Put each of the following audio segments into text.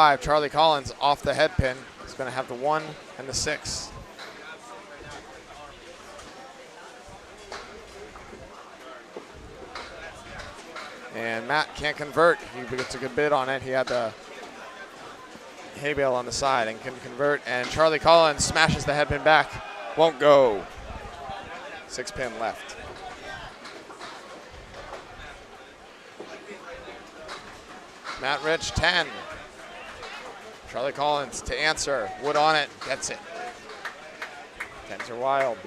5. Charlie Collins off the head pin. He's going to have the 1 and the 6. And Matt can't convert. He gets a good bid on it. He had the hay bale on the side and can convert. And Charlie Collins smashes the head pin back. Won't go. 6 pin left. Matt Rich, 10. Charlie Collins to answer. Wood on it. Gets it. 10s are wild.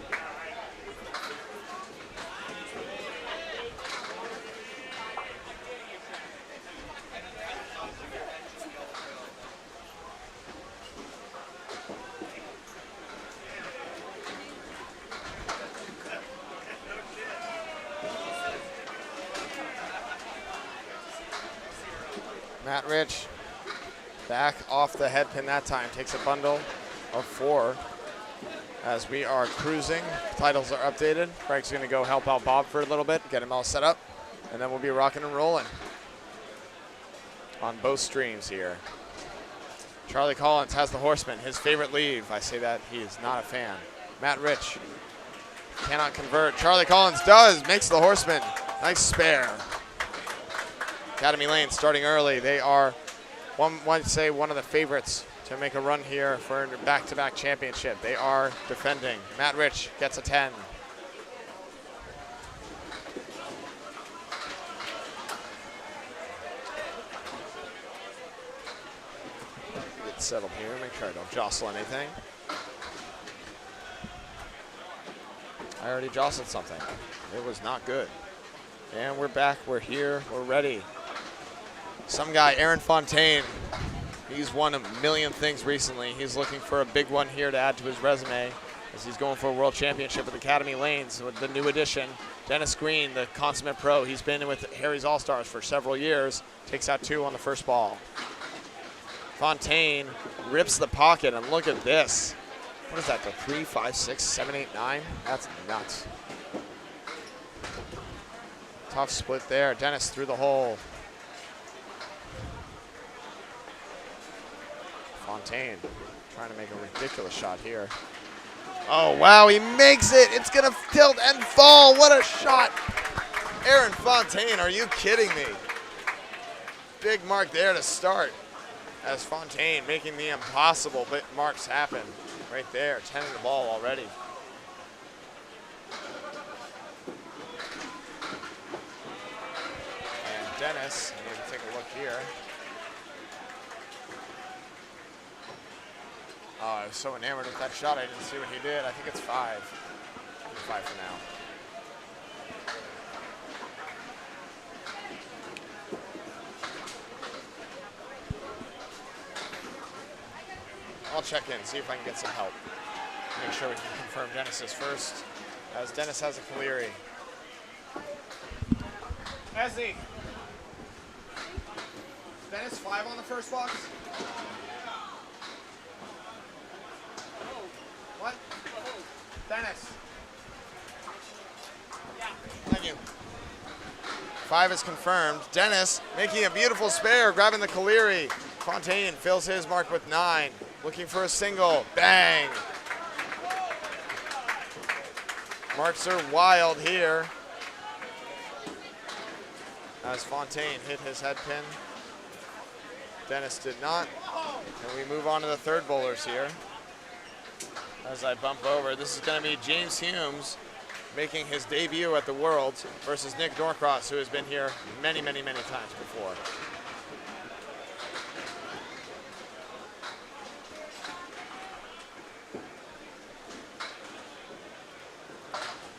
Matt Rich back off the head pin that time. Takes a bundle of 4 as we are cruising. Titles are updated. Frank's going to go help out Bob for a little bit, get him all set up, and then we'll be rocking and rolling on both streams here. Charlie Collins has the horseman, his favorite leave. I say that he is not a fan. Matt Rich cannot convert. Charlie Collins does, makes the horseman. Nice spare. Academy Lanes starting early. They are, one might say, one of the favorites to make a run here for a back-to-back championship. They are defending. Matt Rich gets a 10. Get settled here, make sure I don't jostle anything. I already jostled something. It was not good. And we're back, we're here, we're ready. Some guy, Aaron Fontaine, he's won a million things recently. He's looking for a big one here to add to his resume as he's going for a world championship with Academy Lanes with the new addition. Dennis Green, the consummate pro. He's been with Harry's All-Stars for several years. Takes out 2 on the first ball. Fontaine rips the pocket, and look at this. What is that, the 3, 5, 6, 7, 8, 9? That's nuts. Tough split there. Dennis through the hole. Fontaine trying to make a ridiculous shot here. Oh, wow, he makes it. It's going to tilt and fall. What a shot. Aaron Fontaine, are you kidding me? Big mark there to start as Fontaine making the impossible marks happen right there. 10 in the ball already. And Dennis, I need to take a look here. Oh, I was so enamored with that shot, I didn't see what he did. I think it's 5. 5 for now. I'll check in, see if I can get some help. Make sure we can confirm Dennis's first, as Dennis has a Gouillart. Ezzy. Dennis 5 on the first box? What? Dennis. Thank you. 5 is confirmed. Dennis making a beautiful spare, grabbing the Gouillart. Fontaine fills his mark with 9. Looking for a single. Bang. Marks are wild here as Fontaine hit his head pin. Dennis did not. And we move on to the third bowlers here. As I bump over, this is going to be James Humes making his debut at the Worlds versus Nick Norcross, who has been here many, many, many times before.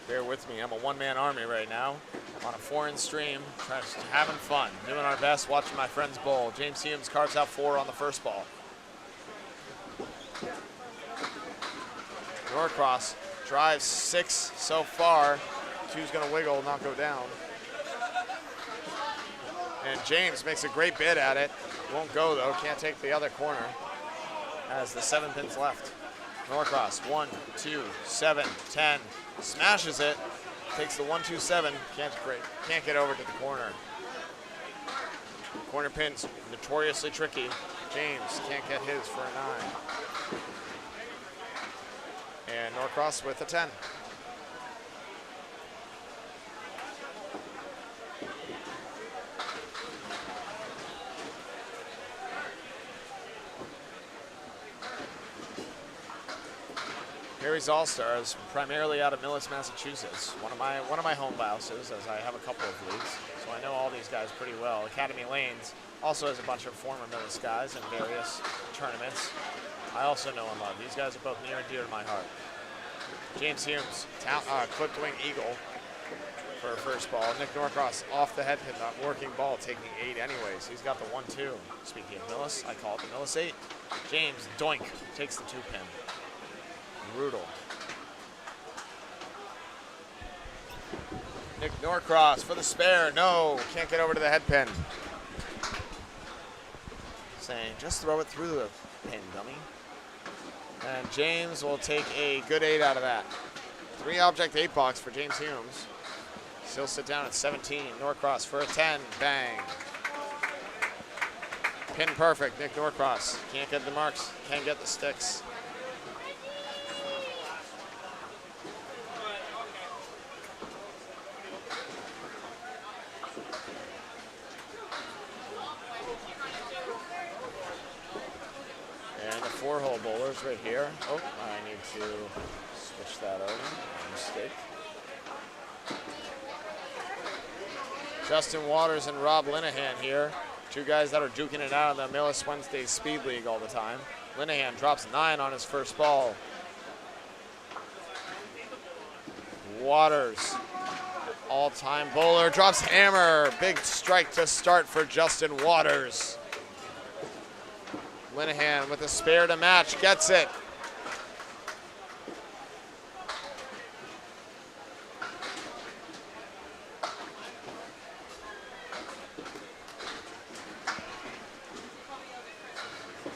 Bear with me, I'm a one-man army right now. I'm on a foreign stream, having fun, doing our best, watching my friends bowl. James Humes carves out 4 on the first ball. Norcross drives 6 so far. 2's gonna wiggle, not go down. And James makes a great bid at it. Won't go though, can't take the other corner as the 7 pins left. Norcross, 1, 2, 7, 10, smashes it, takes the 1, 2, 7, can't get over to the corner. Corner pin's notoriously tricky. James can't get his for a 9. And Norcross with a 10. Harry's All-Stars, primarily out of Millis, Massachusetts. One of my home houses, as I have a couple of leagues, so I know all these guys pretty well. Academy Lanes also has a bunch of former Millis guys in various tournaments. I also know and love. These guys are both near and dear to my heart. James Humes, clipped wing eagle for a first ball. Nick Norcross off the head pin, not working ball, taking 8 anyways. He's got the 1-2. Speaking of Millis, I call it the Millis 8. James doink takes the 2 pin. Brutal. Nick Norcross for the spare. No, can't get over to the head pin. Saying, just throw it through the pin, dummy. And James will take a good 8 out of that. 3 object 8 box for James Humes. Still sit down at 17. Norcross for a 10. Bang. Pin perfect. Nick Norcross. Can't get the marks. Can't get the sticks. And the 4-hole bowlers right here. Oh, I need to switch that over. Mistake. Justin Waters and Rob Linehan here. 2 guys that are duking it out in the Millis Wednesday Speed League all the time. Linehan drops 9 on his first ball. Waters, all-time bowler, drops hammer. Big strike to start for Justin Waters. Linehan with a spare to match, gets it.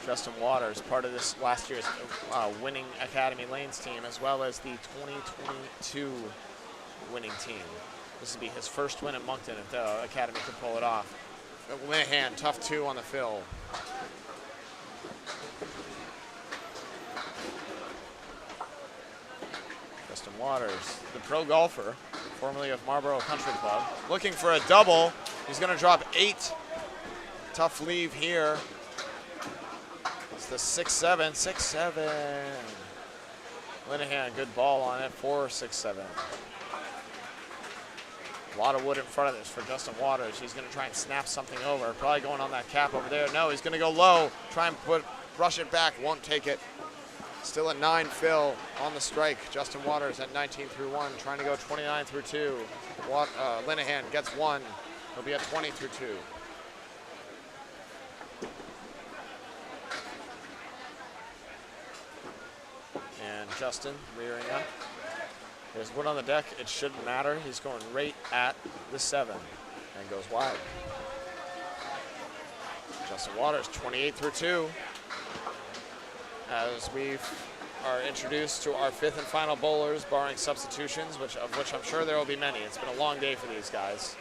Justin Waters, part of this last year's winning Academy Lanes team, as well as the 2022 winning team. This would be his first win at Moncton if the Academy could pull it off. Linehan, tough 2 on the fill. Justin Waters, the pro golfer, formerly of Marlboro Country Club, looking for a double. He's going to drop 8. Tough leave here. It's the 6-7, 6-7. Linehan, good ball on it, 4-6-7. A lot of wood in front of this for Justin Waters. He's going to try and snap something over. Probably going on that cap over there. No, he's going to go low. Try and brush it back. Won't take it. Still a 9 fill on the strike. Justin Waters at 19 through 1. Trying to go 29 through 2. Linehan gets 1. He'll be at 20 through 2. And Justin rearing up. There's wood on the deck. It shouldn't matter. He's going right at the 7 and goes wide. Justin Waters, 28 through 2. As we are introduced to our 5th and final bowlers, barring substitutions, of which I'm sure there will be many. It's been a long day for these guys.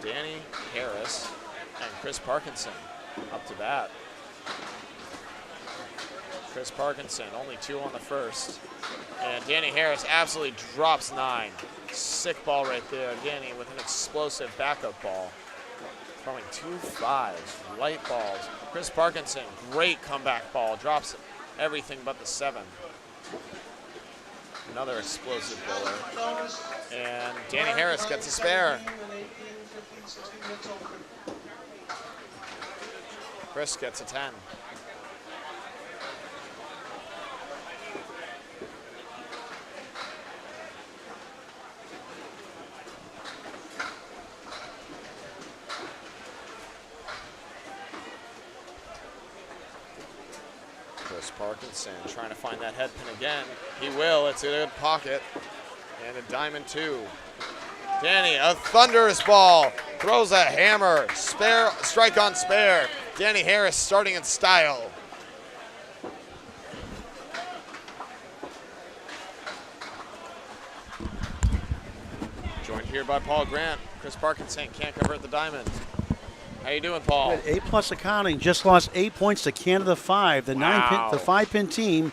Danny Harris and Chris Parkinson up to bat. Chris Parkinson, only 2 on the first. And Danny Harris absolutely drops 9. Sick ball right there. Danny with an explosive backup ball. Throwing 2 5s, light balls. Chris Parkinson, great comeback ball. Drops everything but the 7. Another explosive bowler. And Danny Harris gets a spare. Chris gets a 10. Chris Parkinson trying to find that head pin again. He will. It's a good pocket. And a diamond 2. Danny, a thunderous ball. Throws a hammer. Spare, strike on spare. Danny Harris starting in style. Joined Here by Paul Grant. Chris Parkinson can't convert the diamond. How you doing, Paul? Good. A+ accounting just lost 8 points to Canada 5. The Wow. the 5-pin team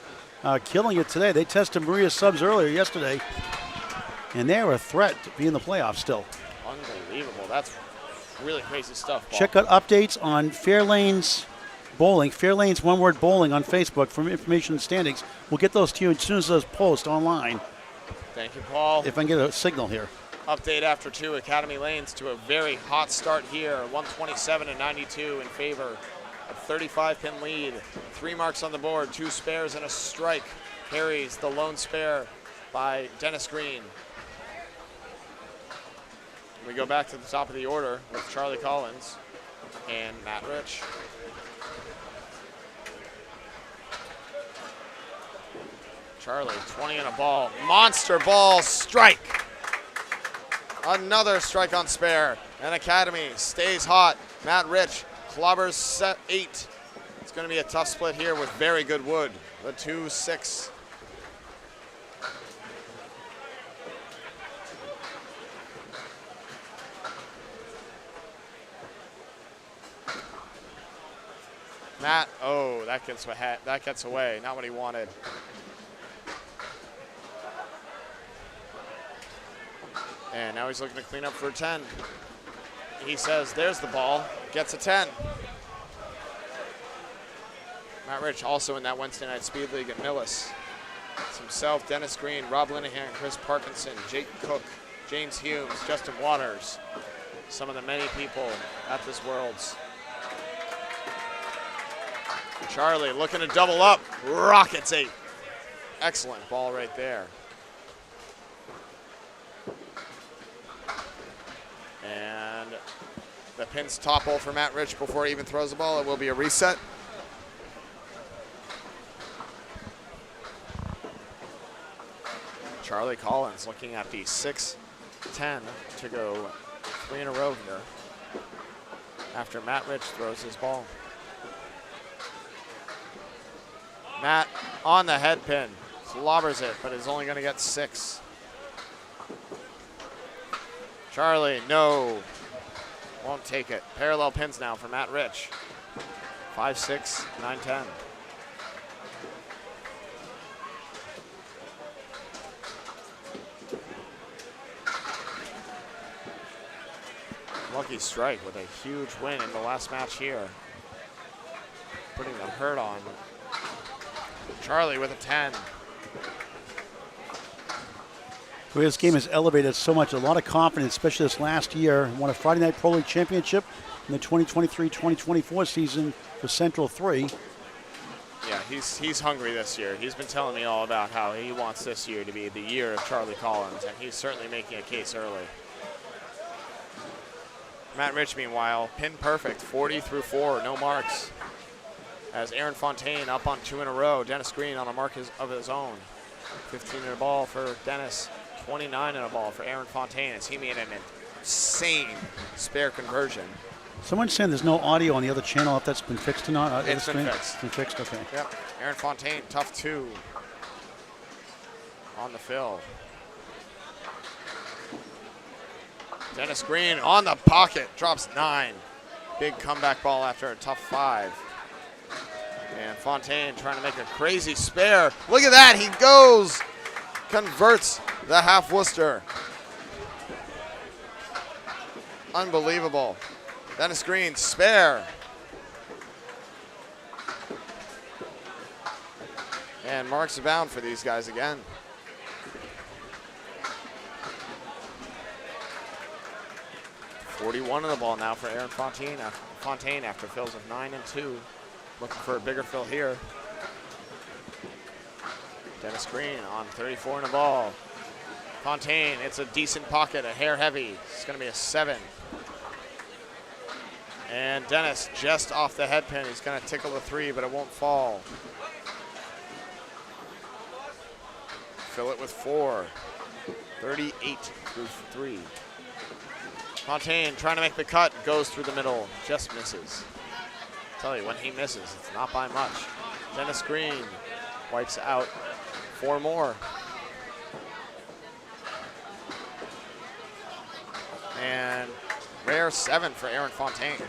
killing it today. They tested Maria Subs earlier yesterday, and they're a threat to be in the playoffs still. Unbelievable. That's really crazy stuff, Paul. Check out updates on Fairlanes Bowling, Fairlanes One Word Bowling on Facebook for information and standings. We'll get those to you as soon as those post online. Thank you, Paul. If I can get a signal here. Update after 2, Academy Lanes to a very hot start here. 127-92 in favor. A 35-pin lead. 3 marks on the board, 2 spares and a strike. Carries the lone spare by Dennis Green. We go back to the top of the order with Charlie Collins and Matt Rich. Charlie, 20 and a ball. Monster ball strike. Another strike on spare. And Academy stays hot. Matt Rich clobbers set 8. It's going to be a tough split here with very good wood. The 2-6. Matt, oh, that gets away. Not what he wanted. And now he's looking to clean up for a 10. He says, there's the ball, gets a 10. Matt Rich also in that Wednesday night speed league at Millis. It's himself, Dennis Green, Rob Linehan, Chris Parkinson, Jake Cook, James Humes, Justin Waters. Some of the many people at this Worlds. Charlie looking to double up, rockets 8. Excellent ball right there. And the pins topple for Matt Rich before he even throws the ball. It will be a reset. Charlie Collins looking at the 6-10 to go 3 in a row here after Matt Rich throws his ball. Matt on the head pin, slobbers it, but is only going to get 6. Charlie, no, won't take it. Parallel pins now for Matt Rich. 5-6, 9-10. Lucky Strike with a huge win in the last match here. Putting the hurt on. Charlie with a 10. This game has elevated so much, a lot of confidence, especially this last year. Won a Friday Night Pro League Championship in the 2023-2024 season for Central 3. Yeah, he's hungry this year. He's been telling me all about how he wants this year to be the year of Charlie Collins, and he's certainly making a case early. Matt Rich, meanwhile, pin perfect, 40 through 4, no marks. As Aaron Fontaine up on 2 in a row. Dennis Green on a mark of his own. 15 in a ball for Dennis. 29 in a ball for Aaron Fontaine as he made an insane spare conversion. Someone's saying there's no audio on the other channel, if that's been fixed or not. It's been fixed. It's been fixed, okay. Yep. Aaron Fontaine, tough 2 on the fill. Dennis Green on the pocket, drops 9. Big comeback ball after a tough 5. And Fontaine trying to make a crazy spare. Look at that, he goes, converts the half Worcester. Unbelievable. Dennis Green, spare. And marks abound for these guys again. .41 in the ball now for Aaron Fontaine after fills of 9 and 2. Looking for a bigger fill here. Dennis Green on 34 in the ball. Fontaine, it's a decent pocket, a hair heavy. It's going to be a 7. And Dennis just off the head pin. He's going to tickle the 3, but it won't fall. Fill it with 4. 38 through 3. Fontaine trying to make the cut, goes through the middle, just misses. Tell you, when he misses, it's not by much. Dennis Green wipes out 4 more. And rare 7 for Aaron Fontaine.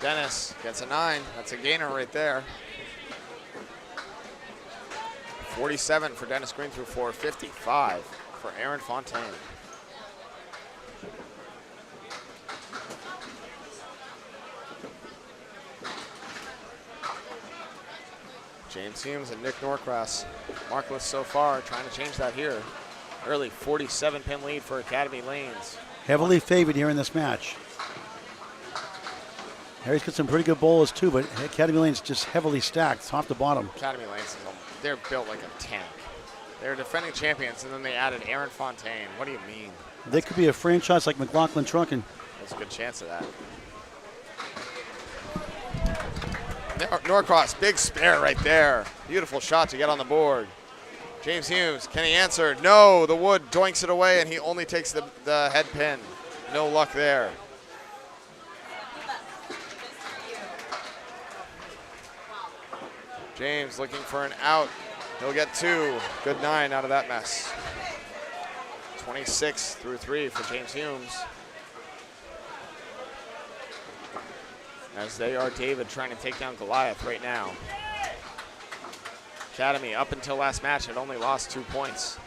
Dennis gets a 9. That's a gainer right there. 47 for Dennis Green through 4. 55 for Aaron Fontaine. James Humes and Nick Norcross markless so far, trying to change that here. Early 47-pin lead for Academy Lanes. Heavily favored here in this match. Harry's got some pretty good bowlers too, but Academy Lane's just heavily stacked, top to bottom. Academy Lanes, they're built like a tank. They're defending champions, and then they added Aaron Fontaine. What do you mean? They could be a franchise like McLaughlin Trunkin. There's a good chance of that. Norcross, big spare right there. Beautiful shot to get on the board. James Humes, can he answer? No, the wood doinks it away, and he only takes the head pin. No luck there. James looking for an out. He'll get 2. Good 9 out of that mess. 26 through 3 for James Humes. As they are David trying to take down Goliath right now. Academy, up until last match, had only lost 2 points.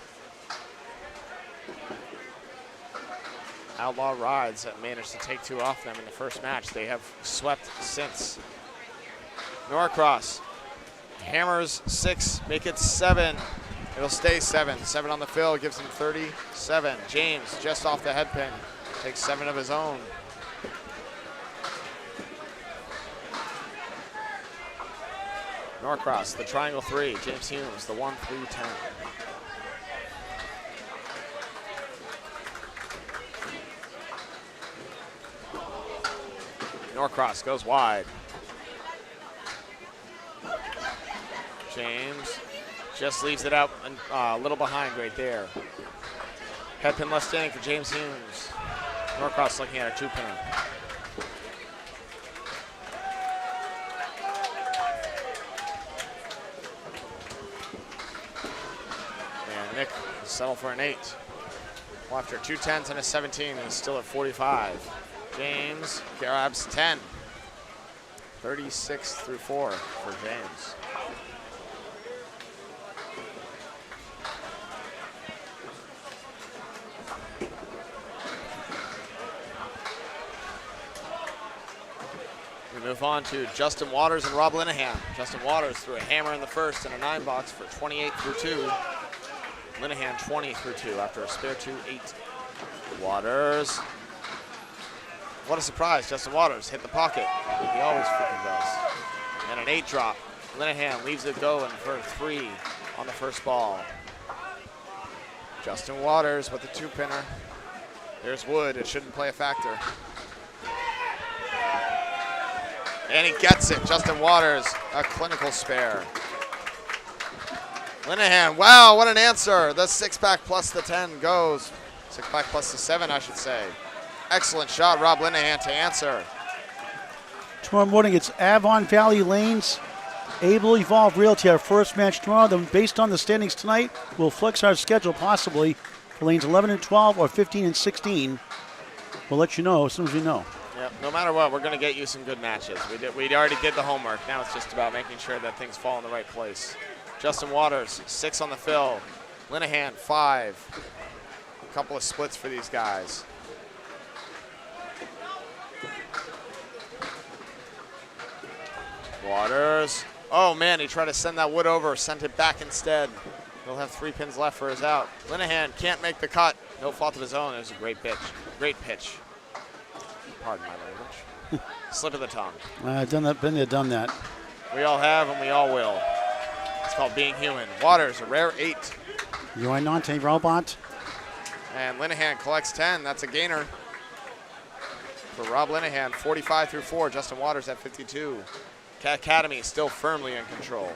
Outlaw Rides have managed to take 2 off them in the first match. They have swept since. Norcross hammers 6, make it 7. It'll stay 7. 7 on the fill, gives him 37. James, just off the head pin, takes 7 of his own. Norcross, the triangle 3. James Humes, the 1, 3, 10. Norcross goes wide. James just leaves it out and a little behind right there. Head pin left standing for James Humes. Norcross looking at a 2 pin. And Nick will settle for an 8. Well, after 2 10s and a 17, he's still at 45. James grabs 10. 36 through 4 for James. We move on to Justin Waters and Rob Linehan. Justin Waters threw a hammer in the first and a 9 box for 28 through 2. Linehan 20 through 2 after a spare 2, 8. Waters. What a surprise, Justin Waters hit the pocket. He always freaking does. And an 8 drop. Linehan leaves it going for 3 on the first ball. Justin Waters with the 2-pinner. There's wood, it shouldn't play a factor. And he gets it, Justin Waters, a clinical spare. Linehan, wow, what an answer. The 6-pack plus the 10 goes. 6-pack plus the 7, I should say. Excellent shot, Rob Linehan to answer. Tomorrow morning, it's Avon Valley Lanes, Able Evolve Realty, our first match tomorrow. Then based on the standings tonight, we'll flex our schedule possibly for lanes 11 and 12 or 15 and 16. We'll let you know as soon as we know. Yep, no matter what, we're going to get you some good matches. We already did the homework. Now it's just about making sure that things fall in the right place. Justin Waters, 6 on the fill. Linehan, 5. A couple of splits for these guys. Waters. Oh, man, he tried to send that wood over, sent it back instead. He'll have 3 pins left for his out. Linehan can't make the cut. No fault of his own. It was a great pitch. Great pitch. Pardon my language. Slip of the tongue. I've done that, been there, done that. We all have and we all will. It's called being human. Waters, a rare 8. You are not a robot. And Linehan collects 10. That's a gainer for Rob Linehan. 45 through 4. Justin Waters at 52. Academy still firmly in control.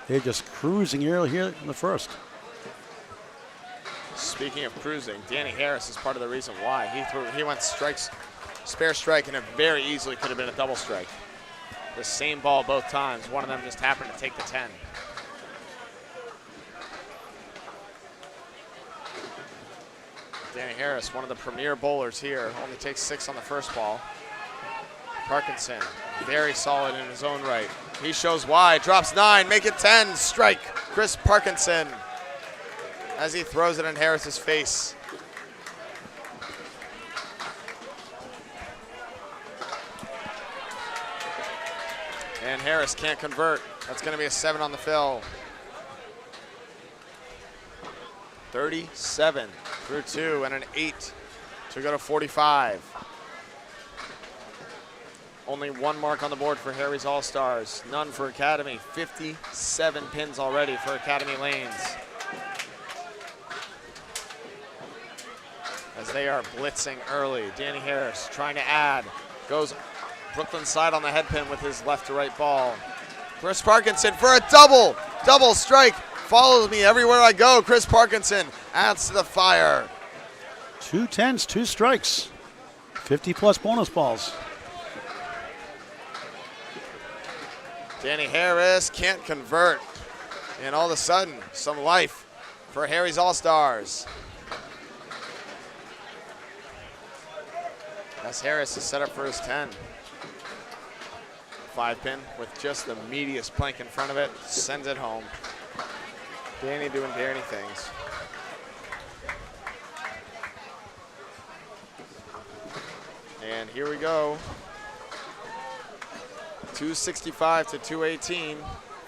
They're just cruising here in the first. Speaking of cruising, Danny Harris is part of the reason why. He went spare strike, and it very easily could have been a double strike. The same ball both times. One of them just happened to take the 10. Danny Harris, one of the premier bowlers here, only takes 6 on the first ball. Parkinson, very solid in his own right. He shows why, drops 9, make it 10, strike, Chris Parkinson, as he throws it in Harris's face. And Harris can't convert. That's going to be a 7 on the fill. 37 through 2 and an 8 to go to 45. Only 1 mark on the board for Harry's All-Stars. None for Academy. 57 pins already for Academy Lanes. As they are blitzing early. Danny Harris trying to add. Goes Brooklyn side on the head pin with his left to right ball. Chris Parkinson for a double strike. Follows me everywhere I go. Chris Parkinson adds to the fire. 2 10s, 2 strikes. 50-plus bonus balls. Danny Harris can't convert. And all of a sudden, some life for Harry's All-Stars. As Harris is set up for his 10. 5-pin with just the meatiest plank in front of it. Sends it home. Danny doing Danny things. And here we go. 265 to 218.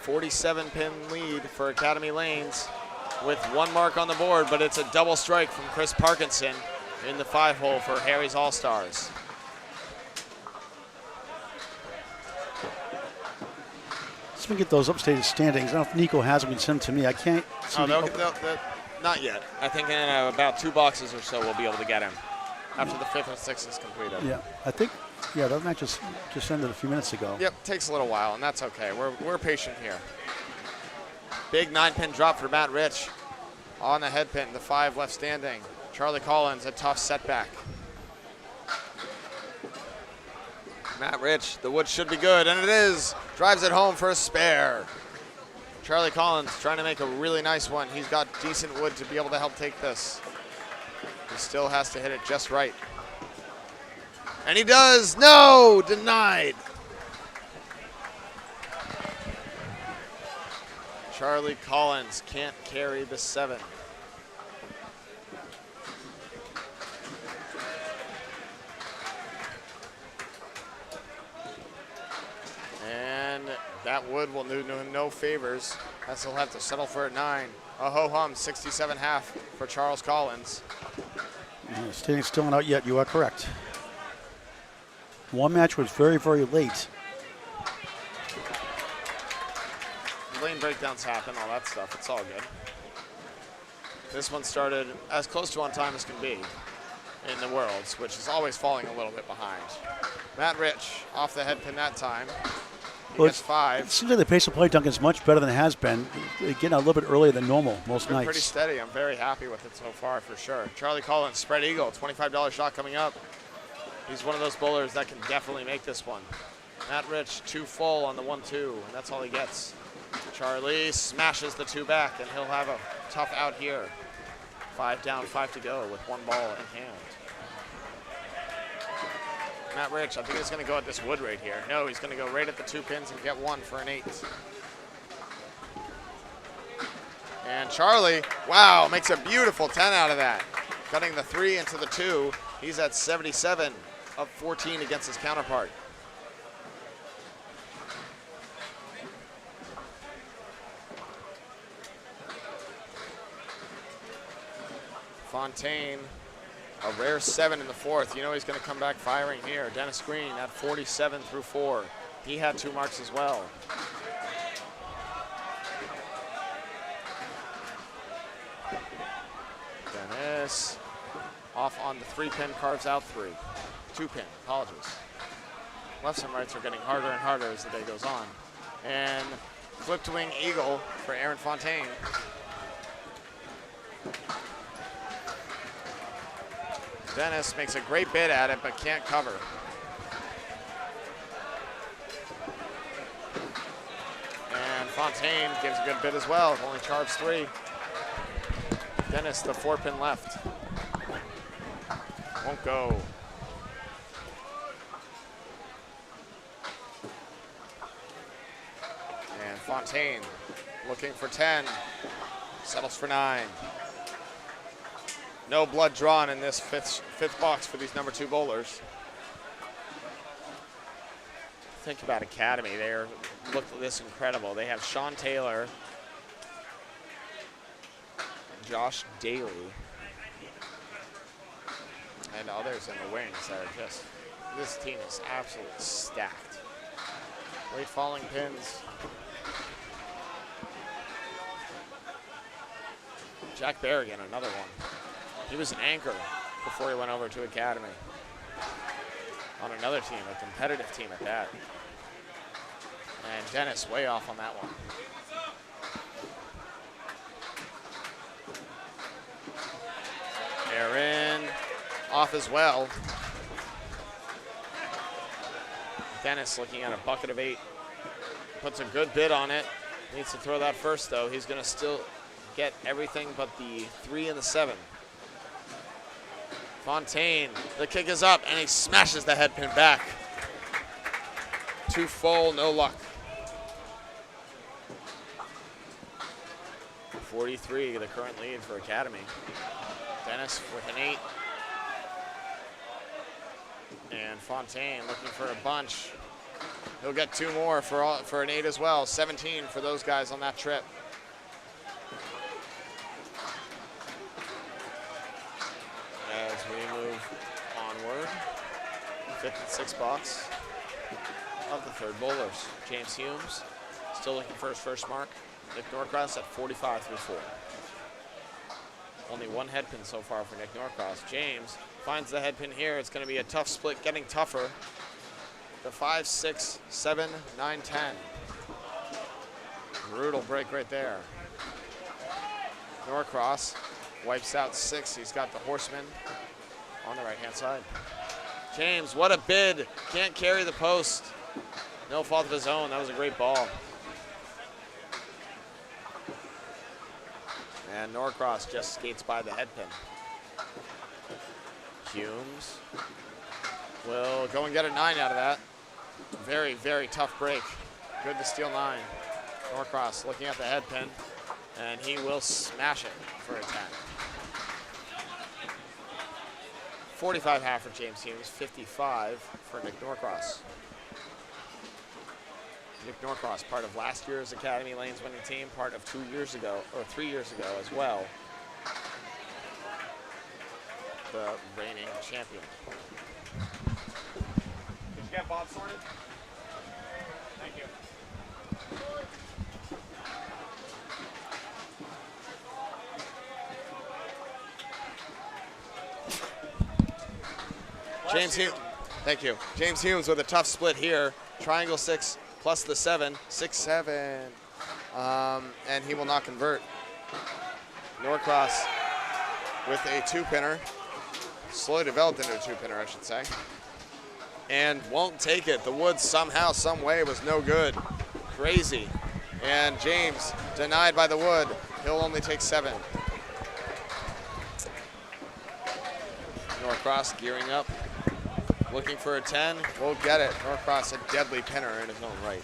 47-pin lead for Academy Lanes with 1 mark on the board, but it's a double strike from Chris Parkinson in the 5-hole for Harry's All-Stars. Let's get those upstated standings. I don't know if Nico has them. He sent them to me. I can't see. Not yet. I think in about 2 boxes or so we'll be able to get him after the 5th and 6th is completed. Yeah, I think. Yeah, that match just ended a few minutes ago. Yep, takes a little while, and that's okay. We're patient here. Big 9-pin drop for Matt Rich on the head pin. The 5 left standing. Charlie Collins, a tough setback. Matt Rich, the wood should be good, and it is. Drives it home for a spare. Charlie Collins trying to make a really nice one. He's got decent wood to be able to help take this. He still has to hit it just right. And he does. No, denied. Charlie Collins can't carry the 7. And that wood will do him no favors, as he'll have to settle for a 9. A ho-hum, 67.5 for Charles Collins. Standing still not out yet. You are correct. One match was very, very late. Lane breakdowns happen, all that stuff. It's all good. This one started as close to on time as can be in the Worlds, which is always falling a little bit behind. Matt Rich off the head pin that time. He gets 5. It seems like the pace of play, Duncan, is much better than it has been. Getting a little bit earlier than normal most nights. Pretty steady. I'm very happy with it so far for sure. Charlie Collins, spread eagle, $25 shot coming up. He's one of those bowlers that can definitely make this one. Matt Rich, 2 full on the 1-2, and that's all he gets. Charlie smashes the 2 back, and he'll have a tough out here. 5 down, 5 to go with 1 ball in hand. Matt Rich, I think he's going to go at this wood right here. No, he's going to go right at the 2 pins and get 1 for an 8. And Charlie, wow, makes a beautiful 10 out of that. Cutting the 3 into the 2. He's at 77, up 14 against his counterpart. Fontaine, a rare 7 in the 4th. You know he's going to come back firing here. Dennis Green at 47 through 4. He had 2 marks as well. Dennis off on the 3-pin, carves out 3. 2-pin, apologies. Lefts and rights are getting harder and harder as the day goes on. And flipped wing eagle for Aaron Fontaine. Dennis makes a great bid at it, but can't cover. And Fontaine gives a good bid as well, only charged 3. Dennis, the 4-pin left. Won't go. And Fontaine looking for 10. Settles for 9. No blood drawn in this fifth box for these number 2 bowlers. Think about Academy. They look this incredible. They have Sean Taylor, Josh Daly, and others in the wings that are just, this team is absolutely stacked. Late falling pins. Jack Berrigan, another one. He was an anchor before he went over to Academy. On another team, a competitive team at that. And Dennis way off on that one. Aaron off as well. Dennis looking at a bucket of 8. Puts a good bid on it. Needs to throw that first though. He's gonna still get everything but the 3 and the 7. Fontaine, the kick is up and he smashes the head pin back. 2 full, no luck. 43, the current lead for Academy. Dennis with an 8. And Fontaine looking for a bunch. He'll get 2 more for an 8 as well. 17 for those guys on that trip. As we move onward, 5th and 6th box of the 3rd bowlers. James Humes still looking for his first mark. Nick Norcross at 45 through 4. Only 1 head pin so far for Nick Norcross. James finds the head pin here. It's going to be a tough split, getting tougher. The 5, 6, 7, 9, 10. Brutal break right there. Norcross wipes out 6. He's got the horseman on the right-hand side. James, what a bid. Can't carry the post. No fault of his own. That was a great ball. And Norcross just skates by the head pin. Humes will go and get a 9 out of that. Very, very tough break. Good to steal 9. Norcross looking at the head pin, and he will smash it for a 10. 45 half for James Humes, 55 for Nick Norcross. Nick Norcross, part of last year's Academy Lanes winning team, part of 2 years ago, or 3 years ago as well. The reigning champion. Did you get Bob sorted? Thank you. James Humes, thank you. James Humes with a tough split here. Triangle 6 plus the 7, 6, 7. And he will not convert. Norcross with a 2-pinner. Slowly developed into a 2-pinner, I should say. And won't take it. The wood somehow, some way was no good. Crazy. And James denied by the wood. He'll only take 7. Norcross gearing up. Looking for a 10. Won't get it. Norcross a deadly pinner in his own right.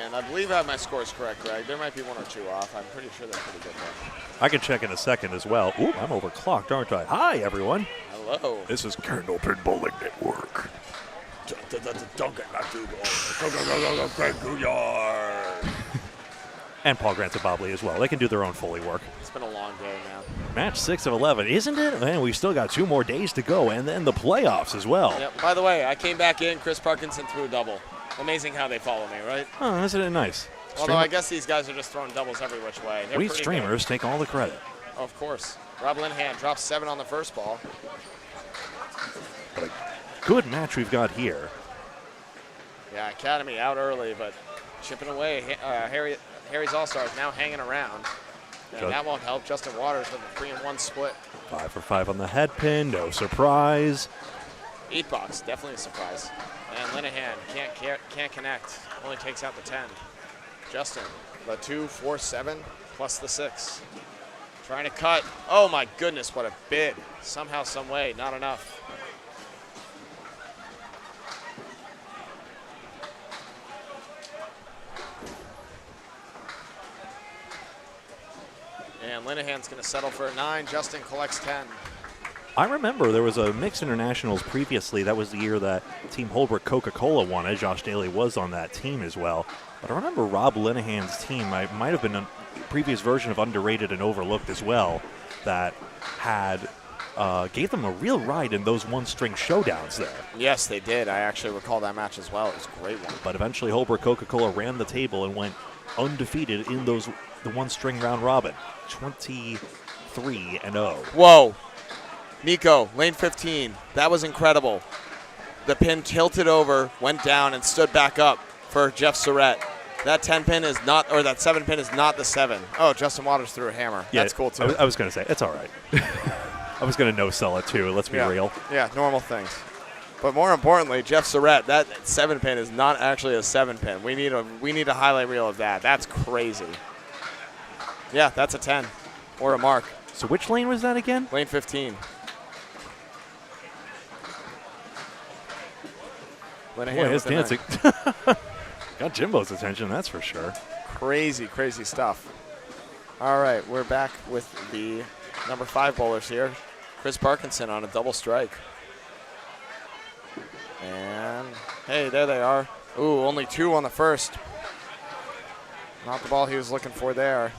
And I believe I have my scores correct, Greg. There might be 1 or 2 off. I'm pretty sure they're pretty good though. I can check in a second as well. Ooh, I'm overclocked, aren't I? Hi, everyone. Hello. This is Candlepin Bowling Network. Duncan MacDougall. Greg Gouillart. And Paul Grant and Bobley as well. They can do their own Foley work. It's been a long day now. Match 6 of 11, isn't it? Man, we've still got 2 more days to go, and then the playoffs as well. Yep. By the way, I came back in. Chris Parkinson threw a double. Amazing how they follow me, right? Oh, isn't it nice? Although I guess these guys are just throwing doubles every which way. We streamers take all the credit. Of course. Rob Linehan drops 7 on the first ball. But a good match we've got here. Yeah, Academy out early, but chipping away. Harry's All-Stars now hanging around. And that won't help. Justin Waters with a 3-1 split. 5 for 5 on the head pin. No surprise. Eat box, definitely a surprise. And Linehan can't connect. Only takes out the 10. Justin, the 2-4-7 plus the 6. Trying to cut. Oh my goodness, what a bid. Somehow, some way, not enough. And Linehan's going to settle for a 9. Justin collects 10. I remember there was a mixed internationals previously. That was the year that Team Holbrook Coca-Cola won it. Josh Daly was on that team as well. But I remember Rob Linehan's team, I might have been a previous version of Underrated and Overlooked as well, that had gave them a real ride in those one-string showdowns there. Yes, they did. I actually recall that match as well. It was a great one. But eventually Holbrook Coca-Cola ran the table and went undefeated in the one-string round robin, 23-0. Whoa. Nico, lane 15. That was incredible. The pin tilted over, went down, and stood back up for Jeff Surratt. That 10 pin is not, or that 7 pin is not the 7. Oh, Justin Waters threw a hammer. Yeah, that's cool, too. I was going to say, it's all right. I was going to no-sell it, too. Let's be real. Yeah, normal things. But more importantly, Jeff Surratt, that 7 pin is not actually a 7 pin. We need a highlight reel of that. That's crazy. Yeah, that's a 10 or a mark. So which lane was that again? Lane 15. Boy, his dancing. Got Jimbo's attention, that's for sure. Crazy, crazy stuff. All right, we're back with the number 5 bowlers here. Chris Parkinson on a double strike. And, hey, there they are. Ooh, only 2 on the first. Not the ball he was looking for there.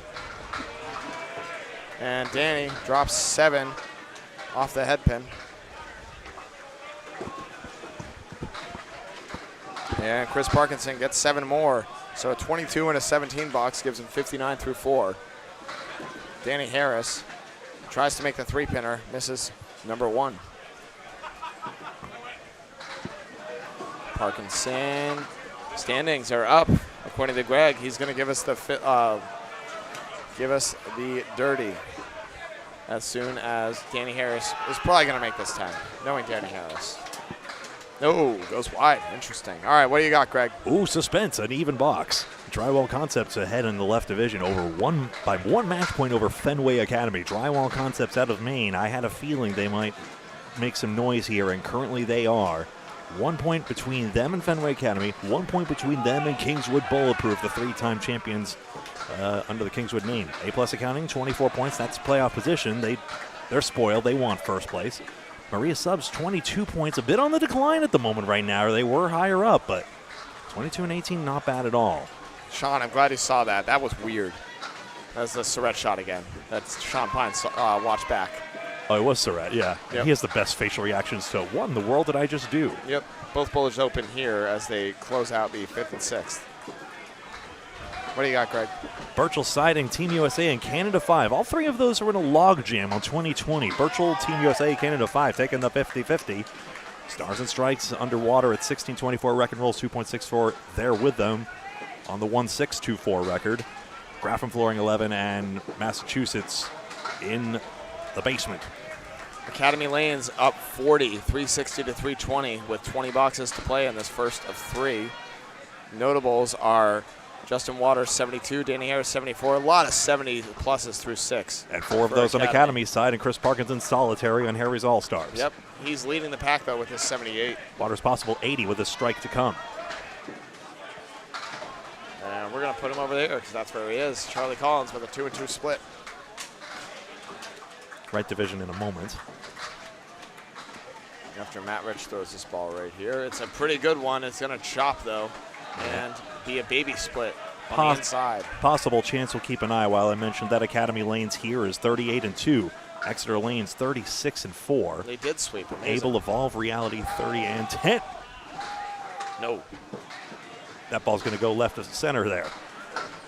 And Danny drops 7 off the head pin. And Chris Parkinson gets 7 more. So a 22 and a 17 box gives him 59 through 4. Danny Harris tries to make the 3-pinner, misses number 1. Parkinson standings are up. According to Greg, he's going to give us the dirty as soon as Danny Harris is probably going to make this 10, knowing Danny Harris. No, goes wide. Interesting. All right, what do you got, Greg? Ooh, suspense, an even box. Drywall Concepts ahead in the left division by one match point over Fenway Academy. Drywall Concepts out of Maine. I had a feeling they might make some noise here, and currently they are. 1 point between them and Fenway Academy. 1 point between them and Kingswood Bulletproof, the 3-time champions under the Kingswood name. A-plus accounting, 24 points. That's playoff position. They're spoiled. They want first place. Maria Subs, 22 points, a bit on the decline at the moment right now. They were higher up, but 22 and 18, not bad at all. Sean, I'm glad you saw that. That was weird. That's the Surratt shot again. That's Sean Pine's watch back. Oh, it was Surratt, yeah. Yep. He has the best facial reactions to what in the world did I just do? Yep. Both bowlers open here as they close out the 5th and 6th. What do you got, Greg? Birchall Siding, Team USA, and Canada 5. All 3 of those are in a log jam on 2020. Birchall, Team USA, Canada 5 taking the 50-50. Stars and Strikes underwater at 16-24. Wreck and Rolls 2.64 there with them on the 1.624 record. Grafham Flooring 11 and Massachusetts in the basement. Academy Lanes up 40, 360 to 320 with 20 boxes to play in this first of 3. Notables are Justin Waters, 72, Danny Harris, 74. A lot of 70 pluses through 6. And 4 of those on Academy's side, and Chris Parkinson solitary on Harry's All-Stars. Yep. He's leading the pack, though, with his 78. Waters possible 80 with a strike to come. And we're going to put him over there because that's where he is. Charlie Collins with a 2-2 split. Right division in a moment. After Matt Rich throws this ball right here. It's a pretty good one. It's going to chop, though, and be a baby split on the inside. Possible chance we'll keep an eye. While I mentioned that Academy Lanes here is 38-2. Exeter Lanes 36-4. They did sweep. Amazing. Able Evolve Reality 30-10. No. That ball's going to go left of center there.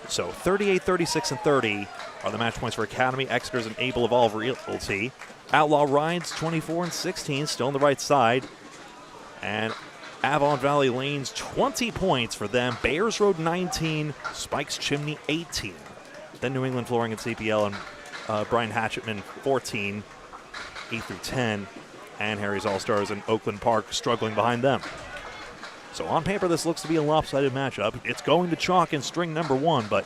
So 38, 36, and 30 are the match points for Academy, Exeter's, and Able Evolve Realty. Outlaw Rides 24 and 16, still on the right side. And Avon Valley Lanes 20 points for them. Bayers Road 19, Spikes Chimney 18. Then New England Flooring and CPL and Brian Hatchetman 14, 8 through 10. And Harry's All-Stars and Oakland Park struggling behind them. So on paper, this looks to be a lopsided matchup. It's going to chalk in string number 1, but,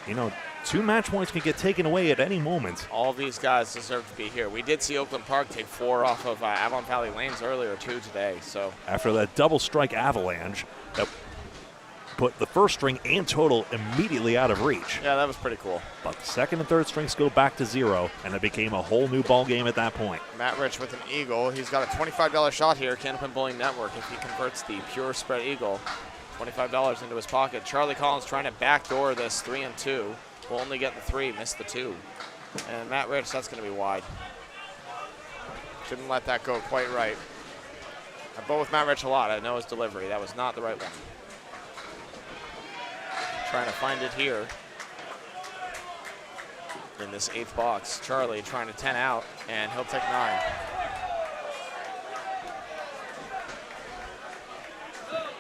you know, 2 match points can get taken away at any moment. All of these guys deserve to be here. We did see Oakland Park take 4 off of Avon Valley Lanes earlier, too, today. So After that double strike avalanche that put the first string and total immediately out of reach. yeah, that was pretty cool. But the second and third strings go back to 0, and it became a whole new ball game at that point. Matt Rich with an eagle. He's got a $25 shot here, Canopin Bowling Network, if he converts the pure spread eagle. $25 into his pocket. Charlie Collins trying to backdoor this 3 and 2. Will only get the 3, missed the 2. And Matt Rich, that's going to be wide. Shouldn't let that go quite right. I bowl with Matt Rich a lot. I know his delivery. That was not the right one. Trying to find it here in this 8th box. Charlie trying to 10 out, and he'll take 9.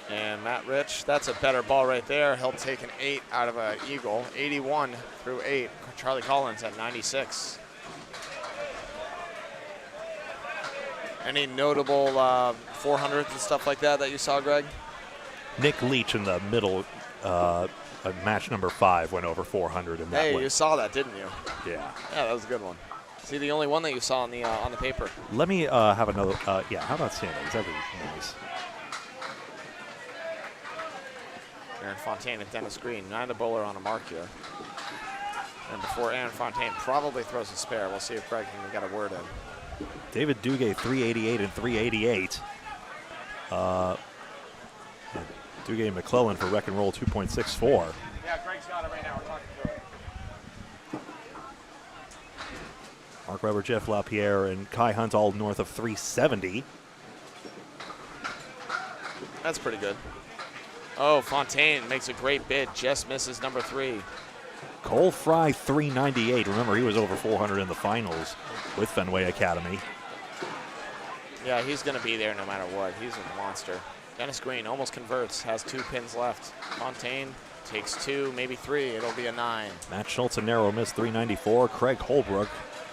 And Matt Rich, that's a better ball right there. He'll take an 8 out of an eagle. 81 through 8. Charlie Collins at 96. Any notable 400s and stuff like that you saw, Greg? Nick Leach in the middle, match number 5 went over 400 in that Hey, win. you saw that, didn't you? Yeah. Yeah, that was a good one. See, the only one that you saw on the paper. Let me have another. Yeah, how about standings? That'd be nice. Aaron Fontaine and Dennis Green, neither bowler on a mark here. And before Aaron Fontaine probably throws a spare, we'll see if Greg can get a word in. David Duguay 388 and 388. Duguay and McClellan for Wreck and Roll 2.64. Yeah, Greg's got it right now. We're talking through it. Mark Weber, Jeff LaPierre, and Kai Hunt all north of 370. That's pretty good. Oh, Fontaine makes a great bid, just misses number 3. Cole Fry 398. Remember, he was over 400 in the finals with Fenway Academy. Yeah, he's going to be there no matter what. He's a monster. Dennis Green almost converts, has 2 pins left. Fontaine takes 2, maybe 3. It'll be a 9. Matt Schultz, a narrow miss, 394. Craig Holbrook,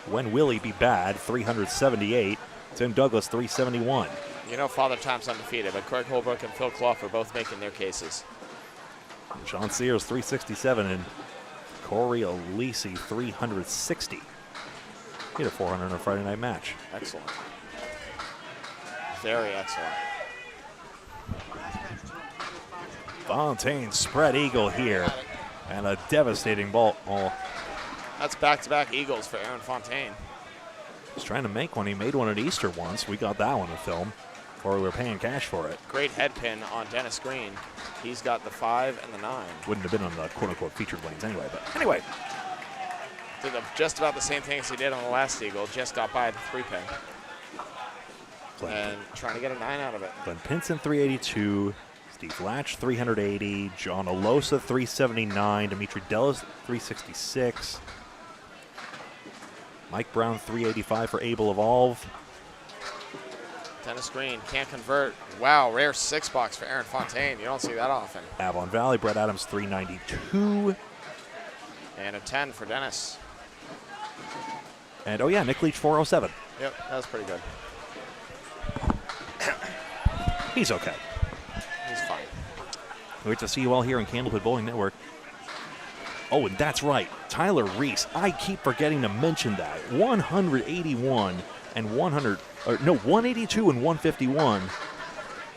when will he be bad, 378. Tim Douglas, 371. You know Father Time's undefeated, but Craig Holbrook and Phil Clough are both making their cases. John Sears, 367, and Corey Alisi, 360. He had a 400 in a Friday night match. Excellent. Very excellent. Fontaine spread eagle here, and a devastating ball. That's back-to-back eagles for Aaron Fontaine. He's trying to make one. He made one at Easter once. We got that one in film, or we were paying cash for it. Great head pin on Dennis Green. He's got the 5 and the 9. Wouldn't have been on the quote-unquote featured lanes anyway, but anyway. Did just about the same thing as he did on the last eagle. Just got by the 3-pin. And trying to get a 9 out of it. Glenn Pinson, 382. Steve Latch, 380. John Alosa, 379. Dimitri Dellis, 366. Mike Brown, 385 for Able Evolve. Dennis Green can't convert. Wow, rare 6-box for Aaron Fontaine. You don't see that often. Avon Valley, Brett Adams, 392. And a 10 for Dennis. And, oh yeah, Nick Leach, 407. Yep, that was pretty good. He's okay. He's fine. Great to see you all here on Candlewood Bowling Network. Oh, and that's right, Tyler Reese. I keep forgetting to mention that. 181 and 182 and 151.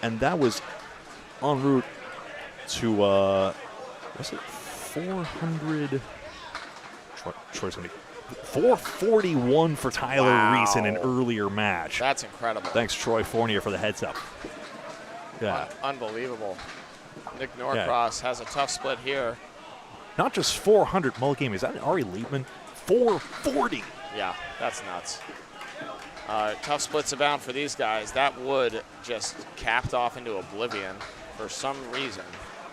And that was en route to, was it 400? Troy's gonna be 441 for Tyler Reese in an earlier match. That's incredible. Thanks, Troy Fournier, for the heads up. Yeah. Unbelievable. Nick Norcross has a tough split here. Not just 400 mullet game. Is that Ari Liebman? 440. Yeah, that's nuts. Tough splits abound for these guys. That wood just capped off into oblivion for some reason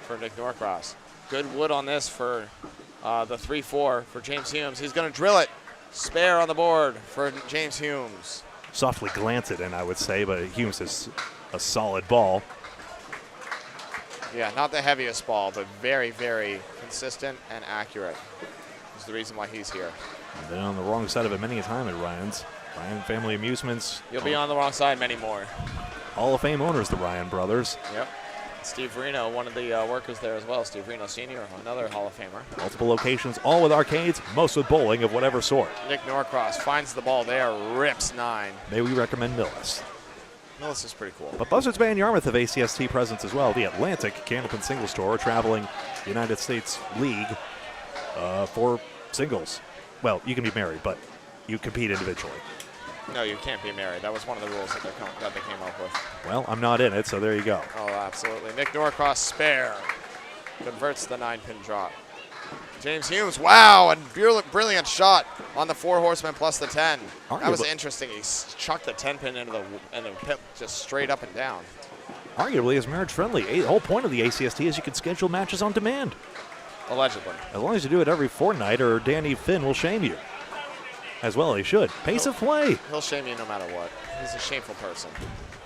for Nick Norcross. Good wood on this for the 3-4 for James Humes. He's going to drill it. Spare on the board for James Humes. Softly glance it in, I would say, but Humes is a solid ball. Yeah, not the heaviest ball, but very, very consistent and accurate. Is the reason why he's here. I've been on the wrong side of it many a time at Ryan's. Ryan Family Amusements. You'll be on the wrong side many more. Hall of Fame owners, the Ryan brothers. Yep. Steve Reno, one of the workers there as well. Steve Reno Sr., another Hall of Famer. Multiple locations, all with arcades, most with bowling of whatever sort. Nick Norcross finds the ball there, rips 9. May we recommend Millis. Millis is pretty cool. But Buzzards Bay and Yarmouth have ACST presence as well. The Atlantic Candlepin Singles Tour traveling United States League for singles. Well, you can be married, but you compete individually. No, you can't be married. That was one of the rules that they came up with. Well, I'm not in it, so there you go. Oh, absolutely. Nick Norcross spare. Converts the 9-pin drop. James Humes, wow, a brilliant shot on the 4 horsemen plus the 10. That was interesting. He chucked the 10-pin into the pit just straight up and down. Arguably is marriage friendly. The whole point of the ACST is you can schedule matches on demand. Allegedly. As long as you do it every fortnight or Danny Finn will shame you. As well, he should. Pace of play. He'll shame you no matter what. He's a shameful person.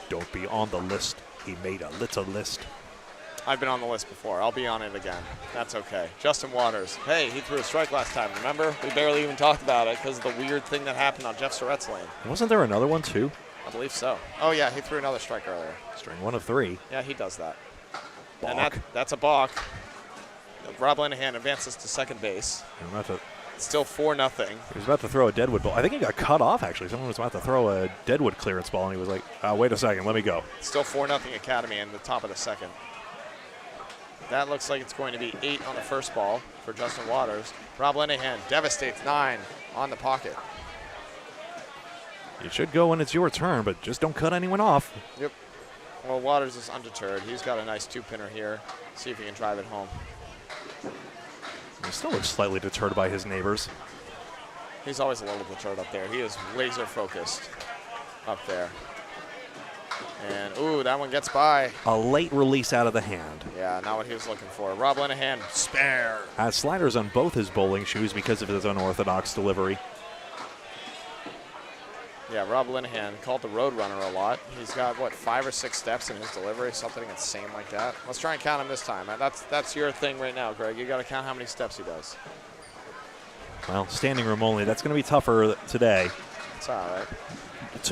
Don't be on the list. He made a little list. I've been on the list before. I'll be on it again. That's okay. Justin Waters. Hey, he threw a strike last time, remember? We barely even talked about it because of the weird thing that happened on Jeff Surratt's lane. Wasn't there another one, too? I believe so. Oh, yeah, he threw another strike earlier. String 1 of 3. Yeah, he does that. Balk. And that's a balk. Rob Linehan advances to second base. Still 4-0. He was about to throw a deadwood ball. I think he got cut off, actually. Someone was about to throw a deadwood clearance ball, and he was like, wait a second, let me go. Still 4-0 Academy in the top of the second. That looks like it's going to be 8 on the first ball for Justin Waters. Rob Linehan devastates 9 on the pocket. You should go when it's your turn, but just don't cut anyone off. Yep. Well, Waters is undeterred. He's got a nice 2-pinner here. See if he can drive it home. He still looks slightly deterred by his neighbors. He's always a little deterred up there. He is laser focused up there. And, ooh, that one gets by. A late release out of the hand. Yeah, not what he was looking for. Rob Linehan, spare. Has sliders on both his bowling shoes because of his unorthodox delivery. Yeah, Rob Linehan called the Roadrunner a lot. He's got, what, 5 or 6 steps in his delivery, something insane like that. Let's try and count him this time. That's your thing right now, Greg. You got to count how many steps he does. Well, standing room only. That's going to be tougher today. It's all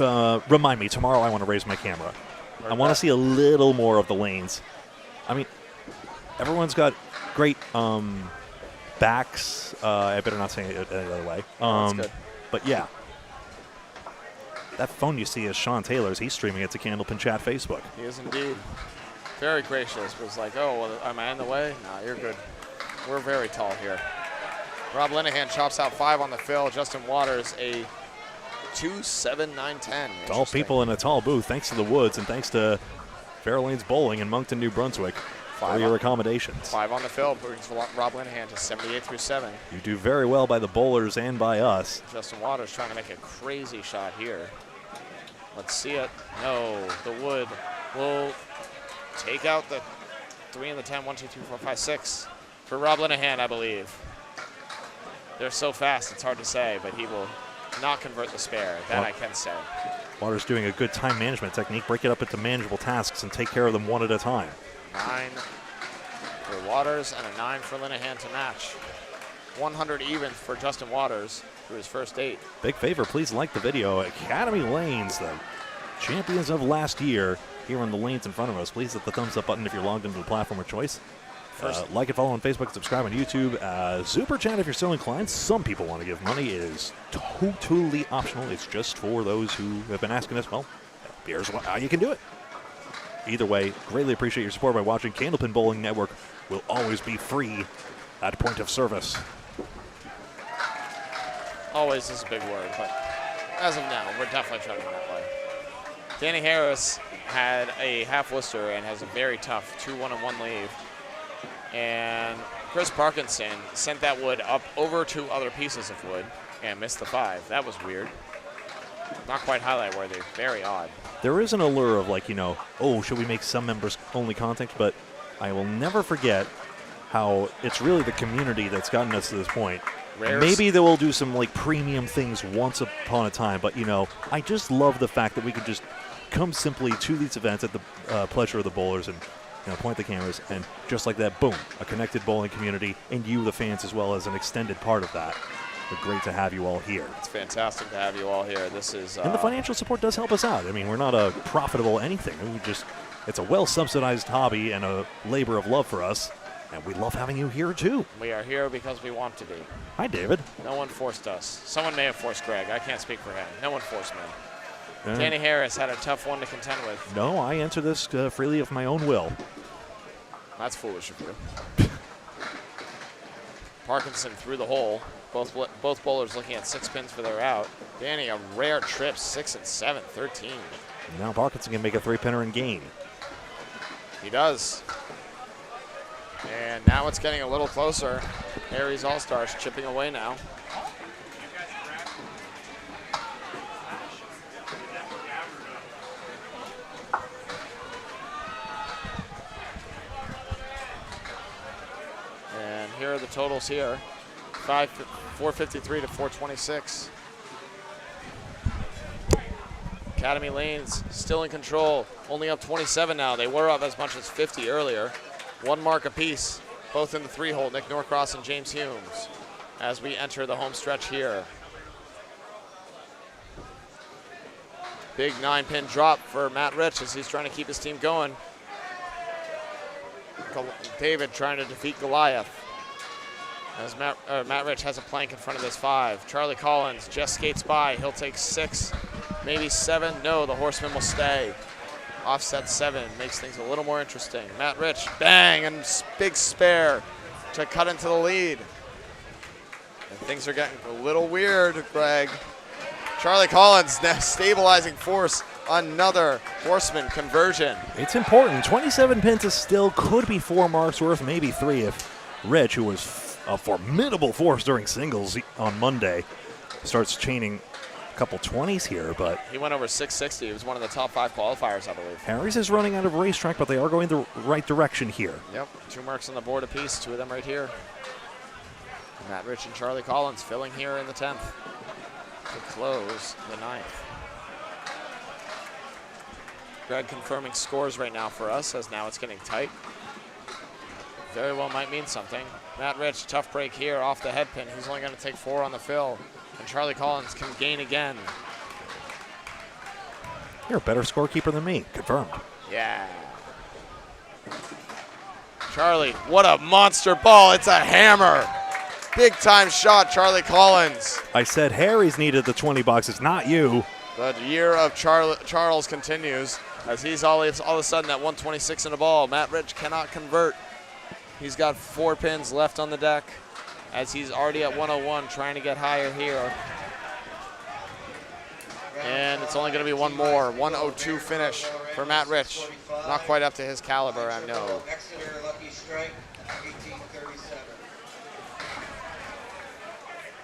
right. Remind me, tomorrow I want to raise my camera. I want to see a little more of the lanes. I mean, everyone's got great backs. I better not say it any other way. That's good. But yeah. That phone you see is Sean Taylor's. He's streaming it to Candlepin Chat Facebook. He is indeed. Very gracious. Was like, oh, well, am I in the way? No, you're good. We're very tall here. Rob Linehan chops out 5 on the fill. Justin Waters, a 2-7-9-10. Tall people in a tall booth, thanks to the Woods and thanks to Fairlanes Bowling in Moncton, New Brunswick for your accommodations. 5 on the fill brings Rob Linehan to 78-7. You do very well by the bowlers and by us. Justin Waters trying to make a crazy shot here. Let's see it. No, the Wood will take out the 3 and the 10. 1, 2, 3, 4, 5, 6 for Rob Linehan, I believe. They're so fast, it's hard to say, but he will not convert the spare. That I can say. Waters doing a good time management technique. Break it up into manageable tasks and take care of them one at a time. 9 for Waters and a 9 for Linehan to match. 100 even for Justin Waters through his first 8. Big favor, please like the video. Academy Lanes, the champions of last year, here on the lanes in front of us. Please hit the thumbs up button if you're logged into the platform of choice. Like and follow on Facebook, subscribe on YouTube. Super Chat if you're so inclined. Some people want to give money. It is totally optional. It's just for those who have been asking us. Well, here's how you can do it. Either way, greatly appreciate your support by watching. Candlepin Bowling Network will always be free at point of service. Always is a big word, but as of now, we're definitely trending that way. Danny Harris had a half Worcester and has a very tough 2-1-1 leave. And Chris Parkinson sent that wood up over 2 other pieces of wood and missed the 5. That was weird. Not quite highlight worthy. Very odd. There is an allure of like, oh, should we make some members only content? But I will never forget how it's really the community that's gotten us to this point. Maybe they will do some like premium things once upon a time, but I just love the fact that we could just come simply to these events at the pleasure of the bowlers and point the cameras, and just like that, boom, a connected bowling community, and you, the fans, as well as an extended part of that. We're great to have you all here. It's fantastic to have you all here. This is and the financial support does help us out. I mean, we're not a profitable anything. We just It's a well-subsidized hobby and a labor of love for us, and we love having you here too. We are here because we want to be. Hi, David. No one forced us. Someone may have forced Greg. I can't speak for him. No one forced me. Danny Harris had a tough one to contend with. No, I enter this freely of my own will. That's foolish of you. Parkinson through the hole. Both bowlers looking at 6 pins for their out. Danny, a rare trip, 6 and 7, 13. Now Parkinson can make a 3-pinner and gain. He does. And now it's getting a little closer. Harry's All-Stars chipping away now. And here are the totals here. 453 to 426. Academy Lanes still in control, only up 27 now. They were up as much as 50 earlier. 1 mark apiece, both in the 3-hole, Nick Norcross and James Humes, as we enter the home stretch here. Big 9-pin drop for Matt Rich as he's trying to keep his team going. David trying to defeat Goliath. As Matt Rich has a plank in front of his 5. Charlie Collins just skates by. He'll take 6, maybe 7. No, the Horseman will stay. Offset 7 makes things a little more interesting. Matt Rich, bang, and big spare to cut into the lead. And things are getting a little weird, Greg. Charlie Collins now stabilizing force. Another Horseman conversion. It's important. 27 pins still could be 4 marks worth, maybe 3 if Rich, who was a formidable force during singles on Monday, starts chaining a couple 20s here, but he went over 660. He was one of the top 5 qualifiers, I believe. Harry's is running out of racetrack, but they are going the right direction here. Yep, 2 marks on the board apiece, 2 of them right here. Matt Rich and Charlie Collins filling here in the 10th to close the 9th. Greg confirming scores right now for us, as now it's getting tight. Very well might mean something. Matt Rich, tough break here off the head pin. He's only going to take 4 on the fill. And Charlie Collins can gain again. You're a better scorekeeper than me. Confirmed. Yeah. Charlie, what a monster ball. It's a hammer. Big time shot, Charlie Collins. I said Harry's needed the 20 bucks. It's not you. The year of Charles continues as he's all of a sudden at 126 in a ball. Matt Rich cannot convert. He's got 4 pins left on the deck as he's already at 101 trying to get higher here. And it's only going to be 1 more. 102 finish for Matt Rich. Not quite up to his caliber, I know. Exeter Lucky Strike, 1837.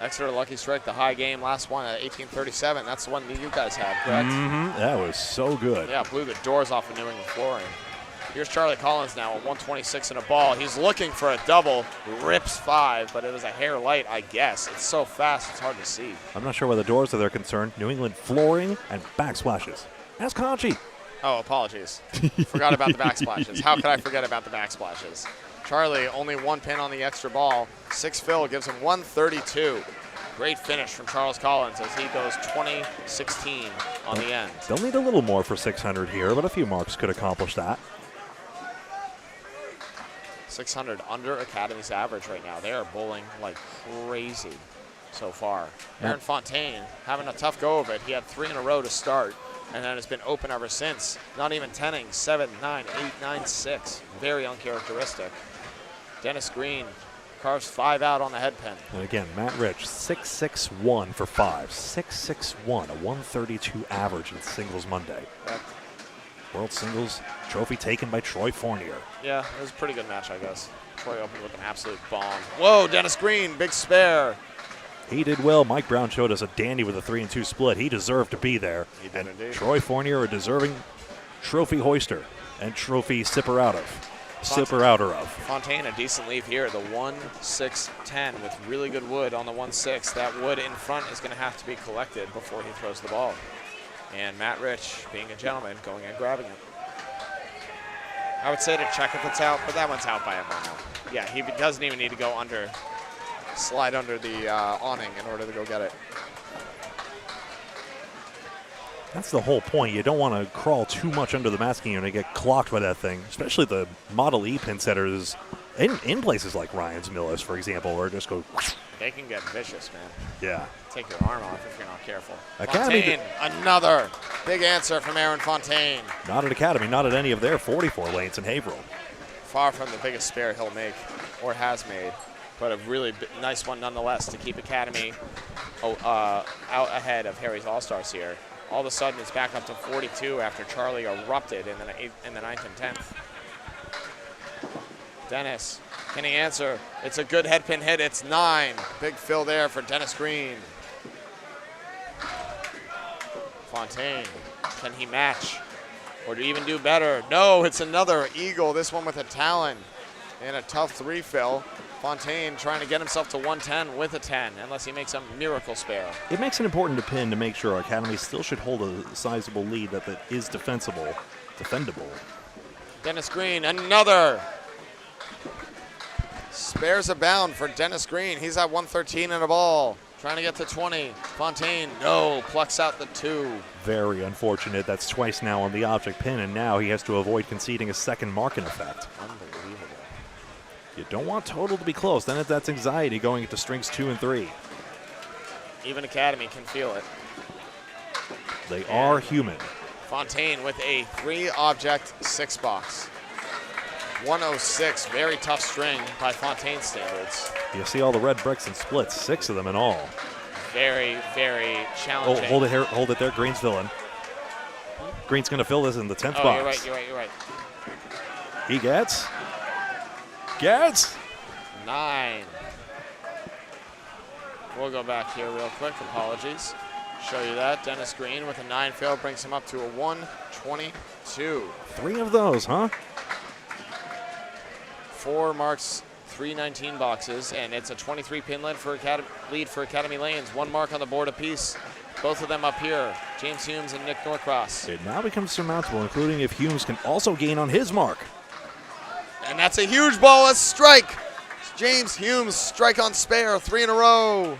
Exeter Lucky Strike, the high game, last one at 1837. That's the one that you guys had, correct? Mm-hmm. That was so good. Yeah, blew the doors off of New England flooring. Here's Charlie Collins now at 126 in a ball. He's looking for a double, rips 5, but it was a hair light, I guess. It's so fast, it's hard to see. I'm not sure where the doors are there concerned. New England flooring and backsplashes. Ask Conchi. Oh, apologies. Forgot about the backsplashes. How could I forget about the backsplashes? Charlie, only 1 pin on the extra ball. 6 fill gives him 132. Great finish from Charles Collins as he goes 20-16 on the end. They'll need a little more for 600 here, but a few marks could accomplish that. 600 under Academy's average right now. They are bowling like crazy so far. Aaron Fontaine having a tough go of it. He had 3 in a row to start, and then has been open ever since. Not even 10ing, 7, 9, 8, 9, 6. Very uncharacteristic. Dennis Green carves 5 out on the head pin. And again, Matt Rich, 6.61 for 5. 6.61, a 132 average in singles Monday. World Singles trophy taken by Troy Fournier. Yeah, it was a pretty good match, I guess. Troy opened with an absolute bomb. Whoa, Dennis Green, big spare. He did well. Mike Brown showed us a dandy with a 3-2 split. He deserved to be there. He did indeed. Troy Fournier, a deserving trophy hoister and trophy sipper outer of. Fontaine, a decent leave here. The 1-6-10 with really good wood on the 1-6. That wood in front is going to have to be collected before he throws the ball. And Matt Rich, being a gentleman, going and grabbing it. I would say to check if it's out, but that one's out by a mile. Yeah, he doesn't even need to go slide under the awning in order to go get it. That's the whole point. You don't want to crawl too much under the masking unit and get clocked by that thing, especially the Model E pin setters in places like Ryan's Millis, for example, where it just go. They can get vicious, man. Yeah. Take your arm off if you're not careful. Academy Fontaine, another big answer from Aaron Fontaine. Not at Academy, not at any of their 44 lanes in Haverhill. Far from the biggest spare he'll make or has made, but a really nice one nonetheless to keep Academy out ahead of Harry's All-Stars here. All of a sudden, it's back up to 42 after Charlie erupted in the 9th and 10th. Dennis, can he answer? It's a good head pin hit. It's 9. Big fill there for Dennis Green. Fontaine, can he match? Or do even do better? No, it's another eagle, this one with a talon. And a tough 3 fill. Fontaine trying to get himself to 110 with a 10, unless he makes a miracle spare. It makes it important to pin to make sure Academy still should hold a sizable lead that is defendable. Dennis Green, another. Spares abound for Dennis Green. He's at 113 and a ball. Trying to get to 20. Fontaine, no, plucks out the 2. Very unfortunate. That's twice now on the object pin, and now he has to avoid conceding a second marking effect. Unbelievable. You don't want total to be close. Then that's anxiety going into strings 2 and 3. Even Academy can feel it. They are human. Fontaine with a 3-object 6-box. 106, very tough string by Fontaine standards. You see all the red bricks and splits, 6 of them in all. Very, very challenging. Oh, hold it there. Green's filling. Green's going to fill this in the 10th box. You're right. He gets 9. We'll go back here real quick. Apologies. Show you that. Dennis Green with a 9 fail brings him up to a 122. 3 of those, huh? 4 marks, 3 19 boxes, and it's a 23 pin lead for Academy Lanes. 1 mark on the board apiece. Both of them up here. James Humes and Nick Norcross. It now becomes surmountable, including if Humes can also gain on his mark. And that's a huge ball, a strike. James Humes, strike on spare, 3 in a row.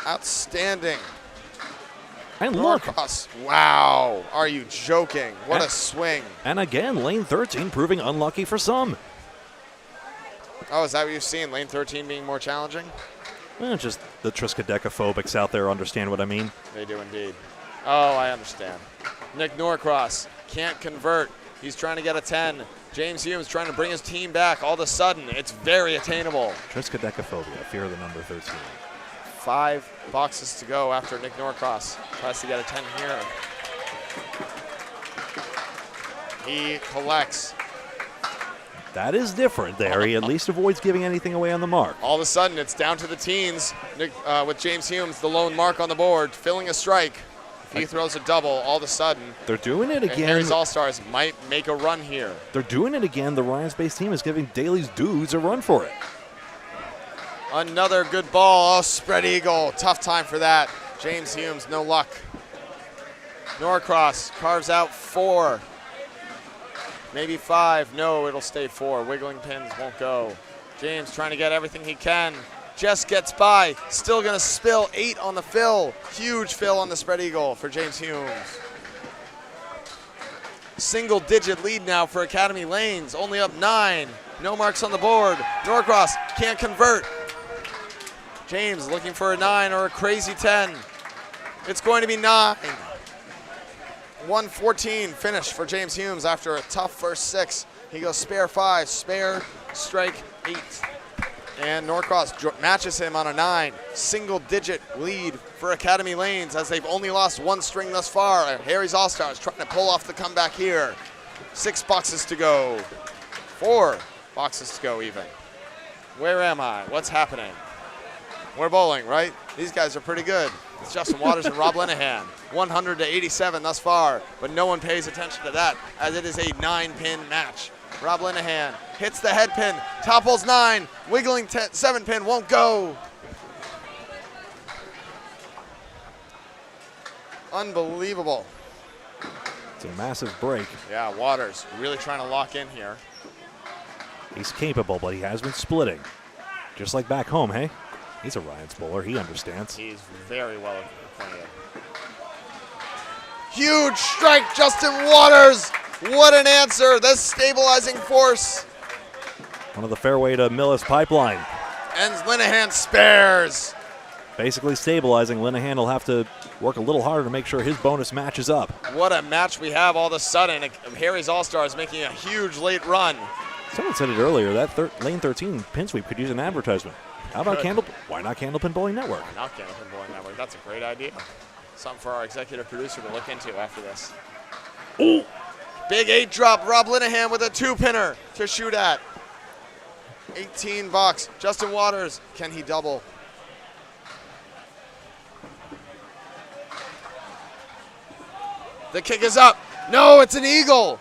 Outstanding. And look. Norcross, wow, are you joking? What a swing. And again, lane 13 proving unlucky for some. Oh, is that what you've seen? Lane 13 being more challenging? Just the Triskaidekaphobics out there understand what I mean. They do indeed. Oh, I understand. Nick Norcross can't convert. He's trying to get a 10. James Humes trying to bring his team back. All of a sudden, it's very attainable. Triskaidekaphobia, fear of the number 13. 5 boxes to go after Nick Norcross tries to get a 10 here. He collects. That is different there. He at least avoids giving anything away on the mark. All of a sudden, it's down to the teens. Nick, with James Humes, the lone mark on the board, filling a strike. If he throws a double, all of a sudden, they're doing it again. Harry's All-Stars might make a run here. They're doing it again. The Ryan-based team is giving Daly's dudes a run for it. Another good ball. Oh, spread eagle. Tough time for that. James Humes, no luck. Norcross carves out 4. Maybe 5. No, it'll stay 4. Wiggling pins won't go. James trying to get everything he can. Just gets by. Still going to spill 8 on the fill. Huge fill on the spread eagle for James Humes. Single-digit lead now for Academy Lanes. Only up 9. No marks on the board. Norcross can't convert. James looking for a 9 or a crazy 10. It's going to be 9. 114 finish for James Humes after a tough first 6. He goes spare 5, spare, strike 8. And Norcross matches him on a 9. Single-digit lead for Academy Lanes as they've only lost 1 string thus far. Harry's All-Stars trying to pull off the comeback here. 6 boxes to go. 4 boxes to go even. Where am I? What's happening? We're bowling, right? These guys are pretty good. It's Justin Waters and Rob Linehan. 100 to 87 thus far, but no one pays attention to that as it is a 9-pin match. Rob Linehan hits the head pin, topples 9, wiggling 7 pin, won't go. Unbelievable. It's a massive break. Yeah, Waters really trying to lock in here. He's capable, but he has been splitting. Just like back home, hey? He's a Ryan's bowler. He understands. He's very well acquainted. Huge strike, Justin Waters. What an answer. The stabilizing force. One of the fairway to Millis pipeline. And Linehan spares. Basically stabilizing. Linehan will have to work a little harder to make sure his bonus matches up. What a match we have all of a sudden. Harry's All-Stars making a huge late run. Someone said it earlier, that lane 13 pin sweep could use an advertisement. How about why not Candlepin Bowling Network? Why not Candlepin Bowling Network? That's a great idea. Something for our executive producer to look into after this. Ooh. Big 8 drop. Rob Linehan with a 2-pinner to shoot at. 18 bucks. Justin Waters, can he double? The kick is up. No, it's an eagle.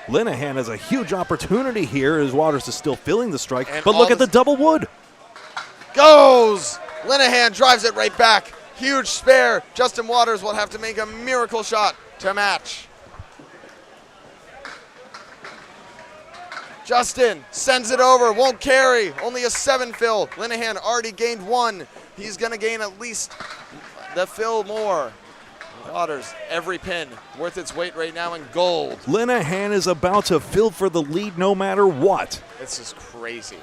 Linehan has a huge opportunity here as Waters is still feeling the strike. And but look at the double wood. Goes. Linehan drives it right back. Huge spare. Justin Waters will have to make a miracle shot to match. Justin sends it over, won't carry, only a 7 fill. Linehan already gained 1. He's gonna gain at least the fill more. Waters, every pin worth its weight right now in gold. Linehan is about to fill for the lead no matter what. This is crazy.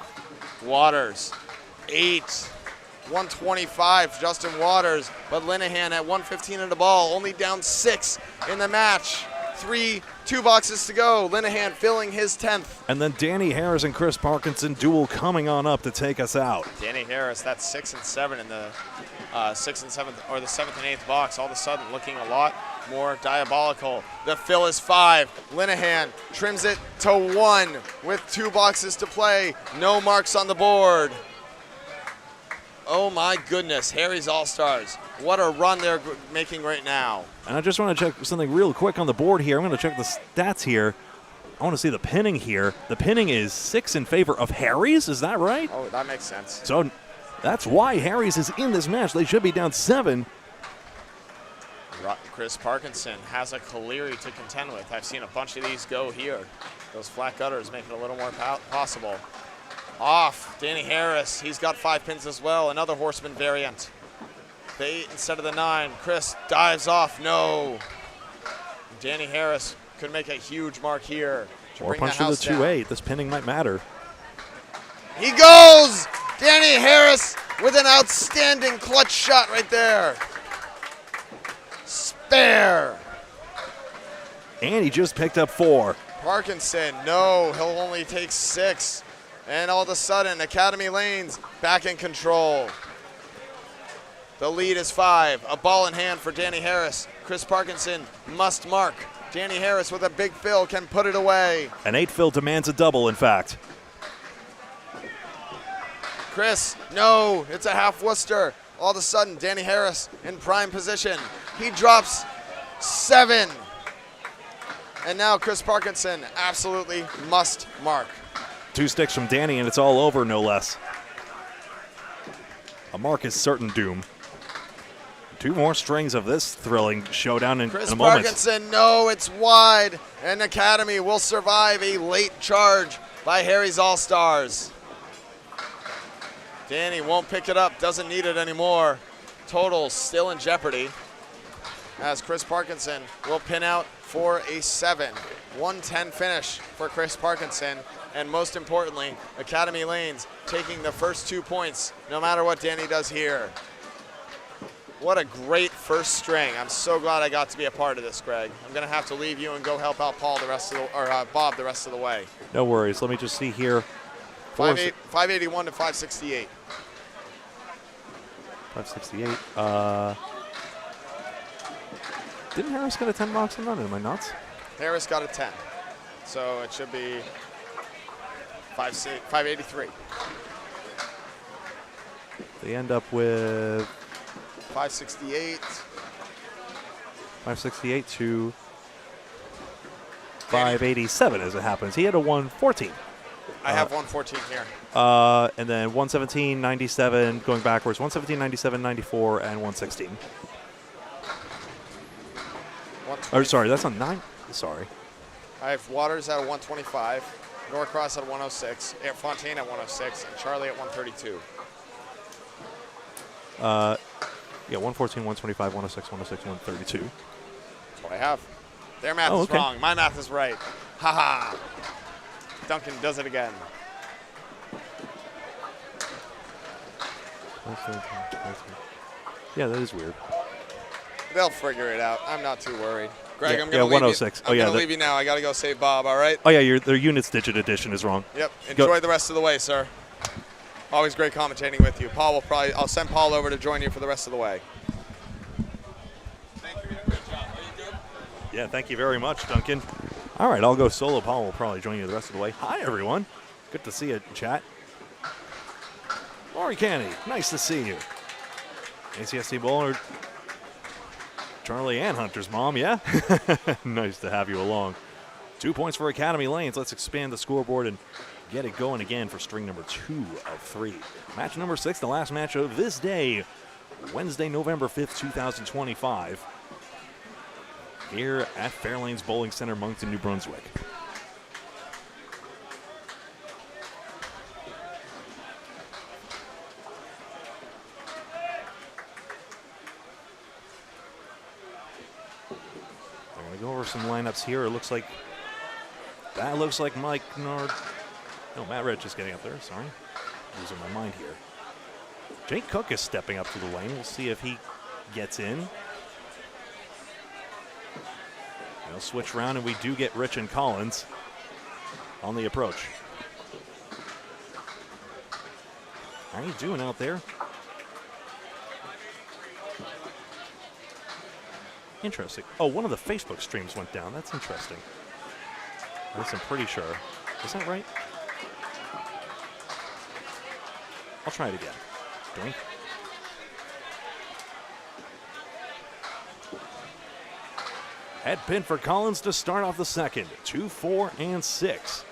Waters, 8, 125, Justin Waters, but Linehan at 115 in the ball, only down 6 in the match. 2 boxes to go. Linehan filling his 10th. And then Danny Harris and Chris Parkinson duel coming on up to take us out. Danny Harris, that's 6 and 7 in the 6th and 7th, or the 7th and 8th box. All of a sudden looking a lot more diabolical. The fill is 5. Linehan trims it to 1 with 2 boxes to play. No marks on the board. Oh my goodness, Harry's All-Stars. What a run they're making right now. And I just want to check something real quick on the board here. I'm going to check the stats here. I want to see the pinning here. The pinning is 6 in favor of Harry's, is that right? Oh, that makes sense. So that's why Harry's is in this match. They should be down 7. Chris Parkinson has a Caleri to contend with. I've seen a bunch of these go here. Those flat gutters make it a little more possible. Off, Danny Harris, he's got 5 pins as well, another Horseman variant. The 8 instead of the 9, Chris dives off, no. Danny Harris could make a huge mark here to Or bring punch the to the house down. 2-8, this pinning might matter. He goes! Danny Harris with an outstanding clutch shot right there. Spare. And he just picked up 4. Parkinson, no, he'll only take 6. And all of a sudden, Academy Lanes back in control. The lead is 5. A ball in hand for Danny Harris. Chris Parkinson must mark. Danny Harris with a big fill can put it away. An 8 fill demands a double, in fact. Chris, no, it's a half Worcester. All of a sudden, Danny Harris in prime position. He drops 7. And now Chris Parkinson absolutely must mark. 2 sticks from Danny, and it's all over, no less. A mark is certain doom. 2 more strings of this thrilling showdown in a moment. Chris Parkinson, no, it's wide. And Academy will survive a late charge by Harry's All-Stars. Danny won't pick it up, doesn't need it anymore. Total still in jeopardy as Chris Parkinson will pin out for a 7. 110 finish for Chris Parkinson. And most importantly, Academy Lanes taking the first 2 points no matter what Danny does here. What a great first string. I'm so glad I got to be a part of this, Greg. I'm going to have to leave you and go help out Paul the rest of the, or Bob the rest of the way. No worries. Let me just see here. 581 to 568. 568. Didn't Harris get a 10 box on that? Am I nuts? Harris got a 10. So it should be 583. They end up with 568. 568 to 587 as it happens. He had a 114. I have 114 here. And then 117, 97, going backwards, 117, 97, 94, and 116. Oh, sorry, that's on 9. Sorry. I have Waters at a 125, Norcross at 106, Fontaine at 106, and Charlie at 132. Yeah, 114, 125, 106, 106, 132. That's what I have. Their math is okay. wrong. My math is right. Ha ha. Duncan does it again. 113. Yeah, that is weird. They'll figure it out. I'm not too worried. Greg, Yeah, I'm going to leave 106. you. I'm going to leave you now. I got to go save Bob, all right? Oh, yeah, their units digit addition is wrong. Yep. Enjoy the rest of the way, sir. Always great commentating with you. I'll send Paul over to join you for the rest of the way. Thank you. Good job. Are you good? Yeah, thank you very much, Duncan. All right, I'll go solo. Paul will probably join you the rest of the way. Hi, everyone. Good to see you, chat. Lori Canny, nice to see you. ACSC Bowler, Charlie and Hunter's mom, yeah? Nice to have you along. 2 points for Academy Lanes. Let's expand the scoreboard and get it going again for string number 2 of 3. Match number 6, the last match of this day, Wednesday, November 5th, 2025, here at Fairlanes Bowling Center, Moncton, New Brunswick. They're going to go over some lineups here. It looks like Mike Nord. No, Matt Rich is getting up there. Sorry. Losing my mind here. Jake Cook is stepping up to the lane. We'll see if he gets in. They'll switch around, and we do get Rich and Collins on the approach. How are you doing out there? Interesting. Oh, one of the Facebook streams went down. That's interesting. At least I'm pretty sure. Is that right? I'll try it again. Doink. Head pin for Collins to start off the second. 2, 4, and 6.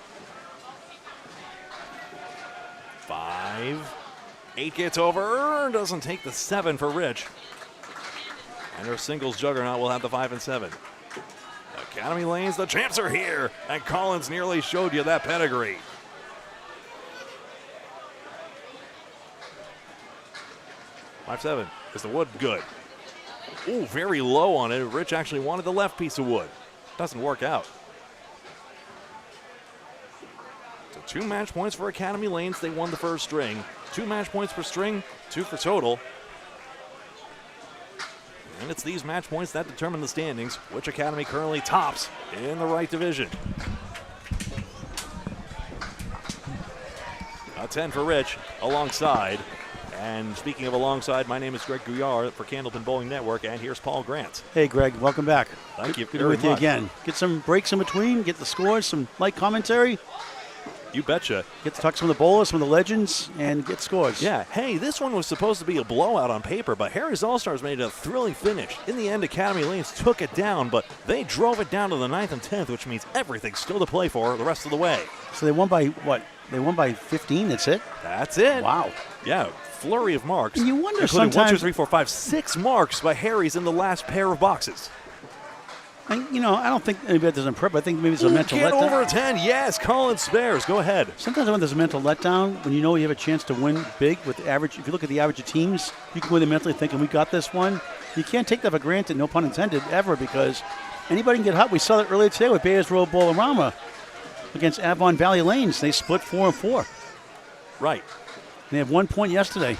5. 8 gets over. Doesn't take the 7 for Rich. And our singles juggernaut will have the 5 and 7. Academy Lanes, the champs are here. And Collins nearly showed you that pedigree. Five, 7. Is the wood good? Ooh, very low on it. Rich actually wanted the left piece of wood. Doesn't work out. So 2 match points for Academy Lanes. They won the first string. 2 match points per string, 2 for total. And it's these match points that determine the standings. Which academy currently tops in the right division? A 10 for Rich alongside. And speaking of alongside, my name is Greg Gouillart for Candlepin Bowling Network, and here's Paul Grant. Hey, Greg, welcome back. Thank you Good to be very with you much. again. Get some breaks in between, get the scores, some light commentary. You betcha. Get to talk to some of the bowlers, some of the legends, and get scores. Yeah, hey, this one was supposed to be a blowout on paper, but Harry's All-Stars made it a thrilling finish. In the end, Academy Lanes took it down, but they drove it down to the 9th and 10th, which means everything's still to play for the rest of the way. So they won by what? They won by 15, that's it? That's it. Wow. Yeah, flurry of marks. And you wonder including sometimes- 1, 2, 3, 4, 5, 6 marks by Harry's in the last pair of boxes. And, I don't think maybe that doesn't prep. I think maybe it's a Ooh, mental get letdown. over 10. Yes, Collins spares. Go ahead. Sometimes when there's a mental letdown, when you know you have a chance to win big with the average, if you look at the average of teams, you can win it mentally thinking we got this one. You can't take that for granted, no pun intended, ever, because anybody can get hot. We saw that earlier today with Bayers Road Bowlerama against Avon Valley Lanes. They split 4 and 4. Right. They have 1 point yesterday.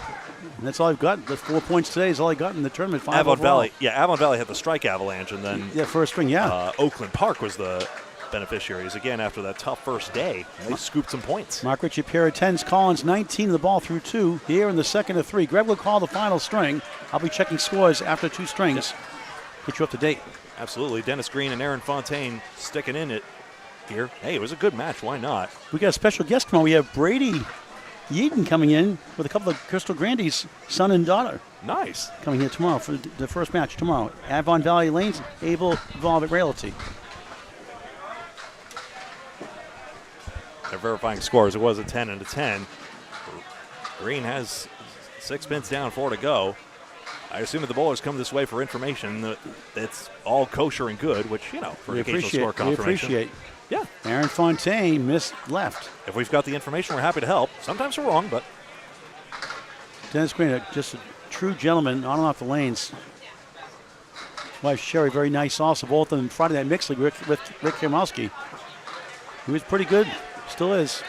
And that's all I've got. The 4 points today is all I got in the tournament. 5 Avon overall. Valley. Yeah, Avon Valley had the strike avalanche, and then Yeah, first string, yeah. Oakland Park was the beneficiaries again after that tough first day. They scooped some points. Mark Ritchie, pair of 10s. Collins, 19 of the ball through 2. Here in the second of 3. Greg will call the final string. I'll be checking scores after 2 strings. Get you up to date. Absolutely. Dennis Green and Aaron Fontaine sticking in it here. Hey, it was a good match. Why not? We got a special guest tomorrow. We have Brady Yeaton coming in with a couple of Crystal Grandy's son and daughter Nice. coming here tomorrow for the first match tomorrow. Avon Valley Lanes, Able Evolve Realty. They're verifying scores. It was a 10 and a 10. Green has 6 pins down, 4 to go. I assume that the bowlers come this way for information that's all kosher and good, which, for We occasional score appreciate. We confirmation. appreciate. Yeah. Aaron Fontaine missed left. If we've got the information, we're happy to help. Sometimes we're wrong, but Dennis Green, just a true gentleman on and off the lanes. Wife Sherry, very nice also. Both of them Friday Night Mixed League with Rick Kamowski. He was pretty good, still is.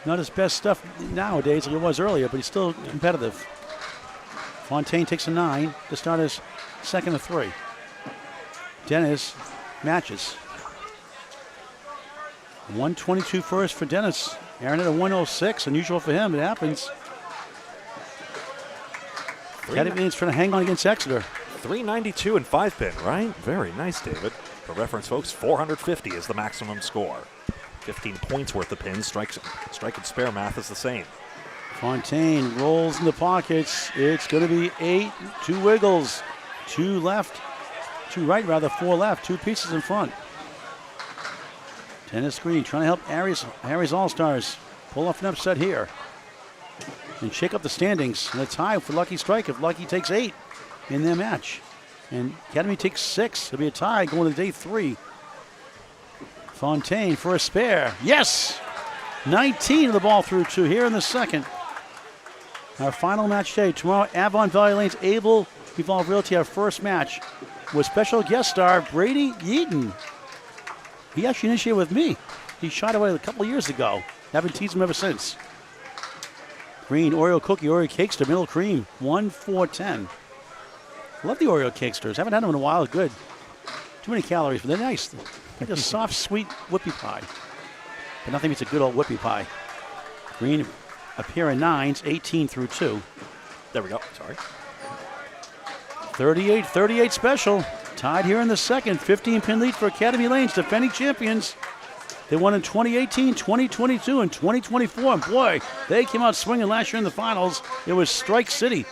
Not his best stuff nowadays like it was earlier, but he's still competitive. Fontaine takes a 9 to start his second of 3. Dennis matches. 122 first for Dennis. Aaron at a 106, unusual for him, it happens. Academy is trying to hang on against Exeter. 392 and 5-pin, right? Very nice, David. For reference, folks, 450 is the maximum score. 15 points worth of pins. Strike and spare math is the same. Fontaine rolls in the pockets. It's going to be 8, 2 wiggles, 2 left, 2 right rather, 4 left, 2 pieces in front. Dennis Green trying to help Harry's All-Stars pull off an upset here and shake up the standings. And a tie for Lucky Strike if Lucky takes 8 in their match. And Academy takes 6. It'll be a tie going to day 3. Fontaine for a spare. Yes! 19 of the ball through 2 here in the second. Our final match today. Tomorrow, Avon Valley Lanes Able Evolve Realty, our first match with special guest star Brady Yeaton. He actually initiated with me. He shot away a couple years ago. Haven't teased him ever since. Green, Oreo cookie, Oreo cakester, middle cream, 1-4-10. Love the Oreo cakesters. Haven't had them in a while. Good. Too many calories, but they're nice. Like a soft, sweet whoopie pie. But nothing beats a good old whoopie pie. Green, a pair of 9s, 18 through 2. There we go. Sorry. 38-38 special. Tied here in the second. 15-pin lead for Academy Lanes, defending champions. They won in 2018, 2022, and 2024. And boy, they came out swinging last year in the finals. It was Strike City.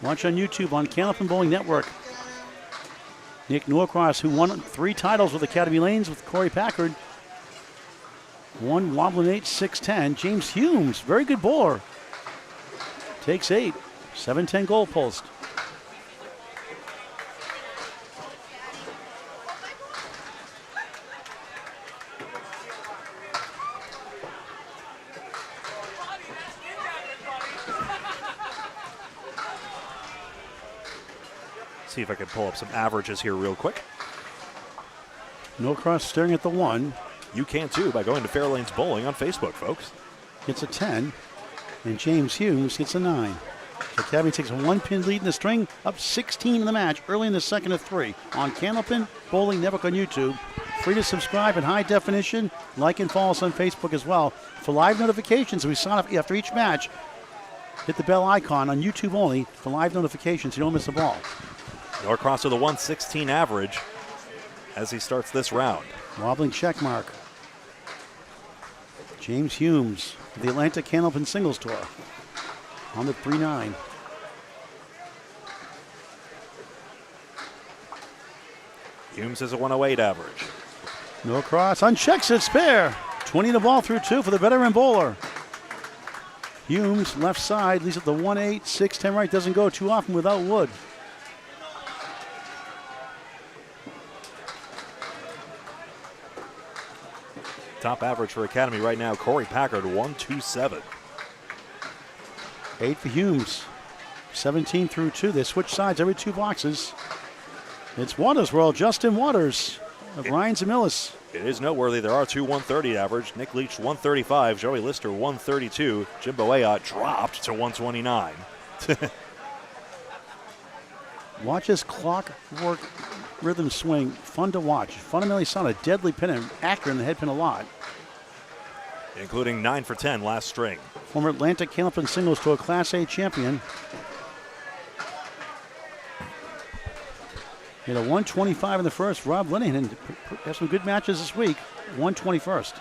Watch on YouTube on Candlepin Bowling Network. Nick Norcross, who won 3 titles with Academy Lanes with Corey Packard. Won wobbling 8, 6-10. James Humes, very good bowler. Takes 8. 7-10 goal post. See if I can pull up some averages here real quick. Norcross staring at the 1. You can too by going to Fairlanes Bowling on Facebook, folks. Gets a 10. And James Humes gets a 9. So Academy takes a 1-pin lead in the string, up 16 in the match, early in the second of 3. On Candlepin Bowling Network on YouTube. Free to subscribe in high definition. Like and follow us on Facebook as well. For live notifications, we sign up after each match. Hit the bell icon on YouTube only for live notifications so you don't miss a ball. Norcross with a 116 average as he starts this round. Wobbling check mark. James Humes, the Atlantic Candlepin Singles Tour, on the 3-9. Humes has a 108 average. Norcross unchecks it, spare. 20 the ball through 2 for the veteran bowler. Humes, left side, leads at the 1-8, 6-10 right, doesn't go too often without wood. Top average for Academy right now, Corey Packard, 127. 8 for Humes. 17 through 2. They switch sides every 2 boxes. It's Waters World, Justin Waters of Ryan Zamillis. It is noteworthy there are 2 130 average. Nick Leach 135, Joey Lister 132. Jim Boayot dropped to 129. Watch his clockwork rhythm swing. Fun to watch. Fundamentally sound a deadly pin and accurate in the head pin a lot. Including 9 for 10 last string. Former Atlantic Candlepin Singles Tour Class A champion. He had a 125 in the first. Rob Linehan has some good matches this week. 121st.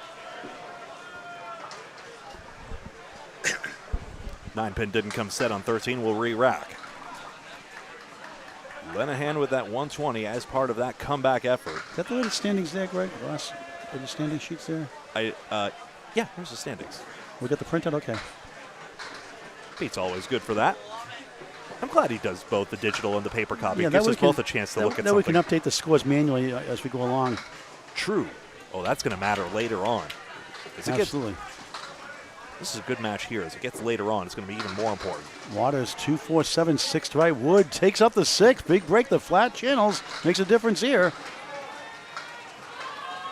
9-pin didn't come set on 13. Will re-rack. Linehan with that 120 as part of that comeback effort. Is that the way the standings there, Greg? Ross, are the standing sheets there? Yeah, here's the standings. We got the printout? Okay. Pete's always good for that. I'm glad he does both the digital and the paper copy. Yeah, It gives us both a chance to look at that something. we can update the scores manually as we go along. True. Oh, that's going to matter later on. Absolutely. This is a good match here. As it gets later on, it's going to be even more important. Waters 2-4-7, 6 to right. Wood takes up the 6. Big break, the flat channels. Makes a difference here.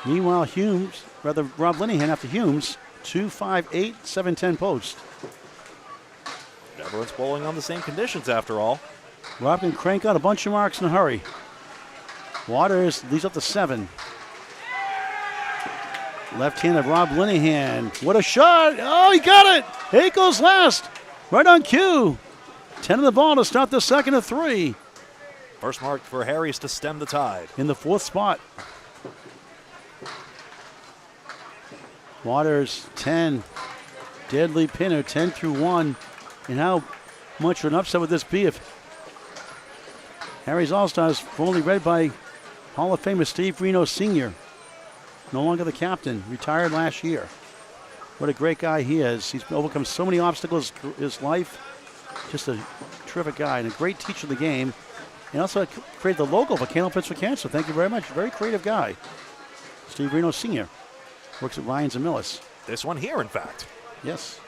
Meanwhile, Rob Linehan after Humes, 2-5-8, 7-10 post. Everyone's bowling on the same conditions after all. Rob can crank out a bunch of marks in a hurry. Waters leads up to 7. Left-handed Rob Linehan. What a shot! Oh, he got it! 8 goes last. Right on cue. 10 of the ball to start the second of 3. First mark for Harry's to stem the tide. In the 4th spot. Waters 10. Deadly pinner 10 through 1. And how much of an upset would this be if Harry's All-Stars formerly read by Hall of Famer Steve Reno Sr., no longer the captain, retired last year. What a great guy he is. He's overcome so many obstacles in his life. Just a terrific guy and a great teacher of the game. And also created the logo for Candlepins for Cancer. Thank you very much. Very creative guy. Steve Reno Sr. Works at Ryan's and Millis. This one here, in fact. Yes.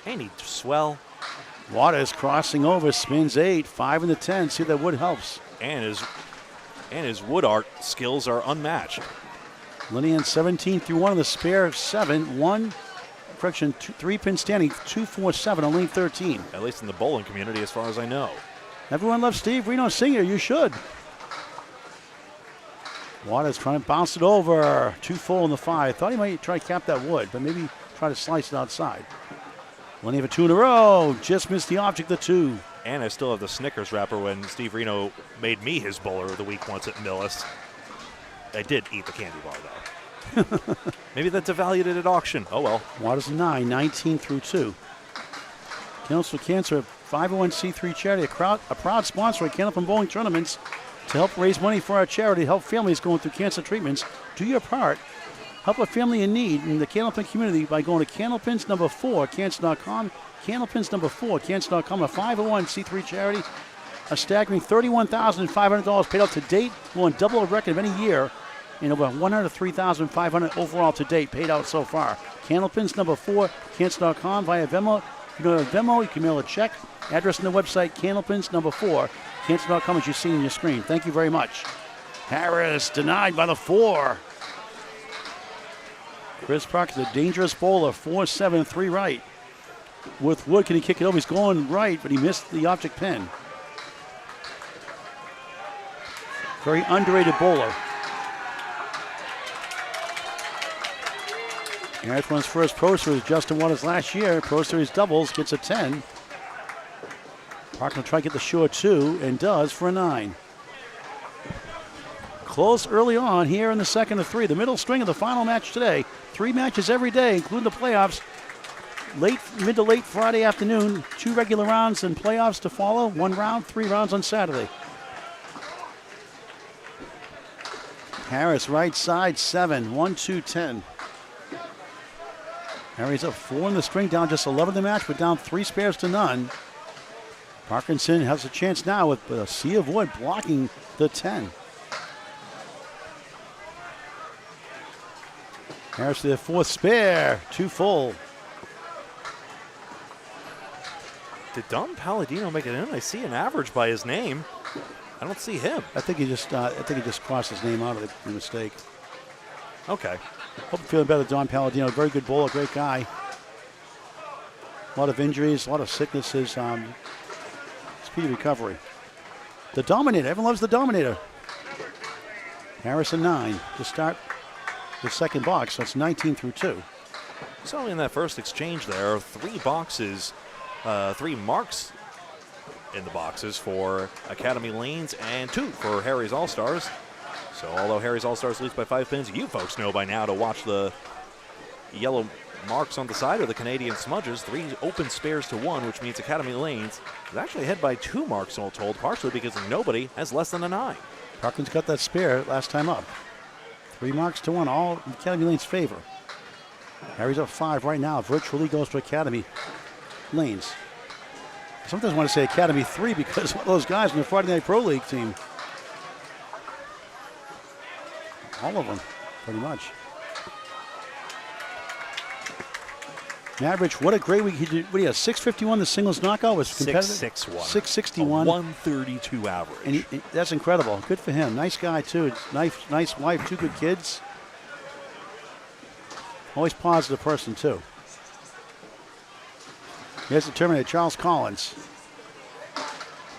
And he swell. Waters crossing over, spins 8, 5 in the 10. See that Wood helps. And his wood art skills are unmatched. Linehan 17 through 1 on the spare 7, 1 correction, 3 pin standing, 2-4-7 on lane 13. At least in the bowling community, as far as I know. Everyone loves Steve Reno Sr. You should. Waters trying to bounce it over. 2 full in the 5. Thought he might try to cap that wood, but maybe try to slice it outside. Linehan for 2 in a row. Just missed the object, the 2. And I still have the Snickers wrapper when Steve Reno made me his bowler of the week once at Millis. I did eat the candy bar, though. Maybe that devalued it at auction. Oh, well. Waters 9, 19 through 2. Candles for Cancer, 501c3 charity, a proud sponsor of Candlepin Bowling Tournaments to help raise money for our charity, help families going through cancer treatments. Do your part. Help a family in need in the Candlepin community by going to Candlepins number 4, cancer.com. Candlepins number 4, cancer.com, a 501c3 charity. A staggering $31,500 paid out to date. More than double a record of any year. And over $103,500 overall to date paid out so far. Candlepins number 4, cancer.com via Venmo. If you go to Venmo, you can mail a check. Address on the website, Candlepins number 4, cancer.com, as you see on your screen. Thank you very much. Harris denied by the 4. Chris Park is a dangerous bowler, 4-7, 3 right. With Wood, can he kick it over? He's going right, but he missed the object pin. Very underrated bowler. Harris won his first Pro Series. Justin won his last year. Pro Series doubles, gets a 10. Park will try to get the short 2, and does for a 9. Close early on here in the second of 3. The middle string of the final match today. 3 matches every day, including the playoffs. Mid to late Friday afternoon. 2 regular rounds and playoffs to follow. 1 round, 3 rounds on Saturday. Harris right side 7, 1-2-10. Harry's up 4 in the string, down just 11 in the match, but down 3 spares to none. Parkinson has a chance now with a sea of wood blocking the 10. Harris to the 4th spare, 2 full. Did Don Palladino make it in? I see an average by his name. I don't see him. I think he just crossed his name out of the mistake. Okay. Hope you're feeling better, Don Palladino. Very good bowler, great guy. A lot of injuries, a lot of sicknesses. Speedy recovery. The Dominator. Everyone loves the Dominator. Harrison 9 to start the second box. So it's 19 through 2. So in that first exchange there, 3 boxes, 3 marks in the boxes for Academy Lanes and 2 for Harry's All-Stars. So although Harry's All-Stars leads by 5 pins, you folks know by now to watch the yellow marks on the side of the Canadian smudges. 3 open spares to 1, which means Academy Lanes is actually ahead by 2 marks all told, partially because nobody has less than a 9. Parkins got that spare last time up. 3 marks to 1, all in Academy Lanes' favor. Harry's up 5 right now. Virtually goes to Academy Lanes. I sometimes want to say Academy 3 because one of those guys in the Friday Night Pro League team. All of them, pretty much. Matt Rich, what a great week. He did, what do you have, 651 the singles knockout was competitive? 661. 661. 132 average. And that's incredible. Good for him. Nice guy, too. Nice wife, 2 good kids. Always positive person, too. Here's the Terminator, Charles Collins.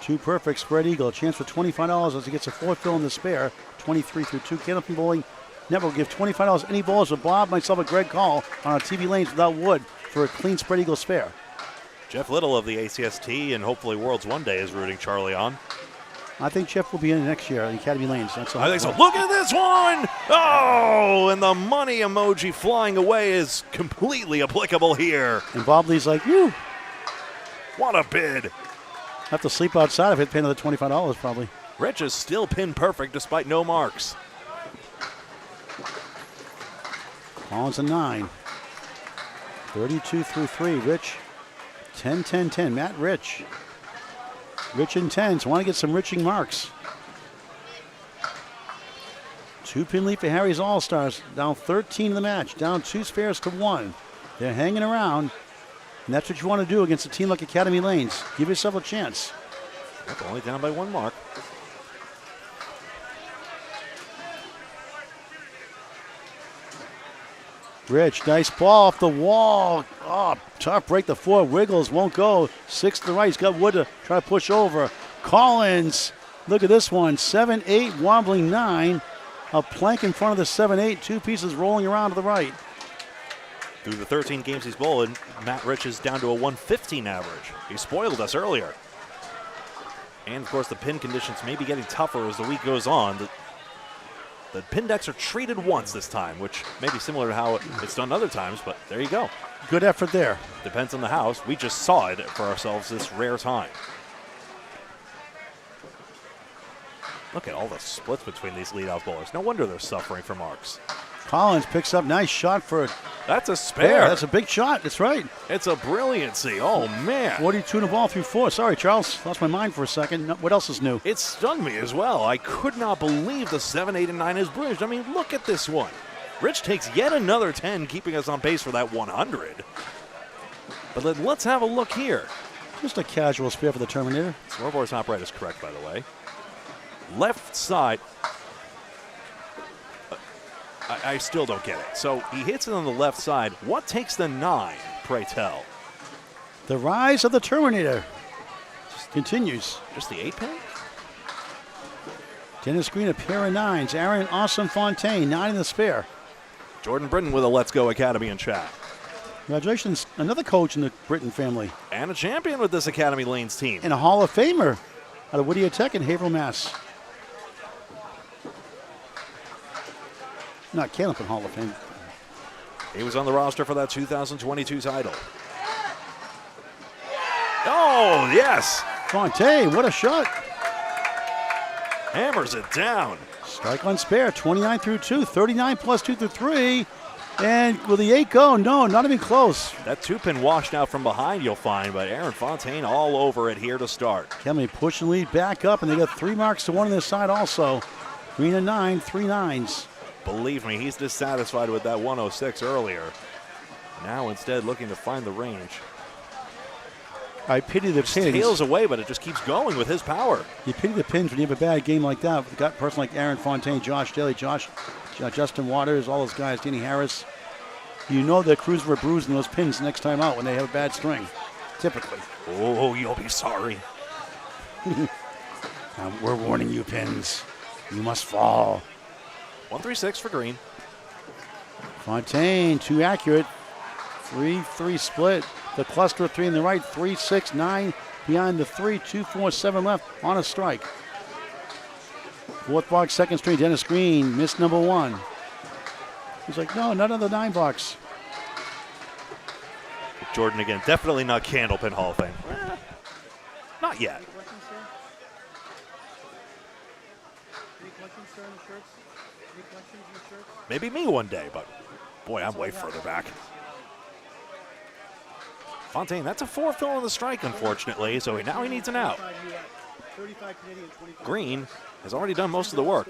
2 perfect, spread eagle. A chance for $25 as he gets a 4th fill in the spare. 23 through 2. Candlepin Bowling Network will give $25 any bowlers with Bob, myself, a Greg Call on our TV lanes without wood for a clean spread eagle spare. Jeff Little of the ACST and hopefully Worlds one day is rooting Charlie on. I think Jeff will be in next year in Academy Lanes. I think so. Look at this one! Oh, and the money emoji flying away is completely applicable here. And Bob Lee's like, "Whew, What a bid. have to sleep outside if it pay another $25 probably." Rich is still pin perfect despite no marks. Collins a 9. 32 through 3. Rich 10, 10, 10. Matt Rich. Rich and 10s. Want to get some riching marks. 2-pin lead for Harry's All-Stars. Down 13 in the match. Down 2 spares to 1. They're hanging around. And that's what you want to do against a team like Academy Lanes. Give yourself a chance. Yep, only down by 1 mark. Rich, nice ball off the wall. Oh, tough break. The 4 wiggles, won't go. 6 to the right. He's got wood to try to push over. Collins, look at this one. 7-8, wobbling 9. A plank in front of the 7-8. 2 pieces rolling around to the right. Through the 13 games he's bowled, Matt Rich is down to a 115 average. He spoiled us earlier. And, of course, the pin conditions may be getting tougher as the week goes on. The pin decks are treated once this time, which may be similar to how it's done other times, but there you go. Good effort there. Depends on the house. We just saw it for ourselves this rare time. Look at all the splits between these leadoff bowlers. No wonder they're suffering for marks. Collins picks up, nice shot for a That's a spare. That's a big shot. That's right. It's a brilliancy. Oh, man. 42 in the ball through 4. Sorry, Charles. Lost my mind for a second. What else is new? It stunned me as well. I could not believe the 7, 8, and 9 is bridged. I mean, look at this one. Rich takes yet another 10, keeping us on pace for that 100. But let's have a look here. Just a casual spare for the Terminator. Scoreboard top right is correct, by the way. Left side. I still don't get it. So he hits it on the left side. What takes the 9, pray tell? The rise of the Terminator continues. Just the 8-pin? Dennis Green, a pair of 9s. Aaron Awesome Fontaine, 9 in the spare. Jordan Britton with a Let's Go Academy in chat. Congratulations, another coach in the Britton family. And a champion with this Academy Lanes team. And a Hall of Famer out of Whittier Tech in Haverhill, Mass. Not Candlepin Hall of Fame. He was on the roster for that 2022 title. Oh, yes. Fontaine, what a shot. Hammers it down. Strike on spare, 29 through 2, 39 plus 2 through 3. And will the 8 go? No, not even close. That 2-pin washed out from behind, you'll find, but Aaron Fontaine all over it here to start. Kelly push and lead back up, and they got 3 marks to 1 on this side also. Green a 9, 3 9s. Believe me, he's dissatisfied with that 106 earlier. Now instead looking to find the range. I pity the pins. Tails away, but it just keeps going with his power. You pity the pins when you have a bad game like that. We've got a person like Aaron Fontaine, Josh Daly, Justin Waters, all those guys, Danny Harris. You know they're cruising for bruising those pins next time out when they have a bad string, typically. Oh, you'll be sorry. We're warning you, pins. You must fall. 136 for Green. Fontaine, too accurate. 3-3 split. The cluster of 3 in the right, 3, 6, 9 behind the 3, 2, 4, 7 left on a strike. 4th box, 2nd string, Dennis Green, missed number 1. He's like, no, none of the 9 box. Jordan again, definitely not Candlepin Hall of Fame. Not yet. Maybe me one day, but boy, I'm way further back. Fontaine, that's a 4 fill on the strike, unfortunately, so now he needs an out. Green has already done most of the work.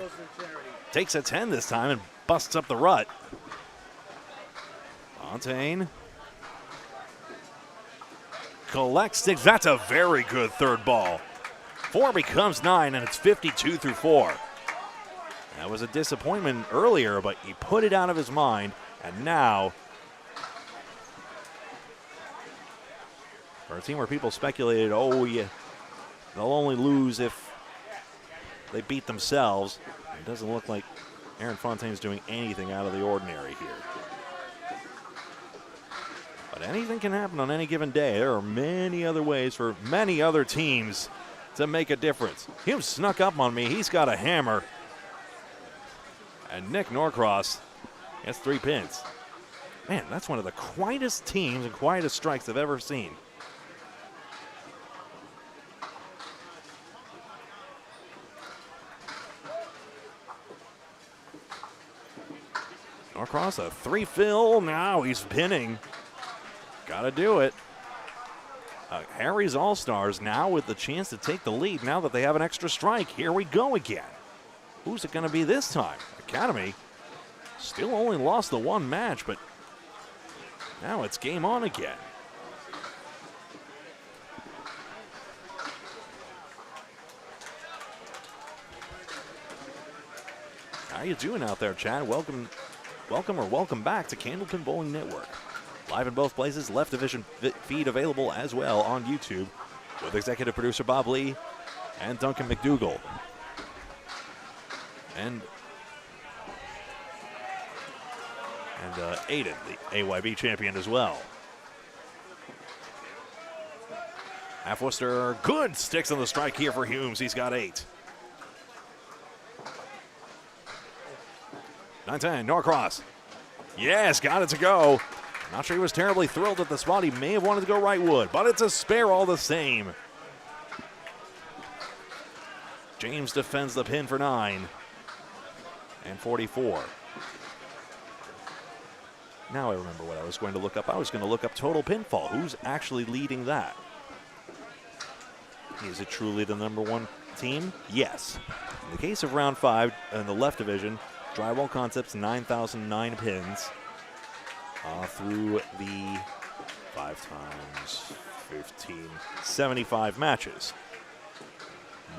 Takes a 10 this time and busts up the rut. Fontaine collects 6. That's a very good third ball. 4 becomes 9, and it's 52 through 4. That was a disappointment earlier, but he put it out of his mind, and now, for a team where people speculated, oh, yeah, they'll only lose if they beat themselves, it doesn't look like Aaron Fontaine's doing anything out of the ordinary here. But anything can happen on any given day. There are many other ways for many other teams to make a difference. Hume snuck up on me. He's got a hammer. And Nick Norcross gets 3 pins. Man, that's one of the quietest teams and quietest strikes I've ever seen. Norcross, a 3-fill. Now he's pinning. Got to do it. Harry's All-Stars now with the chance to take the lead now that they have an extra strike. Here we go again. Who's it going to be this time? Academy still only lost the 1 match, but now it's game on again. How you doing out there, Chad? Welcome back to Candlepin Bowling Network. Live in both places, Left Division feed available as well on YouTube with executive producer Bob Lee and Duncan MacDougall. And Aiden, the AYB champion as well. Half Worcester, good sticks on the strike here for Humes. He's got 8. 9-10, Norcross. Yes, got it to go. Not sure he was terribly thrilled at the spot. He may have wanted to go right wood, but it's a spare all the same. James defends the pin for 9 and 44. Now I remember what I was going to look up. I was going to look up total pinfall. Who's actually leading that? Is it truly the #1 team? Yes. In the case of round 5 in the left division, Drywall Concepts 9,009 pins through the 5 times 15, 75 matches.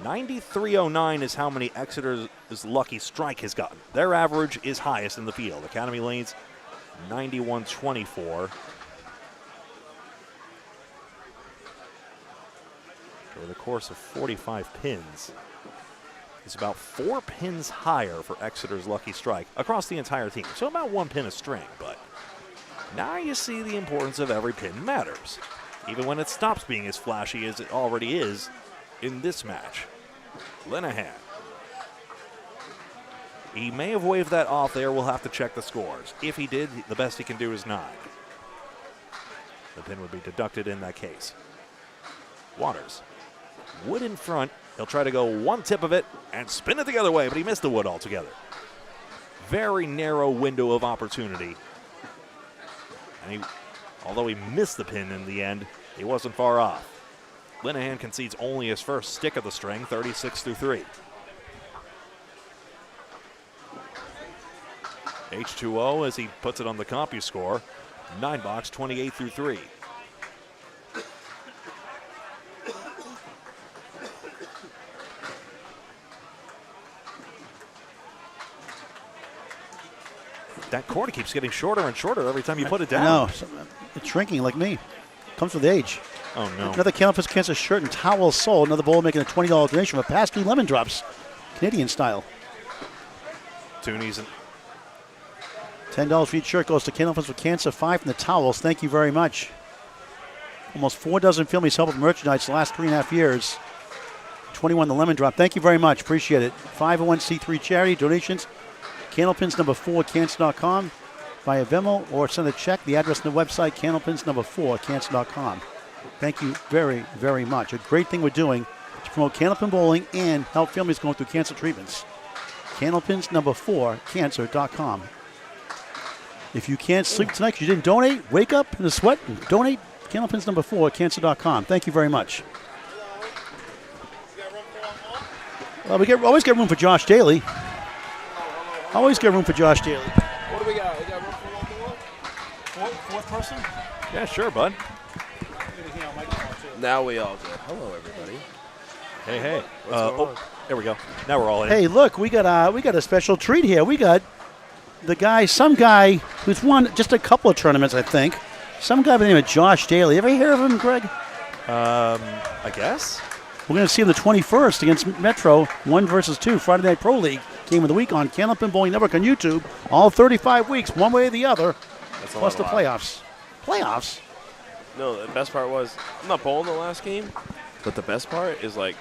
9309 is how many Exeter's Lucky Strike has gotten. Their average is highest in the field. Academy Lanes 9124. Over the course of 45 pins, it's about 4 pins higher for Exeter's Lucky Strike across the entire team. So about 1 pin a string, but now you see the importance of every pin matters, even when it stops being as flashy as it already is in this match. Linehan. He may have waved that off there. We'll have to check the scores. If he did, the best he can do is 9. The pin would be deducted in that case. Waters. Wood in front. He'll try to go 1 tip of it and spin it the other way, but he missed the wood altogether. Very narrow window of opportunity. And although he missed the pin in the end, he wasn't far off. Linehan concedes only his first stick of the string, 36 through 3. H2O as he puts it on the CompuScore, 9-box, 28 through 3. That cord keeps getting shorter and shorter every time you put it down. No, it's shrinking like me. Comes with age. Oh, no. Another Candlepin Kansas shirt and towel sold. Another bowler making a $20 donation for Pasty Lemon Drops, Canadian style. Toonies and $10 for each shirt goes to Candlepins with Cancer, 5 from the towels. Thank you very much. Almost 4 dozen families helped with merchandise the last 3.5 years. 21 the lemon drop. Thank you very much. Appreciate it. 501c3 charity donations. Candlepins #4 cancer.com via Venmo or send a check. The address on the website, candlepins #4 cancer.com. Thank you very, very much. A great thing we're doing to promote Candlepin bowling and help families going through cancer treatments. Candlepins #4 cancer.com. If you can't sleep tonight because you didn't donate, wake up in the sweat and donate. Candlepins #4 cancer.com. Thank you very much. We always get room for Josh Daly. Always get room for Josh Daly. What do we got? We got room for one more? Fourth person? yeah, sure, bud. Mike. Now we all do. Hello, everybody. Hey. What's going on? There we go. Now we're all in. Hey, look, we got a special treat here. We got some guy who's won just a couple of tournaments, I think. Some guy by the name of Josh Daly. Ever hear of him, Greg? I guess. We're going to see him the 21st against Metro, 1 versus 2, Friday Night Pro League. Game of the week on Candlepin Bowling Network on YouTube. All 35 weeks, one way or the other, That's plus the playoffs. Playoffs? No, the best part was, I'm not bowling the last game, but the best part is I was like,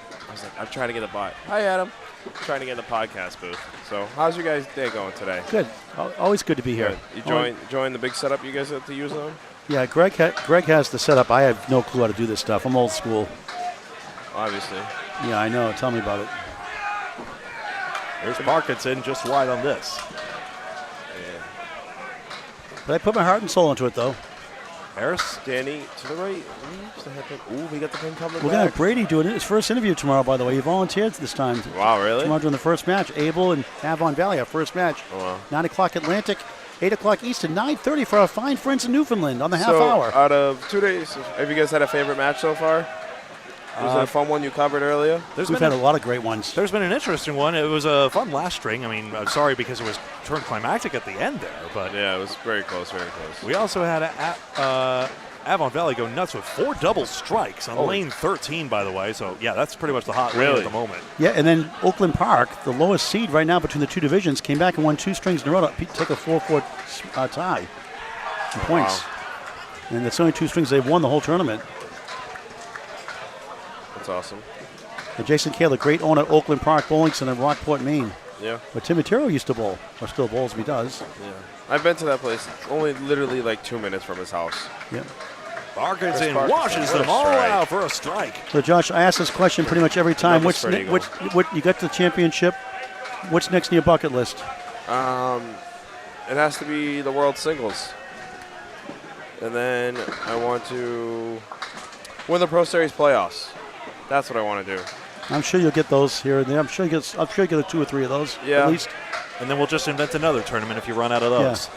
I'm trying to get a bot. Hi, Adam. I'm trying to get in the podcast booth. So, how's your guys' day going today? Good. Always good to be here. Good. You join the big setup you guys have to use on? Yeah, Greg has the setup. I have no clue how to do this stuff. I'm old school. Obviously. Yeah, I know. Tell me about it. There's Parkinson just wide on this. Yeah. But I put my heart and soul into it, though. Harris, Danny, to the right. Oops, the head pin. Ooh, we got the pin coming We're going to have Brady doing his first interview tomorrow, by the way. He volunteered this time. Wow, really? Tomorrow during the first match. Abel and Avon Valley, our first match. Oh, wow. 9 o'clock Atlantic, 8 o'clock Eastern, 9:30 for our fine friends in Newfoundland on the half So, hour. out of 2 days, have you guys had a favorite match so far? Was it a fun one you covered earlier? We've had a lot of great ones. There's been an interesting one. It was a fun last string. I mean, I'm sorry because it was turned climactic at the end there, but Yeah, it was very close, very close. we also had Avon Valley go nuts with 4 double strikes on lane 13, by the way. So, yeah, that's pretty much the hot lane at the moment. Yeah, and then Oakland Park, the lowest seed right now between the two divisions, came back and won 2 strings in a row to take a 4-4 tie in points. And that's only 2 strings they've won the whole tournament. That's awesome. And Jason Kale, the great owner of Oakland Park Bowling Center in Rockport, Maine. Yeah. But Tim Matero used to bowl, or still bowls if he does. Yeah. I've been to that place. It's only literally like 2 minutes from his house. Yeah. Parkinson Parkinson, washes what a them all strike. out for a strike. So, Josh, I ask this question pretty much every time. Another spread eagle. What you got to the championship? What's next in your bucket list? It has to be the World Singles. And then I want to win the Pro Series playoffs. That's what I want to do. I'm sure you'll get those here and there. I'm sure you get 2 or 3 of those Yeah. at least. And then we'll just invent another tournament if you run out of those.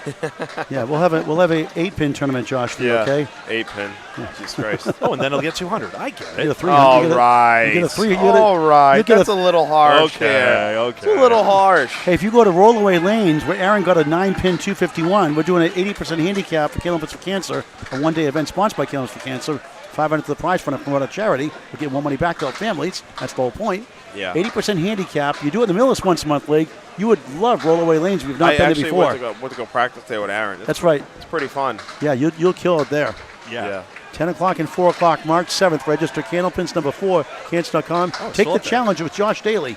Yeah, we'll have a 8-pin tournament, Josh, for you, okay? 8-pin. Jesus Christ. Oh, and then it'll get 200. I get You get a it. 300. All you get a- right. You get a 3. All right. get That's a little harsh. there. Okay. It's a little harsh. Hey, if you go to Rollaway Lanes, where Aaron got a 9-pin 251, we're doing an 80% handicap for Candlepins for Cancer, a one-day event sponsored by Candlepins for Cancer. $500 to the prize fund to promote a charity. We get more money back to our families. That's the whole point. Yeah. 80% handicap. You do it in the Millis once a month league. You would love Rollaway Lanes if you've not I been there actually before. went to go practice there with Aaron. That's right. It's pretty fun. Yeah, you'll kill it there. Yeah. 10 o'clock and 4 o'clock, March 7th. Register Candlepins number 4, cancer.com. Take still the up there. challenge with Josh Daly.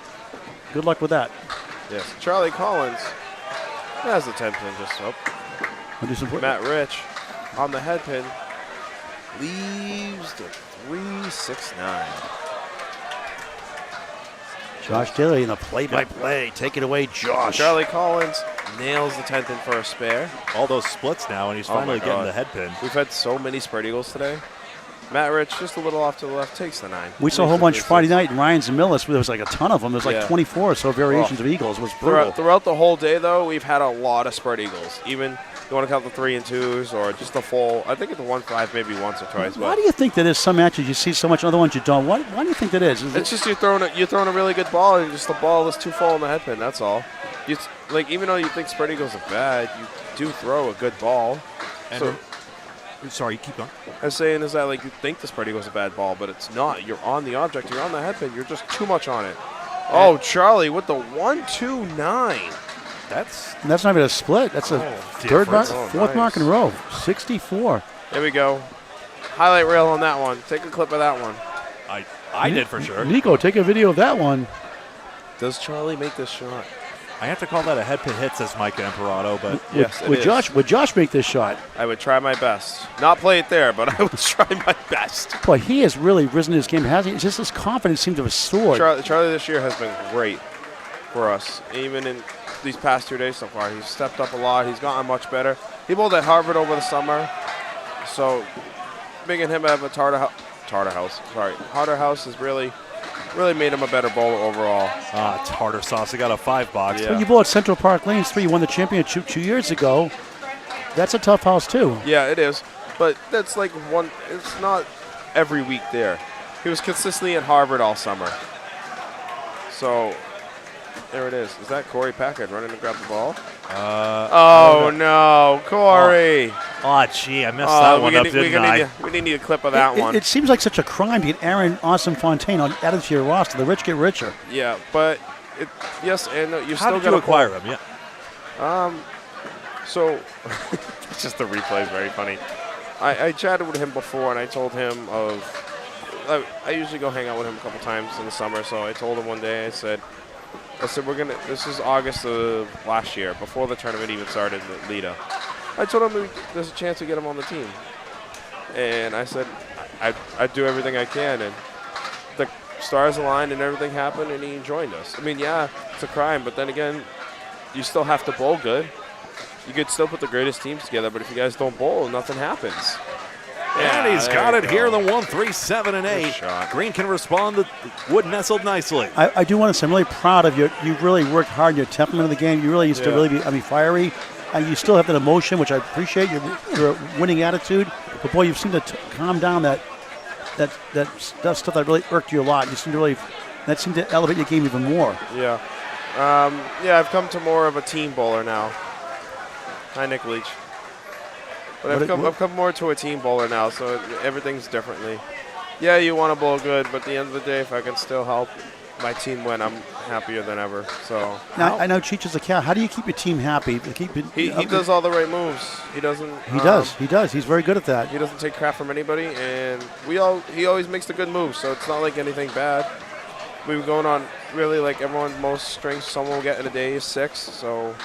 Good luck with that. Yes. Charlie Collins has the 10-pin just up. I'll do some Matt Rich on the head pin leaves the 3-6-9. Josh Daly in the play-by-play. Take it away, Josh. Charlie Collins nails the 10th in for a spare. All those splits now, and he's Oh my finally getting God. the head pin. We've had so many spread eagles today. Matt Rich just a little off to the left takes the 9. We saw a whole bunch Friday night in Ryan's and Millis. There was like a ton of them. There's like Yeah. 24 or so variations of Eagles. It was brutal. Throughout the whole day, though, we've had a lot of spread eagles. Even you want to count the 3 and 2s or just the full. I think it's the 1-5 maybe once or twice. Why But do you think that is? Some matches you see so much, other ones you don't. Why do you think that is? it's just you're throwing a really good ball and just the ball is too full in the head pin. That's all. Like even though you think spread eagles are bad, you do throw a good ball. And So sorry, keep going. I'm saying is that like you think the spread eagle's a bad ball, but it's not. You're on the object. You're on the head pin. You're just too much on it. Oh, Charlie with the 1-2-9. That's That's not even a split. That's a third mark, difference. Oh, fourth mark in a nice. row. 64. There we go. Highlight reel on that one. Take a clip of that one. I did for sure. Nico, take a video of that one. Does Charlie make this shot? I have to call that a head pin hit, says Mike Imperato, but Yes, it Would is. Josh make this shot? I would try my best. Not play it there, but I would try my best. Boy, he has really risen in his game, hasn't he? Just his confidence seems to have soared. Charlie this year has been great for us. Even in these past 2 days so far, he's stepped up a lot. He's gotten much better. He bowled at Harvard over the summer, so making him have a harder house has really made him a better bowler overall. tartar sauce. I got a 5-box. Yeah. But you bowled Central Park Lanes 3. You won the championship 2 years ago. That's a tough house, too. Yeah, it is. But that's like one. It's not every week there. He was consistently at Harvard all summer. So there it is. Is that Corey Packard running to grab the ball? Oh, no, Corey. Oh, gee, I messed that one up, didn't I? We need a clip of that one. It seems like such a crime to get Aaron Awesome Fontaine added to your roster. The rich get richer. Yeah, but yes and no. You How still did got you to acquire him? Yeah. So it's just the replay is very funny. I chatted with him before, and I told him I usually go hang out with him a couple times in the summer. So I told him one day, I said this is August of last year, before the tournament even started in Lita. I told him there's a chance to get him on the team. And I said I'd do everything I can. And the stars aligned and everything happened, and he joined us. I mean, yeah, it's a crime, but then again, you still have to bowl good. You could still put the greatest teams together, but if you guys don't bowl, nothing happens. And he's got it here, the 1-3, 7 and 8. shot. Green can respond. The wood nestled nicely. I do want to say I'm really proud of you. You really worked hard in your temperament of the game. You really used to really be, fiery. And you still have that emotion, which I appreciate, your winning attitude. But, boy, you seem to calm down that stuff that really irked you a lot. You seem to that seemed to elevate your game even more. Yeah. I've come to more of a team bowler now. Hi, Nick Leach. But I've come more to a team bowler now, so everything's differently. Yeah, you want to bowl good, but at the end of the day, if I can still help my team win, I'm happier than ever. So now, I know Cheech is a cow. How do you keep your team happy? He does all the right moves. He doesn't. He does. He's very good at that. He doesn't take crap from anybody, and he always makes the good moves. So it's not like anything bad. We were going on really like everyone. Most strengths someone will get in a day is 6. So.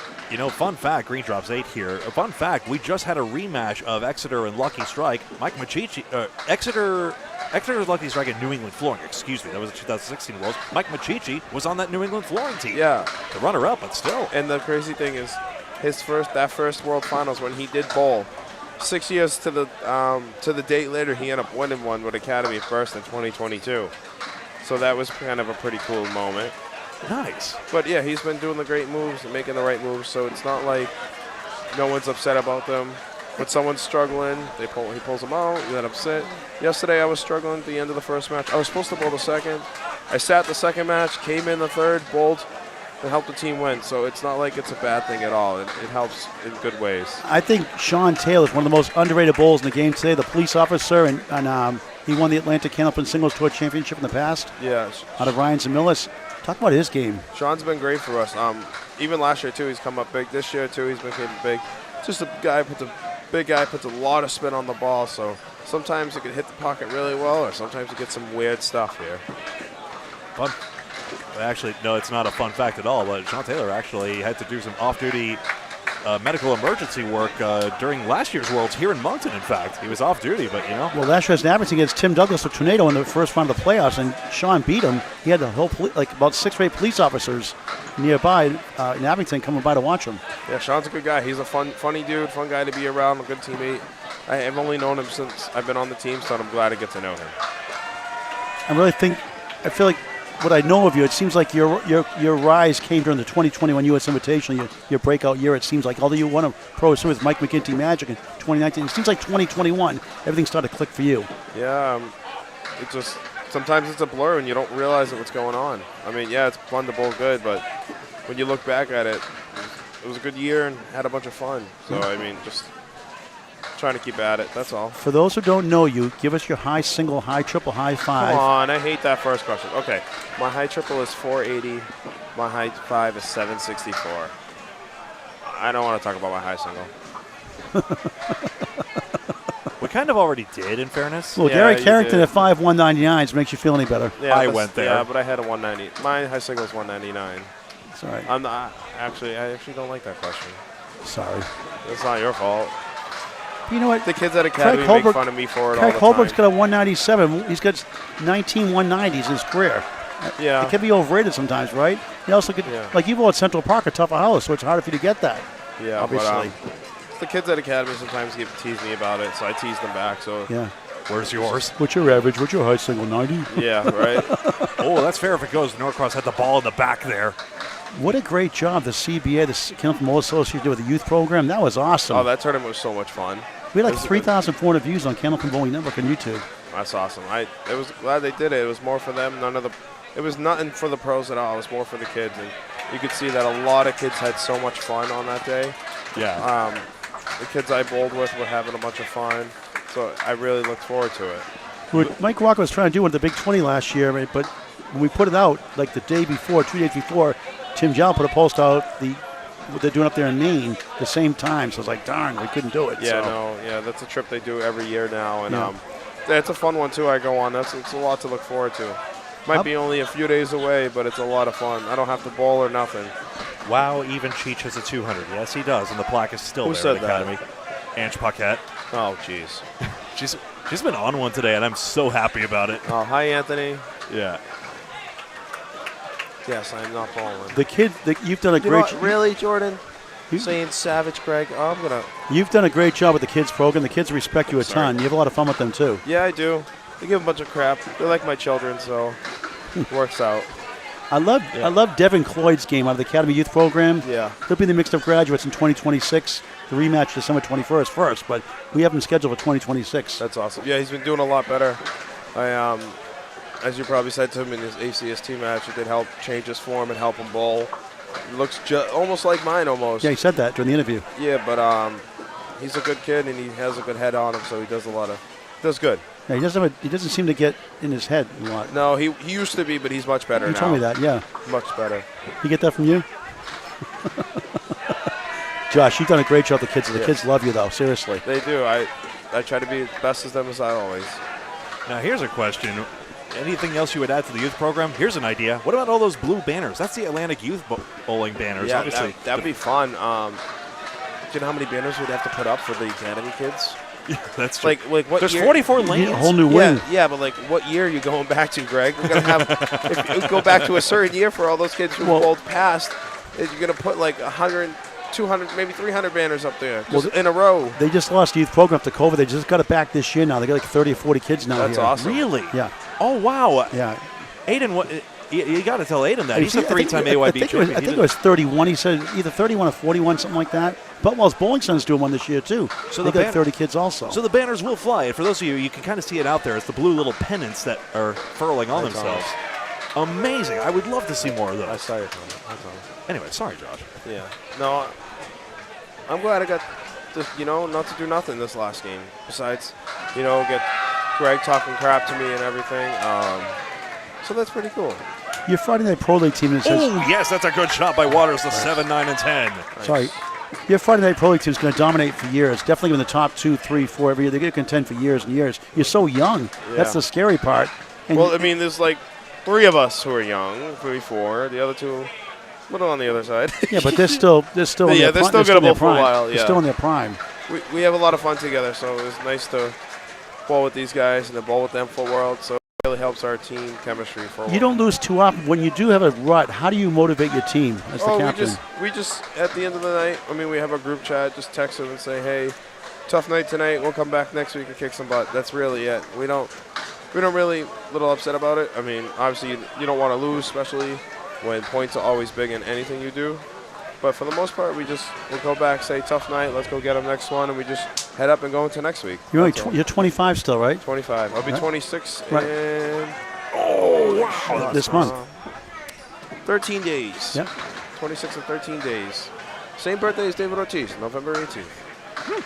Fun fact, Green drops 8 here. A fun fact, we just had a rematch of Exeter and Lucky Strike. Mike Machichi, Exeter's Lucky Strike and New England Flooring, excuse me, that was the 2016 Worlds. Mike Machichi was on that New England Flooring team. Yeah. The runner-up, but still. And the crazy thing is, that first World Finals when he did bowl, 6 years to the date later, he ended up winning one with Academy first in 2022. So that was kind of a pretty cool moment. Nice. But yeah, he's been doing the great moves and making the right moves, so it's not like no one's upset about them. When someone's struggling, he pulls them out, you let them sit. Yesterday I was struggling at the end of the first match. I was supposed to bowl the second. I sat the second match, came in the third, bowled, and helped the team win. So it's not like it's a bad thing at all. It helps in good ways. I think Sean Taylor is one of the most underrated bowlers in the game today, the police officer, and he won the Atlantic Candlepin Singles Tour Championship in the past. Yeah. Out of Ryans and Millis. Talk about his game. Sean's been great for us. Even last year, too, he's come up big. This year, too, he's been big. Just big guy, puts a lot of spin on the ball, so sometimes it can hit the pocket really well, or sometimes you get some weird stuff here. Fun. Actually, no, it's not a fun fact at all, but Sean Taylor actually had to do some off-duty medical emergency work during last year's Worlds here in Moncton, in fact. He was off-duty, but, Well, last year was in Abington against Tim Douglas of Tornado in the first round of the playoffs, and Sean beat him. He had the whole, about 6 or 8 police officers nearby in Abington coming by to watch him. Yeah, Sean's a good guy. He's a funny dude, fun guy to be around, a good teammate. I've only known him since I've been on the team, so I'm glad to get to know him. I feel like what I know of you, it seems like your rise came during the 2021 U.S. Invitational, your breakout year. It seems like, although you won a Pro Series with Mike McGinty Magic in 2019, it seems like 2021, everything started to click for you. Yeah, it just sometimes it's a blur and you don't realize what's going on. I mean, yeah, it's fun to bowl good, but when you look back at it, it was a good year and had a bunch of fun. So, I mean, just trying to keep at it, that's all. For those who don't know you, give us your high single, high triple, high 5. Come on, I hate that first question. Okay, my high triple is 480. My high 5 is 764. I don't want to talk about my high single. we kind of already did, in fairness. Well, Gary Carrington at 5,199 makes you feel any better. Yeah, I went there. Yeah, but I had a 190. My high single is 199. It's all right. I actually don't like that question. Sorry. It's not your fault. You know what? The kids at Academy make fun of me for it all the time. Craig Holbrook's got a 197. He's got 19 190s in his career. Yeah. It can be overrated sometimes, right? You also get, like you at Central Park, a tougher house, so it's harder for you to get that. Yeah, obviously. But the kids at Academy sometimes tease me about it, so I tease them back. So yeah. Where's yours? What's your average? What's your high single? 90? Yeah, right. Oh, that's fair if it goes. Norcross had the ball in the back there. What a great job the CBA, the Kenneth Moore Association, did with the youth program. That was awesome. Oh, that tournament was so much fun. We had like It was a 3,400 views on Candlepin Bowling Network on YouTube. That's awesome. I was glad they did it. It was more for them. It was nothing for the pros at all. It was more for the kids, and you could see that a lot of kids had so much fun on that day. Yeah. The kids I bowled with were having a bunch of fun, so I really looked forward to it. What Mike Walker was trying to do with the Big 20 last year, right, but when we put it out, like the day before, 2 days before, Tim Jowell put a post out, what they're doing up there in Maine, the same time. So I was like, darn, we couldn't do it. Yeah, so. that's a trip they do every year now, and Yeah. it's a fun one too. I go on. It's a lot to look forward to. Might be only a few days away, but it's a lot of fun. I don't have to bowl or nothing. Wow, even Cheech has a 200. Yes, he does, and the plaque is still Who there said at the that? Academy. Ange Paquette. Oh, jeez. She's been on one today, and I'm so happy about it. Oh, hi, Anthony. Yeah. Yes, I'm not bowling. The kid, you've done a You know great what, really, Jordan? You- Saying Savage, Greg? Oh, I'm gonna. You've done a great job with the kids program. The kids respect you a ton. You have a lot of fun with them too. Yeah, I do. They give a bunch of crap. They're like my children, so it works out. I love Devin Cloyd's game out of the Academy Youth Program. Yeah. He'll be the mixed up graduates in 2026. The rematch December 21st first, but we have him scheduled for 2026. That's awesome. Yeah, he's been doing a lot better. As you probably said to him in his ACST match, it did help change his form and help him bowl. He looks almost like mine, almost. Yeah, he said that during the interview. Yeah, but he's a good kid and he has a good head on him, so he does does good. Yeah, he doesn't seem to get in his head a lot. No, he used to be, but he's much better now. You told me that, yeah. Much better. You get that from you? Josh, you've done a great job with the kids. The kids love you, though, seriously. They do. I try to be as best as them as I always. Now, here's a question. Anything else you would add to the youth program? Here's an idea. What about all those blue banners? That's the Atlantic Youth Bowling banners, Yeah, obviously. that'd be fun. Do you know how many banners we'd have to put up for the Academy kids? That's true. Like what There's year? 44 You lanes. need a whole new wing. Yeah, but like what year are you going back to, Greg? We're gonna have if you go back to a certain year for all those kids who bowled past, you're gonna put like 100, 200, maybe 300 banners up there just in a row. They just lost the youth program to COVID. They just got it back this year now. They got like 30 or 40 kids now. That's here. awesome. Really? Yeah. Oh, wow. Yeah. Aiden, you got to tell Aiden that. He's a three-time AYB I champion. think it was 31. He said either 31 or 41, something like that. Butwell's Bowling Center's doing one this year, too. So they the got 30 kids also. So the banners will fly. And for those of you, you can kind of see it out there. It's the blue little pennants that are furling on themselves. Amazing. I would love to see more of I those. saw your comment. Anyway, sorry, Josh. Yeah. No, I'm glad I got to, not to do nothing this last game. Besides, get Greg talking crap to me and everything. So that's pretty cool. Your Friday Night Pro League team that says, Oh, yes, that's a good shot by Waters, the 7, 9, and 10. sorry, your Friday Night Pro League team is going to dominate for years. Definitely in the top 2, 3, 4 every year. They're going to contend for years and years. You're so young. That's the scary part. And Well, I mean, there's like 3 of us who are young, 3, 4. The other 2, a little on the other side. yeah, but they're still in Yeah, their they're prime. still gonna bowl for a prime. while, They're yeah. still in their prime. we have a lot of fun together, so it was nice to bowl with these guys and to bowl with them full world. So it really helps our team chemistry for a while. You don't lose too often. When you do have a rut, how do you motivate your team as the captain? we just at the end of the night, I mean, we have a group chat, just text them and say, hey, tough night tonight, we'll come back next week and kick some butt. That's really it. We don't really little upset about it. I mean, obviously you don't want to lose, especially when points are always big in anything you do. But for the most part, we'll go back, say tough night, let's go get them next one, and we just head up and go into next week. You're That's all. you're 25 still, right? 25. I'll be 26 Right. in This month. 13 days. Yep. 26 and 13 days. Same birthday as David Ortiz, November 18th.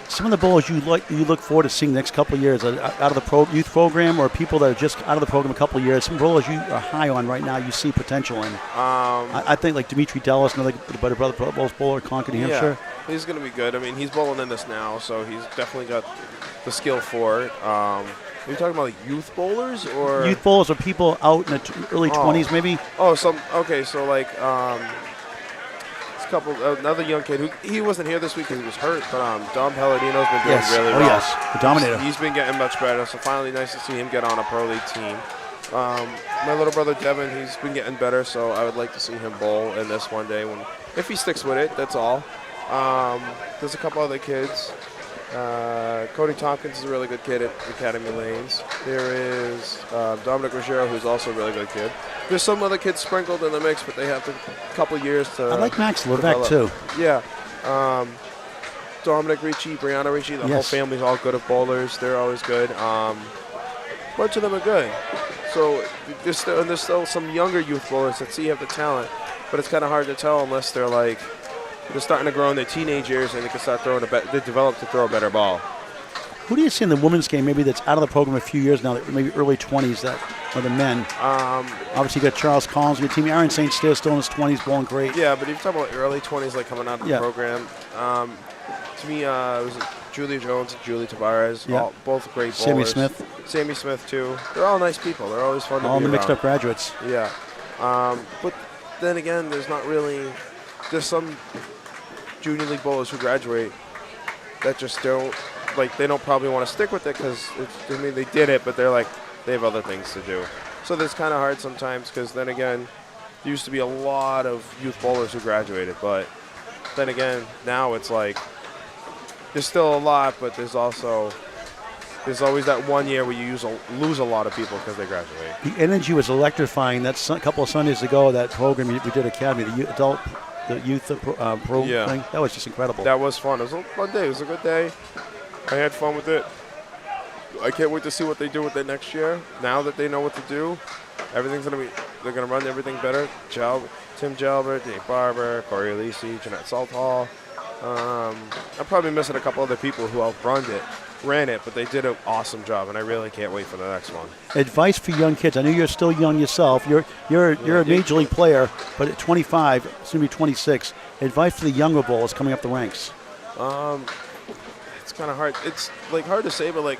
Some of the bowlers you look forward to seeing the next couple of years out of the youth program, or people that are just out of the program a couple of years. Some bowlers you are high on right now, you see potential in. I think like Dimitri Dallas, another brother Pro Bowls bowler, Concord, New Hampshire. Yeah, he's going to be good. I mean, he's bowling in this now, so he's definitely got the skill for it. Are you talking about like youth bowlers or Youth bowlers are people out in the early 20s, maybe. Oh, so like another young kid who he wasn't here this week because he was hurt, but Dom Palladino's been doing really well. Yes, the dominator. He's been getting much better, so finally nice to see him get on a pro league team. My little brother Devin, he's been getting better, so I would like to see him bowl in this one day if he sticks with it. That's all. There's a couple other kids. Cody Tompkins is a really good kid at Academy Lanes. There is Dominic Ruggiero, who's also a really good kid. There's some other kids sprinkled in the mix, but they have a couple years to I like Max Levesque, develop. too. Yeah. Dominic Ricci, Brianna Ricci, the whole Yes. family's all good at bowlers. They're always good. Bunch of them are good. So there's still some younger youth bowlers that see you have the talent, but it's kind of hard to tell unless they're starting to grow in their teenage years and they can start throwing they develop to throw a better ball. Who do you see in the women's game maybe that's out of the program a few years now, maybe early 20s, that are the men? Obviously, you got Charles Collins, your team. Aaron St. Stair still in his 20s, bowling great. Yeah, but if you're talking about early 20s, like coming out of the program, to me, it was Julia Jones and Julie Tavares, both great bowlers. Sammy Smith, too. They're all nice people. They're always fun to be All the around. mixed-up graduates. Yeah. But then again, there's some junior league bowlers who graduate that just don't, they don't probably want to stick with it because, they did it, but they have other things to do. So that's kind of hard sometimes because then again, there used to be a lot of youth bowlers who graduated, but then again, now it's there's still a lot, but there's always that 1 year where you lose a lot of people because they graduate. The energy was electrifying. That's a couple of Sundays ago, that program we did Academy, the youth pro thing. That was just incredible. That was fun. It was a fun day. It was a good day. I had fun with it. I can't wait to see what they do with it next year. Now that they know what to do, they're going to run everything better. Tim Jalbert, Dave Barber, Corey Alisi, Jeanette Salthall. I'm probably missing a couple other people who ran it, but they did an awesome job, and I really can't wait for the next one. Advice for young kids. I know you're still young yourself. You're a major league player, but at 25, soon to be 26. Advice for the younger bowlers coming up the ranks. It's kind of hard. It's hard to say, but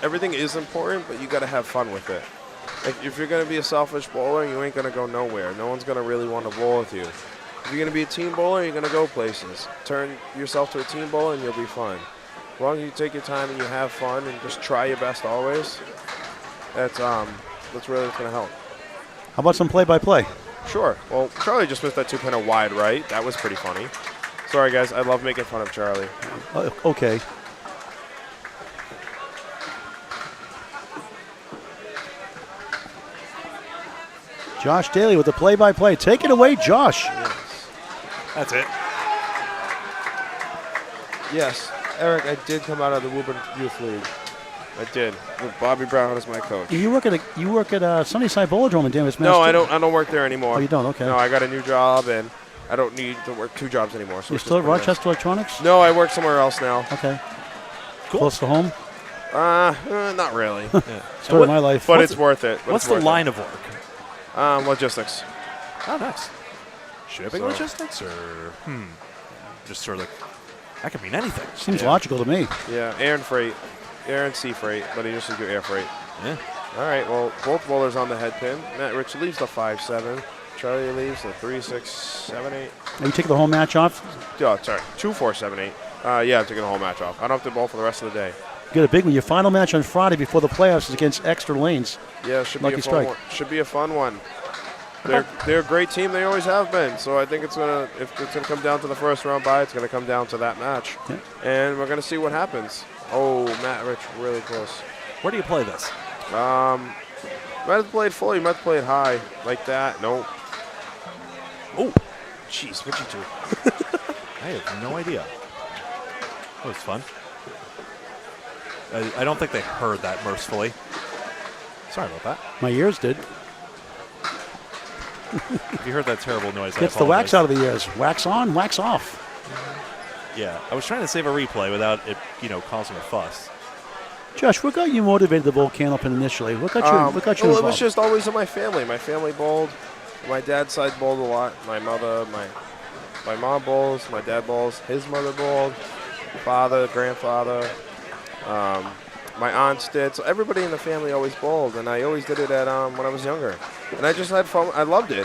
everything is important, but you got to have fun with it. If you're going to be a selfish bowler, you ain't going to go nowhere. No one's going to really want to bowl with you. If you're going to be a team bowler, you're going to go places. Turn yourself to a team bowler, and you'll be fine. As long as you take your time and you have fun and just try your best always, that's really what's going to help. How about some play-by-play? Sure. Well, Charlie just missed that 2-pinner wide right. That was pretty funny. Sorry, guys. I love making fun of Charlie. Okay. Josh Daly with the play-by-play. Take it away, Josh. Yes. That's it. Yes. Eric, I did come out of the Woburn Youth League. I did, with Bobby Brown as my coach. You work at Sunnyside Bowlerdrome in Danvers, No, I don't work there anymore. Oh, you don't? Okay. No, I got a new job, and I don't need to work 2 jobs anymore. So You're still at Rochester Electronics? No, I work somewhere else now. Okay. Cool. Close to home? Not really. Story of my life. But it's worth it. What's the line of work? Logistics. Oh, nice. Shipping So- logistics, or just sort of that could mean anything. Seems logical to me. Yeah, air and freight. Air and sea freight, but he used to do air freight. Yeah. All right, well, both bowlers on the head pin. Matt Rich leaves the 5-7. Charlie leaves the 3-6-7-8. Are you taking the whole match off? Oh, sorry, 2-4-7-8. Yeah, I'm taking the whole match off. I don't have to bowl for the rest of the day. You got a big one. Your final match on Friday before the playoffs is against Exeter Lanes. Yeah, should Lucky be a fun strike. one. Should be a fun one. They're a great team. They always have been. So I think if it's gonna come down to the first round bye, it's gonna come down to that match, and we're gonna see what happens. Oh, Matt Rich, really close. Where do you play this? Might have played full. You might have played high like that. Nope. Oh, jeez, what'd you do? I have no idea. That was fun. I don't think they heard that mercifully. Sorry about that. My ears did. If you heard that terrible noise, Gets the wax out of the ears. Wax on, wax off. Yeah, I was trying to save a replay without it, causing a fuss. Josh, what got you motivated to bowl Candlepin initially? What got you Well, involved? it was just always in my family. My family bowled. My dad's side bowled a lot. My mother, my mom bowls. My dad bowls. His mother bowled. Father, grandfather. My aunts did. So everybody in the family always bowled, and I always did it at when I was younger. And I just had fun. I loved it.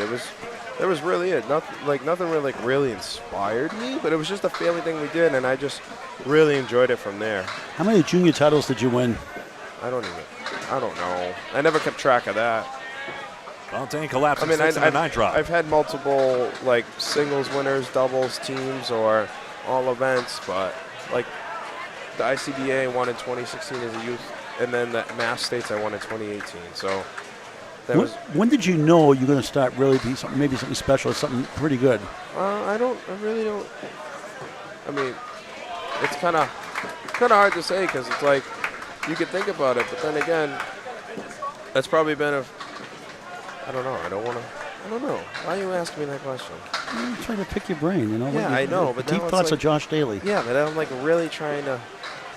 That was really it. Nothing really inspired me, but it was just a family thing we did, and I just really enjoyed it from there. How many junior titles did you win? I don't know. I never kept track of that. Moncton collapsing. I mean, 9 drop. I've had multiple singles winners, doubles, teams, or all events, but the ICBA won in 2016 as a youth, and then the Mass States I won in 2018. So that was. When did you know you were going to start really be something special, something pretty good? I really don't. I mean, it's kind of hard to say because it's like you could think about it, but then again, that's probably been I don't know. I don't know. Why are you asking me that question? I'm trying to pick your brain, you know. Yeah, I know, but deep now it's thoughts like, of Josh Daly. Yeah, but I'm like really trying to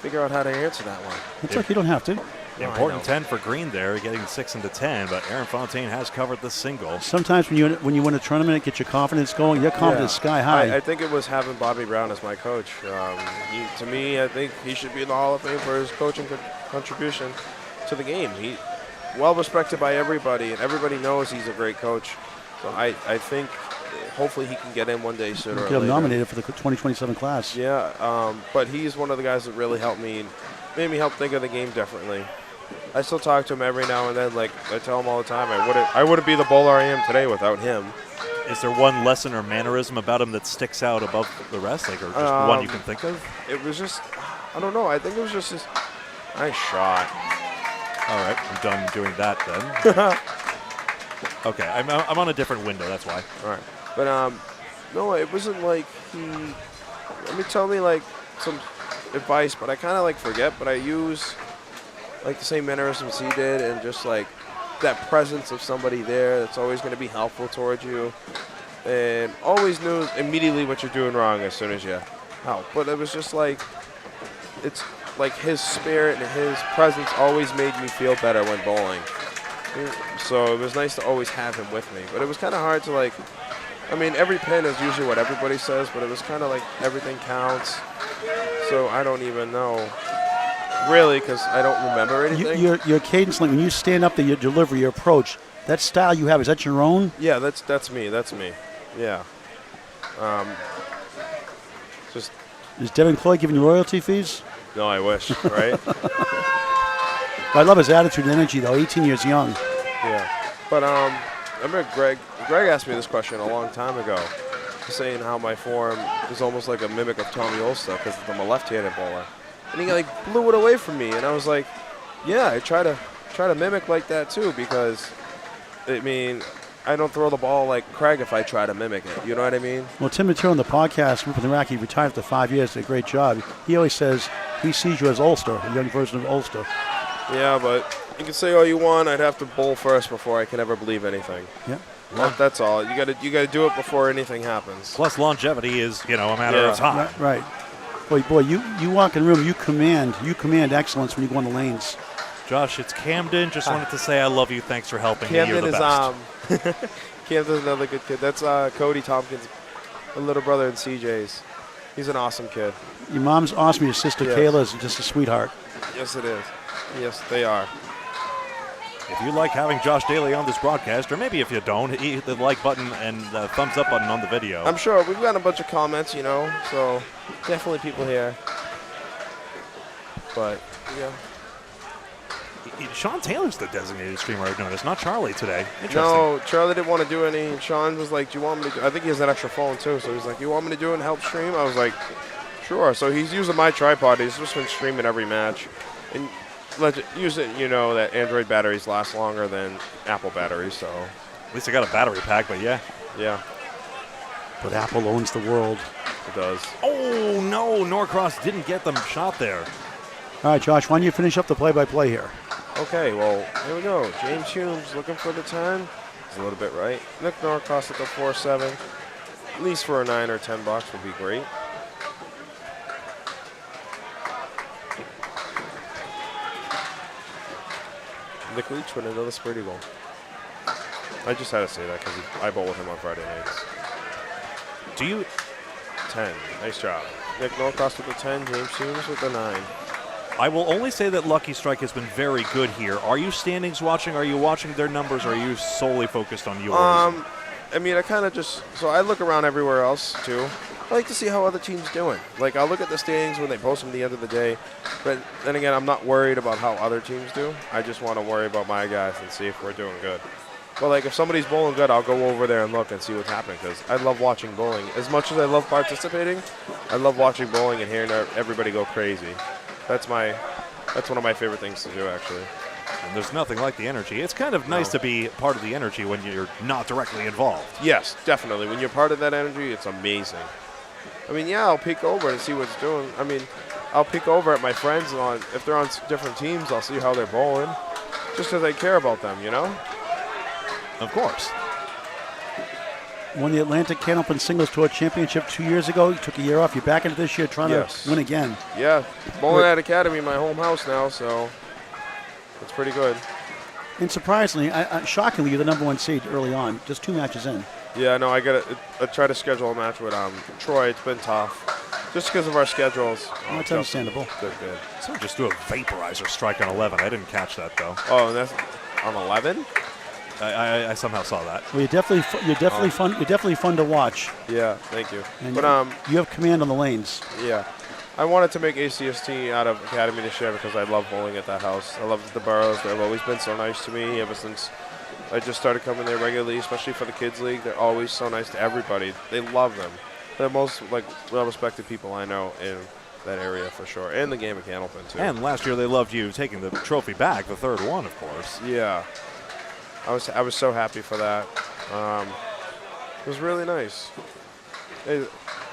figure out how to answer that one. It's like you don't have to. Important 10 for Green there, getting 6 into 10, but Aaron Fontaine has covered the single. Sometimes when you win a tournament, it gets your confidence going. Your confidence sky high. I think it was having Bobby Brown as my coach. To me, I think he should be in the Hall of Fame for his coaching contribution to the game. He well respected by everybody, and everybody knows he's a great coach. So I think hopefully he can get in one day sooner or Get him later. nominated for the 2027 class. Yeah, but he's one of the guys that really helped me, made me help think of the game differently. I still talk to him every now and then. Like I tell him all the time, I wouldn't be the bowler I am today without him. Is there one lesson or mannerism about him that sticks out above the rest, like, or just one you can think of? It was just, I don't know. I think it was just his nice shot. All right, I'm done doing that then. Okay, I'm on a different window. That's why. All right, but no, it wasn't like tell me like some advice, but I kind of like forget. But I use like the same mannerisms he did, and just like that presence of somebody there that's always going to be helpful towards you, and always knew immediately what you're doing wrong as soon as you help. But it was just like, it's like his spirit and his presence always made me feel better when bowling. So it was nice to always have him with me. But it was kind of hard to like, every pin is usually what everybody says, but it was kind of like everything counts. So I don't even know. Really, because I don't remember anything. Your cadence, like when you stand up there, your delivery, your approach, that style you have, is that your own? Yeah, that's me. That's me. Yeah. Just. Is Devin Cloy giving you royalty fees? No, I wish. Right. I love his attitude and energy, though. 18 years young. Yeah. But I remember Greg asked me this question a long time ago, saying how my form is almost like a mimic of Tommy Olsta because I'm a left-handed bowler. And he like blew it away from me, and I was like, "Yeah, I try to mimic like that too, because, I don't throw the ball like Craig if I try to mimic it. You know what I mean?" Well, Tim Matera on the podcast, Rupert Iraqi, retired after 5 years, did a great job. He always says he sees you as Ulster, a young version of Ulster. Yeah, but you can say all you want. I'd have to bowl first before I can ever believe anything. Yeah. That's all. You gotta do it before anything happens. Plus, longevity is a matter of time. Right. Boy, you walk in the room, you command excellence when you go on the lanes. Josh, it's Camden. Just wanted to say I love you. Thanks for helping me. You're the best. Camden's another good kid. That's Cody Tompkins, a little brother in CJ's. He's an awesome kid. Your mom's awesome. Your sister Kayla is just a sweetheart. Yes, it is. Yes, they are. If you like having Josh Daly on this broadcast, or maybe if you don't, hit the like button and the thumbs up button on the video. I'm sure we've gotten a bunch of comments, so definitely people here. But, yeah. Sean Taylor's the designated streamer I've noticed, not Charlie today. Interesting. No, Charlie didn't want to do any. Sean was like, "Do you want me to?" I think he has an extra phone too, so he's like, "You want me to do it and help stream?" I was like, "Sure." So he's using my tripod. He's just been streaming every match, and use it. That Android batteries last longer than Apple batteries, so at least I got a battery pack. But yeah. But Apple owns the world. It does. Oh no, Norcross didn't get them shot there. All right, Josh, why don't you finish up the play-by-play here? Okay, well, here we go. James Humes looking for the 10. He's a little bit right. Nick Norcross at the 4-7. At least for a 9 or 10 bucks would be great. Nick Leach with another Spurdy goal. I just had to say that because I bowl with him on Friday nights. 10. Nice job. Nick Norcross with the 10. James Humes with the 9. I will only say that Lucky Strike has been very good here. Are you standings watching? Are you watching their numbers? Or are you solely focused on yours? I kind of just, so I look around everywhere else too. I like to see how other teams doing. Like, I'll look at the standings when they post them at the end of the day. But then again, I'm not worried about how other teams do. I just want to worry about my guys and see if we're doing good. But, like, if somebody's bowling good, I'll go over there and look and see what's happening, because I love watching bowling. As much as I love participating, I love watching bowling and hearing everybody go crazy. That's one of my favorite things to do, actually. And there's nothing like the energy. It's kind of nice to be part of the energy when you're not directly involved. Yes, definitely. When you're part of that energy, it's amazing. I mean, yeah, I'll peek over and see what's doing. I mean, I'll peek over at my friends if they're on different teams. I'll see how they're bowling, just because I care about them, you know. Of course. Won the Atlantic Can Open Singles Tour Championship 2 years ago. You took a year off. You're back into this year trying to win again. Yeah, bowling at Academy, my home house now, so it's pretty good. And surprisingly, shockingly, you're the #1 seed early on, just 2 matches in. Yeah, no, I try to schedule a match with Troy. It's been tough, just because of our schedules. That's understandable. Good. So just do a vaporizer strike on 11. I didn't catch that though. Oh, and that's on 11. I somehow saw that. Well, you're definitely fun. You're definitely fun to watch. Yeah, thank you. And but you have command on the lanes. Yeah, I wanted to make ACST out of Academy this year because I love bowling at that house. I love the Burrows. They've always been so nice to me ever since I just started coming there regularly, especially for the kids league. They're always so nice to everybody. They love them. They're most well-respected people I know in that area for sure, and the game of Can Open too. And last year they loved you taking the trophy back, the 3rd one, of course. Yeah, I was so happy for that. It was really nice. It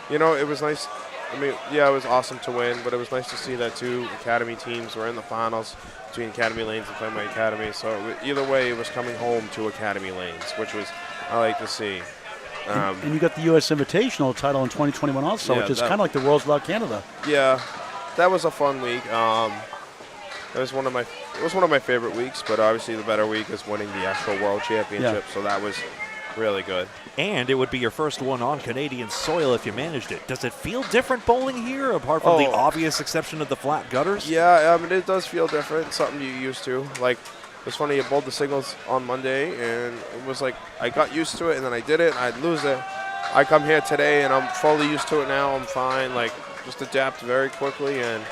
was nice. I mean, yeah, it was awesome to win, but it was nice to see that 2 Academy teams were in the finals between Academy Lanes and Fenway Academy. So either way, it was coming home to Academy Lanes, which was I like to see. And you got the U.S. Invitational title in 2021 also, Yeah, which is kind of like the World's Without Canada. Yeah, that was a fun week. It was one of my favorite weeks, but obviously the better week is winning the actual World Championship. Yeah. So that was really good. And it would be your first one on Canadian soil if you managed it. Does it feel different bowling here, apart from the obvious exception of the flat gutters? Yeah, I mean, it does feel different, something you're used to. Like, it's funny, I bowled the singles on Monday, and it was like I got used to it, and then I did it, and I'd lose it. I come here today, and I'm fully used to it now. I'm fine. Like, just adapt very quickly, and,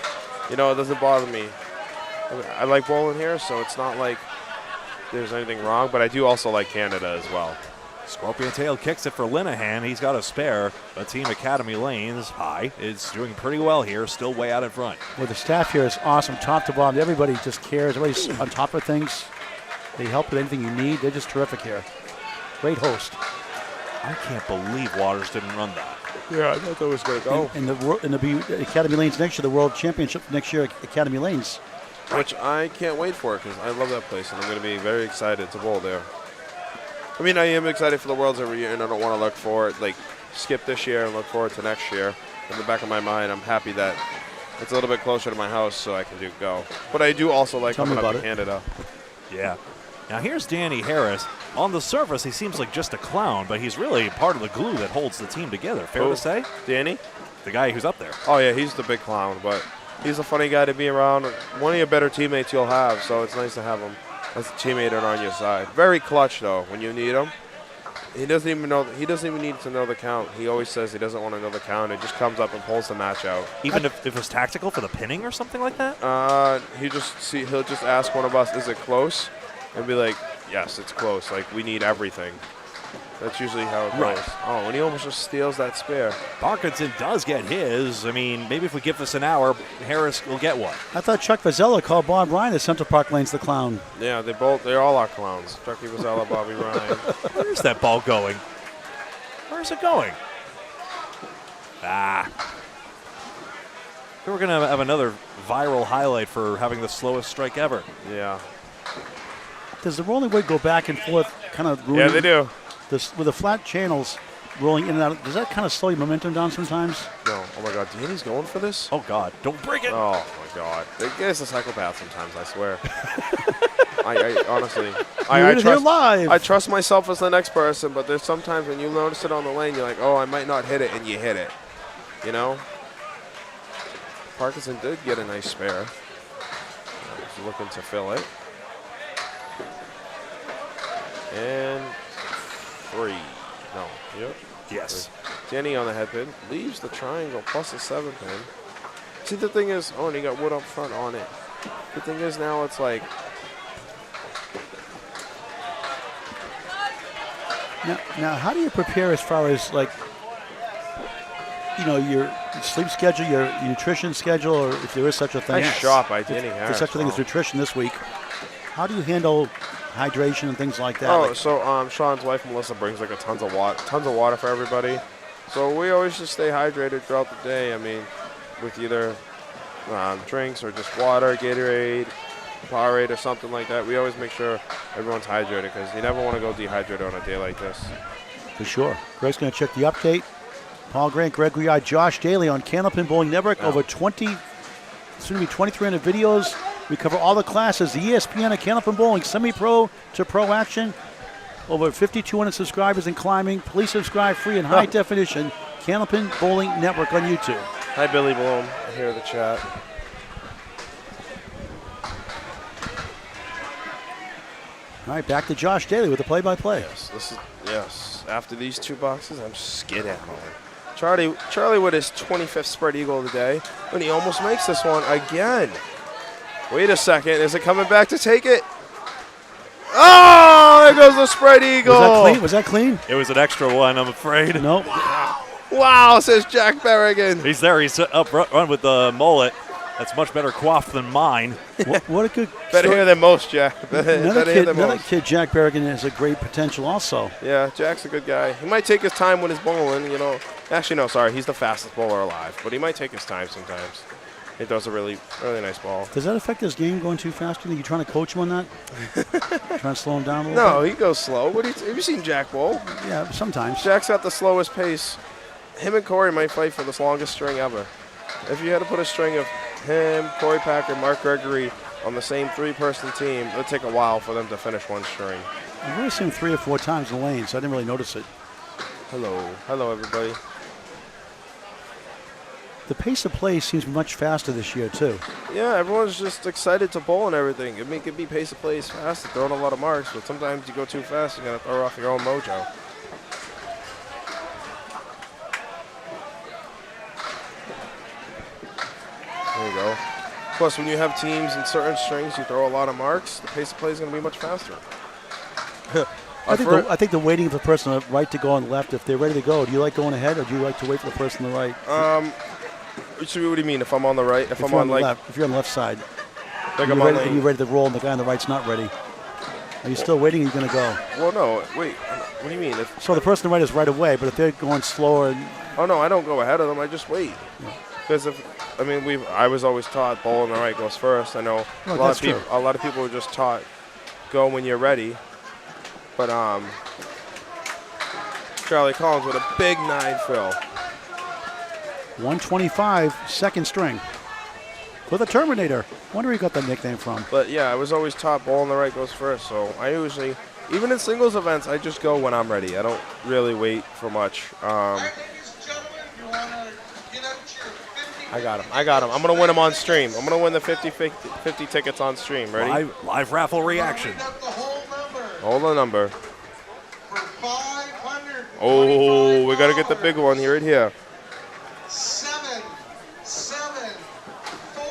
it doesn't bother me. I like bowling here, so it's not like there's anything wrong, but I do also like Canada as well. Scorpion Tail kicks it for Linehan. He's got a spare, but Team Academy Lanes High is doing pretty well here, still way out in front. Well, the staff here is awesome, top to bottom. Everybody just cares. Everybody's on top of things. They help with anything you need. They're just terrific here. Great host. I can't believe Waters didn't run that. Yeah, I thought that was going to go. And the Academy Lanes next year, the World Championship next year, Academy Lanes. Which I can't wait for because I love that place, and I'm going to be very excited to bowl there. I mean, I am excited for the Worlds every year, and I don't want to look forward, skip this year and look forward to next year. In the back of my mind, I'm happy that it's a little bit closer to my house so I can go. But I do also like coming up to Canada. Yeah. Now here's Danny Harris. On the surface, he seems like just a clown, but he's really part of the glue that holds the team together. Fair to say? Danny? The guy who's up there. Oh, yeah, he's the big clown, but he's a funny guy to be around. One of your better teammates you'll have, so it's nice to have him as a teammate and on your side. Very clutch, though, when you need him. He doesn't even need to know the count. He always says he doesn't want to know the count. It just comes up and pulls the match out. Even if it's tactical for the pinning or something like that? He'll just ask one of us, is it close? And be like, yes, it's close. We need everything. That's usually how it goes. Right. Oh, and he almost just steals that spare. Parkinson does get his. I mean, maybe if we give this an hour, Harris will get one. I thought Chuck Vazella called Bob Ryan at Central Park Lanes the clown. Yeah, they're all our clowns. Chucky Vazella, Bobby Ryan. Where's that ball going? Where's it going? We're going to have another viral highlight for having the slowest strike ever. Yeah. Does the rolling weight go back and forth kind of ruin? Yeah, they do. With the flat channels rolling in and out, does that kind of slow your momentum down sometimes? No. Oh, my God. Danny's going for this? Oh, God. Don't break it. Oh, my God. The guy's a psychopath sometimes, I swear. I honestly. I trust myself as the next person, but there's sometimes when you notice it on the lane, you're like, oh, I might not hit it, and you hit it. Parkinson did get a nice spare. He's looking to fill it. And 3. No. Yep. Yes. Danny on the head pin leaves the triangle plus a 7 pin. See, the thing is, and he got wood up front on it. The thing is now it's like. Now, how do you prepare as far as your sleep schedule, your nutrition schedule, or if there is such a thing? Nice shot by Danny Harris. There's such a thing as nutrition this week. How do you handle hydration and things like that? So Sean's wife Melissa brings tons of water for everybody. So we always just stay hydrated throughout the day. I mean, with either drinks or just water, Gatorade, Powerade, or something like that. We always make sure everyone's hydrated because you never want to go dehydrated on a day like this. For sure. Greg's going to check the update. Paul Grant, Greg Gouillart, Josh Daly on Candlepin Bowling Network. Over 2,300 videos. We cover all the classes, the ESPN of Candlepin Bowling, semi-pro to pro action. Over 5,200 subscribers in climbing. Please subscribe free in high definition. Candlepin Bowling Network on YouTube. Hi, Billy Bloom. I hear the chat. All right, back to Josh Daly with the play-by-play. Yes. After these 2 boxes, I'm skedaddling. Charlie with his 25th spread eagle of the day, and he almost makes this one again. Wait a second. Is it coming back to take it? Oh, there goes the spread eagle. Was that clean? It was an extra one, I'm afraid. Nope. Wow, says Jack Berrigan. He's there. He's up run with the mullet. That's much better coiffed than mine. What a good Better here than most, Jack. Another kid, Jack Berrigan, has a great potential also. Yeah, Jack's a good guy. He might take his time when he's bowling, you know. Actually, no, sorry. He's the fastest bowler alive, but he might take his time sometimes. He does a really nice ball. Does that affect his game going too fast? Are you trying to coach him on that? Trying to slow him down a little bit? No, he goes slow. Have you seen Jack bowl? Yeah, sometimes. Jack's got the slowest pace. Him and Corey might fight for the longest string ever. If you had to put a string of him, Corey Packer, Mark Gregory on the same 3-person team, it would take a while for them to finish one string. I've only seen him 3 or 4 times in the lane, so I didn't really notice it. Hello, everybody. The pace of play seems much faster this year, too. Yeah, everyone's just excited to bowl and everything. I mean, it could be pace of play is fast, throwing a lot of marks, but sometimes you go too fast, you're going to throw off your own mojo. There you go. Plus, when you have teams in certain strings, you throw a lot of marks, the pace of play is going to be much faster. I think the waiting for the person on the right to go on left, if they're ready to go, do you like going ahead or do you like to wait for the person on the right? What do you mean? If I'm on the right? If I'm on the left, if you're on the left side, like you're ready to roll and the guy on the right's not ready. Are you still waiting or are you going to go? Well, no. Wait. What do you mean? So the person on the right is right away, but if they're going slower. Oh, no, I don't go ahead of them. I just wait. Because I was always taught ball on the right goes first. I know a lot of people were just taught go when you're ready. But Charlie Collins with a big 9 fill. 125, second string. For the Terminator. Wonder where he got that nickname from. But yeah, I was always taught ball on the right goes first. So I usually, even in singles events, I just go when I'm ready. I don't really wait for much. Ladies and gentlemen, you want to get out your 50. I got him. I'm going to win him on stream. I'm going to win the 50 tickets on stream. Ready? Live raffle reaction. Hold the number. For 500. Oh, we got to get the big one here. 7, 7, 4,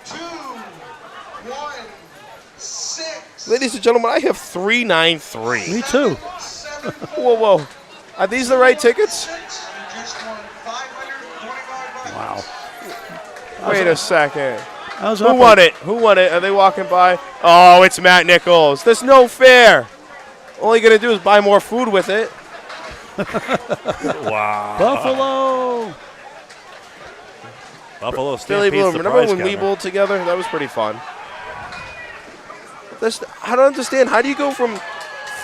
2, 1, 6. Ladies and gentlemen, I have 393. Me too. Whoa. Are these the right tickets? Wow. Wait a second. Who won it? Are they walking by? Oh, it's Matt Nichols. That's no fair. All you're going to do is buy more food with it. Wow. Buffalo Billy Stampede's Bloom. the Remember prize when we counter. bowled together? That was pretty fun. I don't understand. How do you go from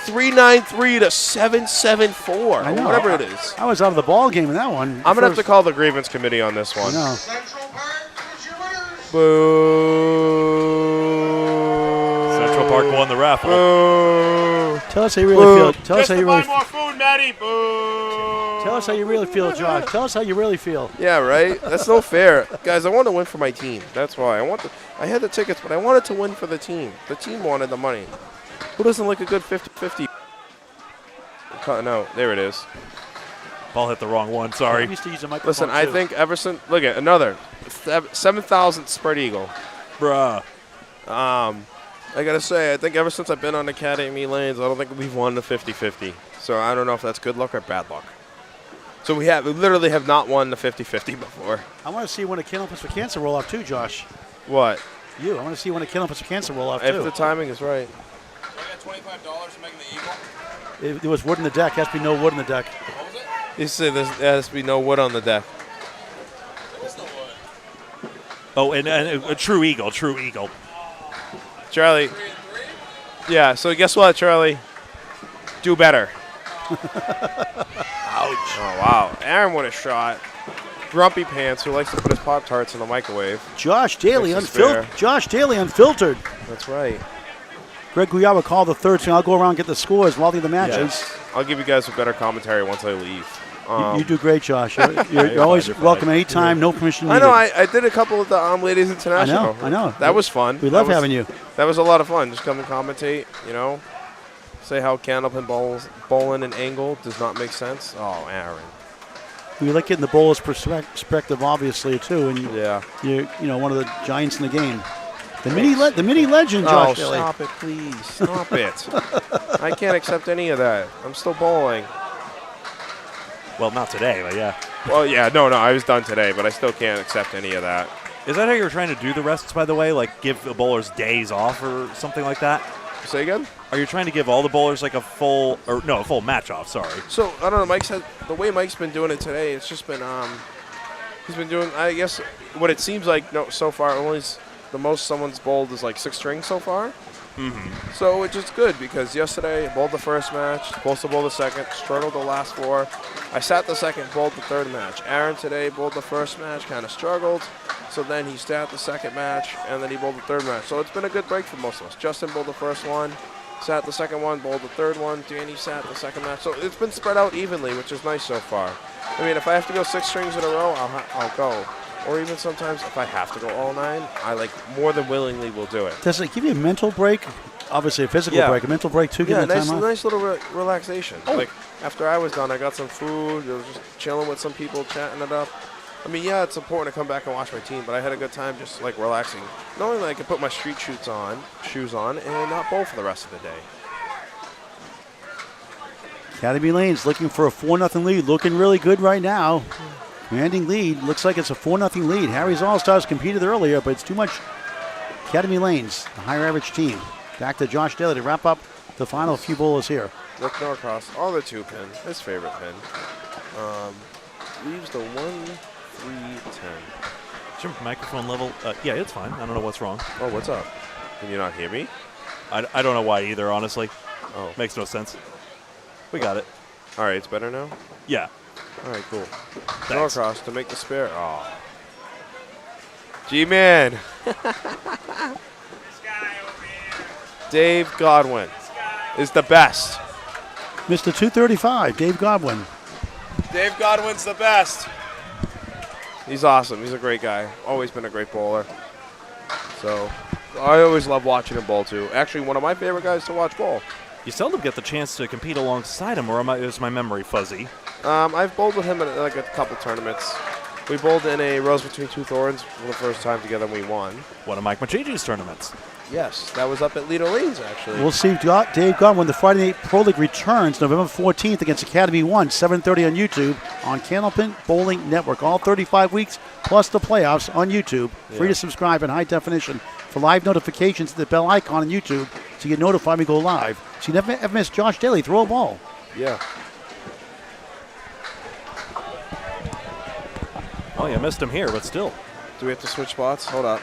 393 to 774 or whatever it is? I was out of the ball game in that one. I'm going to have to call the grievance committee on this one. No. Central Park is your winners. Boo. Central Park won the raffle. Boo. Tell us how you really feel. Tell us how you really more food, Matty. Boo. Tell us how you really feel, Josh. Tell us how you really feel. Yeah, right? That's no fair. Guys, I want to win for my team. That's why. I had the tickets, but I wanted to win for the team. The team wanted the money. Who doesn't like a good 50-50? Cutting out. There it is. Ball hit the wrong one. Sorry. I'm used to using a microphone, Listen, I too. think ever since, look at another 7,000 spread eagle. Bruh. I got to say, I think ever since I've been on Academy Lanes, I don't think we've won the 50-50. So I don't know if that's good luck or bad luck. So we literally have not won the 50-50 before. I want to see when a Candlepin for Cancer roll off too, Josh. What? I want to see when a Candlepin for Cancer roll off too. If the timing is right. I got $25 for making the eagle. There was wood in the deck. Has to be no wood in the deck. What was it? You said there has to be no wood on the deck. Oh, and a true eagle, true eagle. Charlie. Yeah, so guess what, Charlie? Do better. Ouch. Oh, wow. Aaron with a shot. Grumpy Pants, who likes to put his Pop-Tarts in the microwave. Josh Daly Makes us fair. unfiltered. That's right. Greg Gouillart will call the third string. I'll go around and get the scores while the other matches. Yes. I'll give you guys a better commentary once I leave. You do great, Josh. You're always welcome anytime. No permission needed. I know. I did a couple of the Ladies International. I know. That was fun. We love having you. That was a lot of fun. Just come and commentate, you know. Say how Candlepin bowling and angle does not make sense. Oh, Aaron. We like getting the bowler's perspective, obviously, too. And Yeah. you're one of the giants in the game. The mini legend, Josh Daly. Stop it, please. Stop it. I can't accept any of that. I'm still bowling. Well, not today, but yeah. Well, yeah, no, I was done today, but I still can't accept any of that. Is that how you're trying to do the rests, by the way? Like give the bowlers days off or something like that? Say again? Are you trying to give all the bowlers like a full match off, sorry. So, I don't know, Mike said the way Mike's been doing it today, it's just been, he's been doing, I guess, what it seems like so far, only the most someone's bowled is like 6 strings so far. Mm-hmm. So it's just good because yesterday I bowled the first match, supposed to bowl the second, struggled the last 4. I sat the second, bowled the third match. Aaron today bowled the first match, kind of struggled. So then he sat the second match, and then he bowled the third match. So it's been a good break for most of us. Justin bowled the first one, sat the second one, bowled the third one. Danny sat the second match. So it's been spread out evenly, which is nice so far. I mean, if I have to go 6 strings in a row, I'll go. Or even sometimes if I have to go all 9, I more than willingly will do it. Does it give you a mental break? Obviously a physical break, a mental break too. Yeah, the time off? nice little relaxation. Oh. Like after I was done, I got some food. I was just chilling with some people, chatting it up. I mean, yeah, it's important to come back and watch my team, but I had a good time just relaxing, knowing that I could put my street shoes on, and not bowl for the rest of the day. Academy Lanes looking for a 4-0 lead, looking really good right now. Commanding lead, looks like it's a 4-0 lead. Harry's All-Stars competed earlier, but it's too much. Academy Lanes, the higher average team. Back to Josh Daly to wrap up the final few bowlers here. Rick Norcross, all the 2 pin, his favorite pin. Leaves the 1-3-10. Is your microphone level? Yeah, it's fine. I don't know what's wrong. Oh, what's up? Can you not hear me? I don't know why either, honestly. Oh. Makes no sense. We got it. All right, it's better now? Yeah. All right, cool. Thanks. Norcross to make the spare. Oh. G-Man. Dave Godwin is the best. Mr. 235, Dave Godwin. Dave Godwin's the best. He's awesome. He's a great guy. Always been a great bowler. So I always love watching him bowl too. Actually, one of my favorite guys to watch bowl. You seldom get the chance to compete alongside him, or is my memory fuzzy? I've bowled with him at a couple tournaments. We bowled in a Rose Between Two Thorns for the first time together, and we won. One of Mike Machigi's tournaments. Yes, that was up at Lido Lanes, actually. We'll see Dave Godwin. The Friday Night Pro League returns November 14th against Academy 1, 7:30 on YouTube on Candlepin Bowling Network. All 35 weeks plus the playoffs on YouTube. Free to subscribe in high definition. For live notifications, hit the bell icon on YouTube so you get notified when we go live. So you never ever miss Josh Daly throw a ball. Yeah. Oh, you missed him here, but still. Do we have to switch spots? Hold up.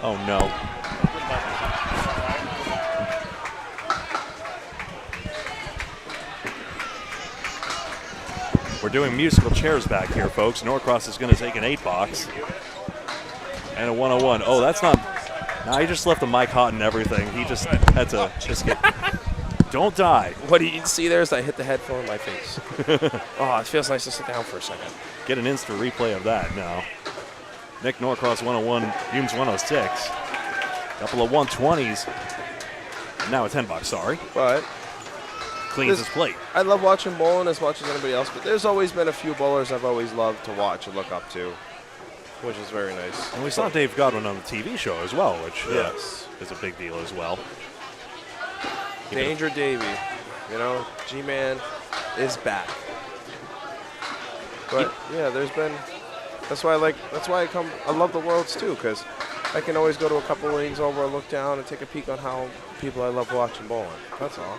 Oh, no. We're doing musical chairs back here, folks. Norcross is going to take an 8-box. And a 101. Oh, that's not... Nah, he just left the mic hot and everything. He just had to just get... Don't die. What you see there is I hit the headphone in my face. Oh, it feels nice to sit down for a second. Get an instant replay of that now. Nick Norcross 101, Humes 106. Couple of 120s. And now a 10-box, sorry. But cleans his plate. I love watching bowling as much as anybody else, but there's always been a few bowlers I've always loved to watch and look up to, which is very nice. And we saw Dave Godwin on the TV show as well, which yes, is a big deal as well. Danger Davey, you know, G-Man is back. But yeah, there's been. That's why I love the Worlds too, because I can always go to a couple lanes over, look down, and take a peek on how people I love watching bowling. That's all.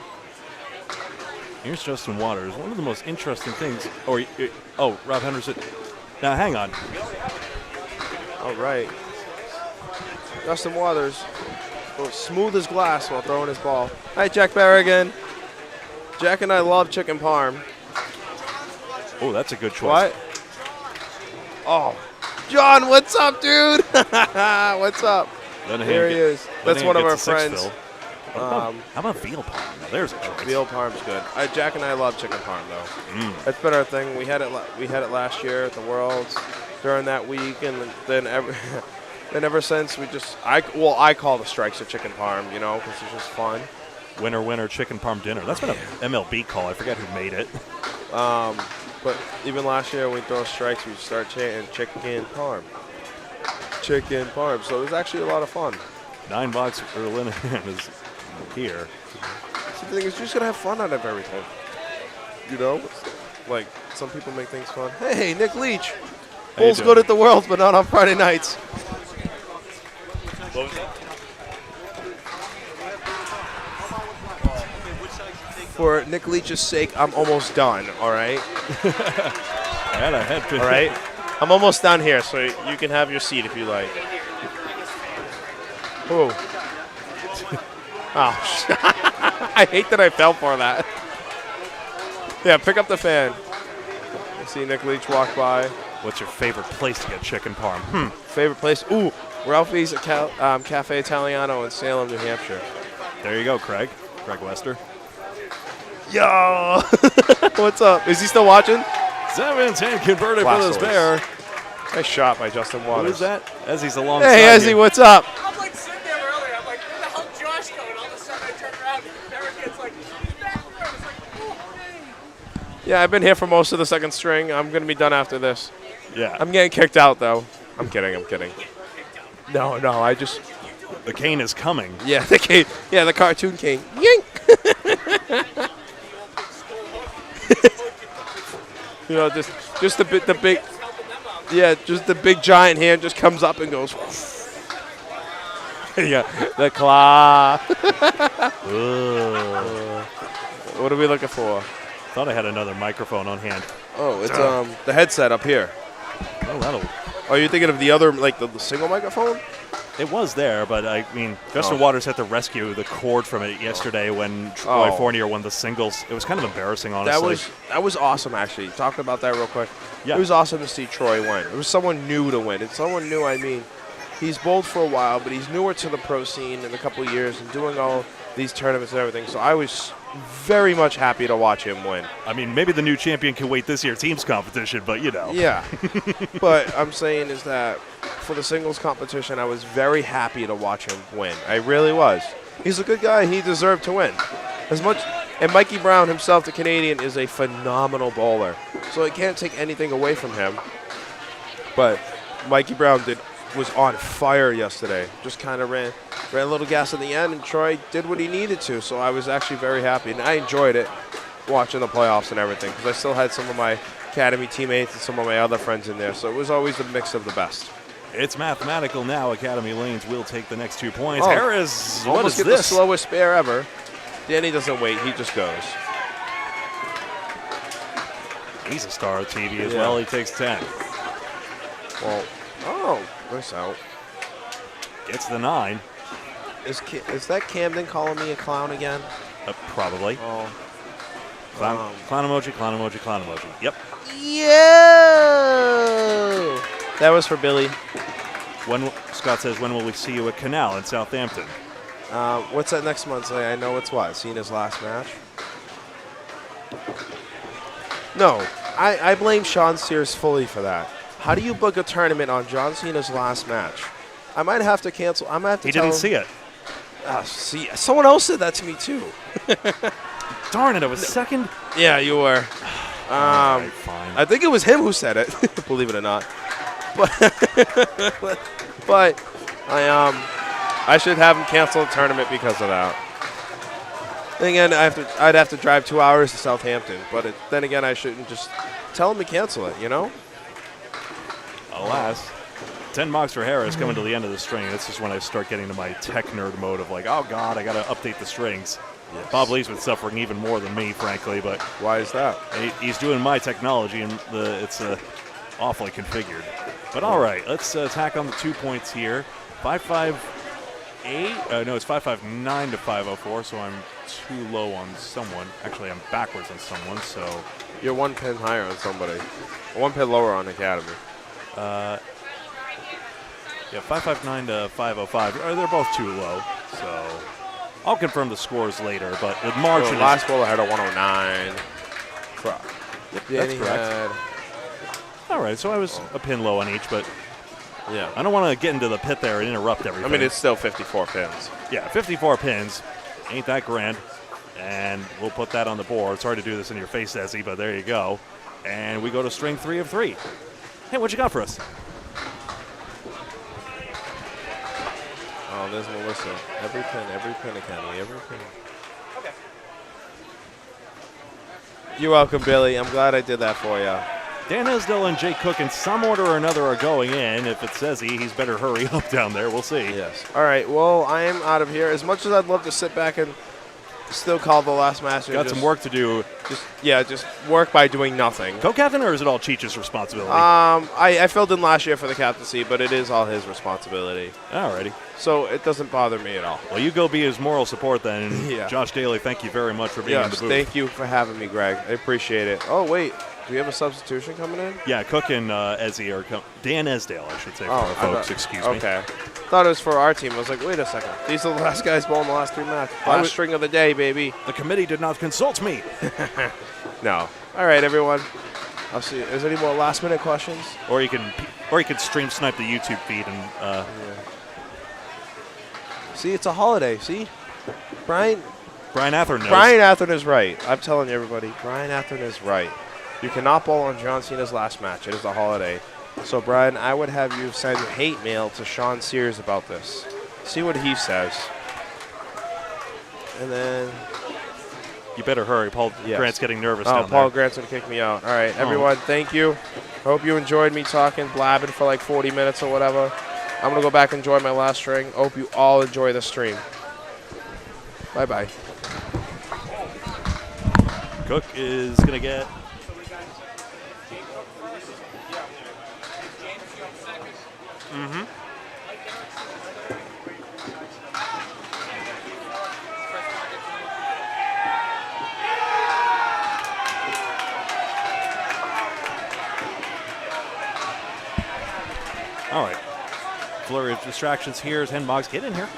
Here's Justin Waters. One of the most interesting things. Rob Henderson. Now, hang on. All right. Justin Waters, smooth as glass while throwing his ball. Hi, Jack Berrigan. Jack and I love chicken parm. Oh, that's a good choice. What? Oh, John, what's up, dude? What's up? Here he is. That's one of our friends. How about veal parm? Now, there's a choice. Veal parm's good. Jack and I love chicken parm, though. That's been our thing. We had it last year at the Worlds during that week, and then ever since I call the strikes a chicken parm, you know, because it's just fun. Winner, winner, chicken parm dinner. That's been an MLB call. I forget who made it. But even last year when we throw strikes, we start chanting chicken parm. Chicken parm. So it was actually a lot of fun. $9 for Linehan is here. So the thing is, you're just going to have fun out of everything. You know? Like, some people make things fun. Hey, Nick Leach. Bulls good at the Worlds, but not on Friday nights. What was that? For Nick Leach's sake, I'm almost done, all right? I had a head. All right? I'm almost done here, so you can have your seat if you like. Oh. Oh. I hate that I fell for that. Yeah, pick up the fan. I see Nick Leach walk by. What's your favorite place to get chicken parm? Favorite place? Ooh, Ralphie's Cafe Italiano in Salem, New Hampshire. There you go, Craig. Craig Wester. Yo! What's up? Is he still watching? 7-10 converted for this bear. Nice shot by Justin Waters. What is that? Ezzy's alongside. Hey, Ezzy, what's up? I'm like sitting there earlier. I'm like, where the hell Josh going? All of a sudden I turn around and Eric gets like, he's back there. It's like, oh, hey. Yeah, I've been here for most of the second string. I'm going to be done after this. Yeah. I'm getting kicked out, though. I'm kidding. No, I just... The cane is coming. Yeah, the cane. Yeah, the cartoon cane. Yink! You know, just the big, yeah, just the big giant hand just comes up and goes. Yeah, the claw. What are we looking for? Thought I had another microphone on hand. Oh, it's the headset up here. Oh, that'll. Oh, you're thinking of the other, like the single microphone? It was there, but I mean, Justin Waters had to rescue the cord from it yesterday when Troy Fournier won the singles. It was kind of embarrassing, honestly. That was awesome, actually. Talk about that real quick. Yeah. It was awesome to see Troy win. It was someone new to win. And someone new, I mean, he's bowled for a while, but he's newer to the pro scene in a couple of years and doing all these tournaments and everything. So I was very much happy to watch him win. I mean, maybe the new champion can wait this year's teams competition, but you know. Yeah. But I'm saying is that for the singles competition, I was very happy to watch him win. I really was. He's a good guy. He deserved to win. And Mikey Brown himself, the Canadian, is a phenomenal bowler. So I can't take anything away from him. But Mikey Brown was on fire yesterday. Just kind of ran a little gas in the end, and Troy did what he needed to. So I was actually very happy, and I enjoyed it watching the playoffs and everything because I still had some of my academy teammates and some of my other friends in there. So it was always a mix of the best. It's mathematical now. Academy Lanes will take the next 2 points. Oh, Harris, what almost is get this? the slowest spare ever. Danny doesn't wait. He just goes. He's a star of TV as well. He takes 10. Well, nice out. Gets the 9. Is that Camden calling me a clown again? Probably. Oh. Clown emoji, clown emoji, clown emoji. Yep. Yo! That was for Billy. Scott says, when will we see you at Canal in Southampton? What's that next month? I know it's what? Cena's last match? No. I blame Sean Sears fully for that. How do you book a tournament on John Cena's last match? I might have to cancel. I might have to He tell didn't him. see it. See, someone else said that to me too. Darn it, I was second. Yeah, you were. All right, fine. I think it was him who said it, believe it or not. But I should have him cancel the tournament because of that. Then again, I'd have to drive 2 hours to Southampton. But then again, I shouldn't just tell him to cancel it, you know? Alas. 10 box for Harris coming to the end of the string. This is when I start getting to my tech nerd mode of like, oh God, I got to update the strings. Yes. Bob Lee's been suffering even more than me, frankly, but Why is that? he's doing my technology, and it's awfully configured. But all right, let's tack on the 2 points here. 558. No, it's 559 to 504, so I'm too low on someone. Actually, I'm backwards on someone, so. You're 1 pin higher on somebody. 1 pin lower on Academy. Yeah, 559 to 505. They're both too low, so I'll confirm the scores later. But the margin. Last bowler had a 109. Yep, that's correct. All right, so I was a pin low on each, but Yeah. I don't want to get into the pit there and interrupt everything. I mean, it's still 54 pins. Yeah, 54 pins. Ain't that grand. And we'll put that on the board. Sorry to do this in your face, Ezzy, but there you go. And we go to string 3 of 3. Hey, what you got for us? Oh, there's Melissa. Every pin, Academy, every pin. Okay. You're welcome, Billy. I'm glad I did that for you. Dan Esdell and Jake Cook in some order or another are going in. If it says he's better hurry up down there. We'll see. Yes. All right. Well, I am out of here. As much as I'd love to sit back and still call the last master. Got some work to do. Just work by doing nothing. Co-captain, or is it all Cheech's responsibility? I filled in last year for the captaincy, but it is all his responsibility. Alrighty. So it doesn't bother me at all. Well, you go be his moral support then. And Yeah. Josh Daly, thank you very much for being in the booth. Thank you for having me, Greg. I appreciate it. Oh, wait. Do we have a substitution coming in? Yeah, Cook and Ezzy are Dan Esdale, I should say, for Oh, our I folks. thought- Excuse me. Okay. Thought it was for our team. I was like, wait a second. These are the last guys bowling the last 3 matches. Last string of the day, baby. The committee did not consult me. No. All right, everyone. I'll see. Is there any more last-minute questions? Or you can stream snipe the YouTube feed and. See, it's a holiday. See, Brian Atherton knows. Brian Atherton is right. I'm telling you, everybody. Brian Atherton is right. You cannot bowl on John Cena's last match. It is a holiday. So, Brian, I would have you send hate mail to Sean Sears about this. See what he says. And then... You better hurry. Paul Grant's getting nervous down Paul there. Grant's going to kick me out. All right, everyone, thank you. Hope you enjoyed me talking, blabbing for like 40 minutes or whatever. I'm going to go back and enjoy my last string. Hope you all enjoy the stream. Bye-bye. Cook is going to get... Mm-hmm. All right. Flurry of distractions here as 10 box. Get in here.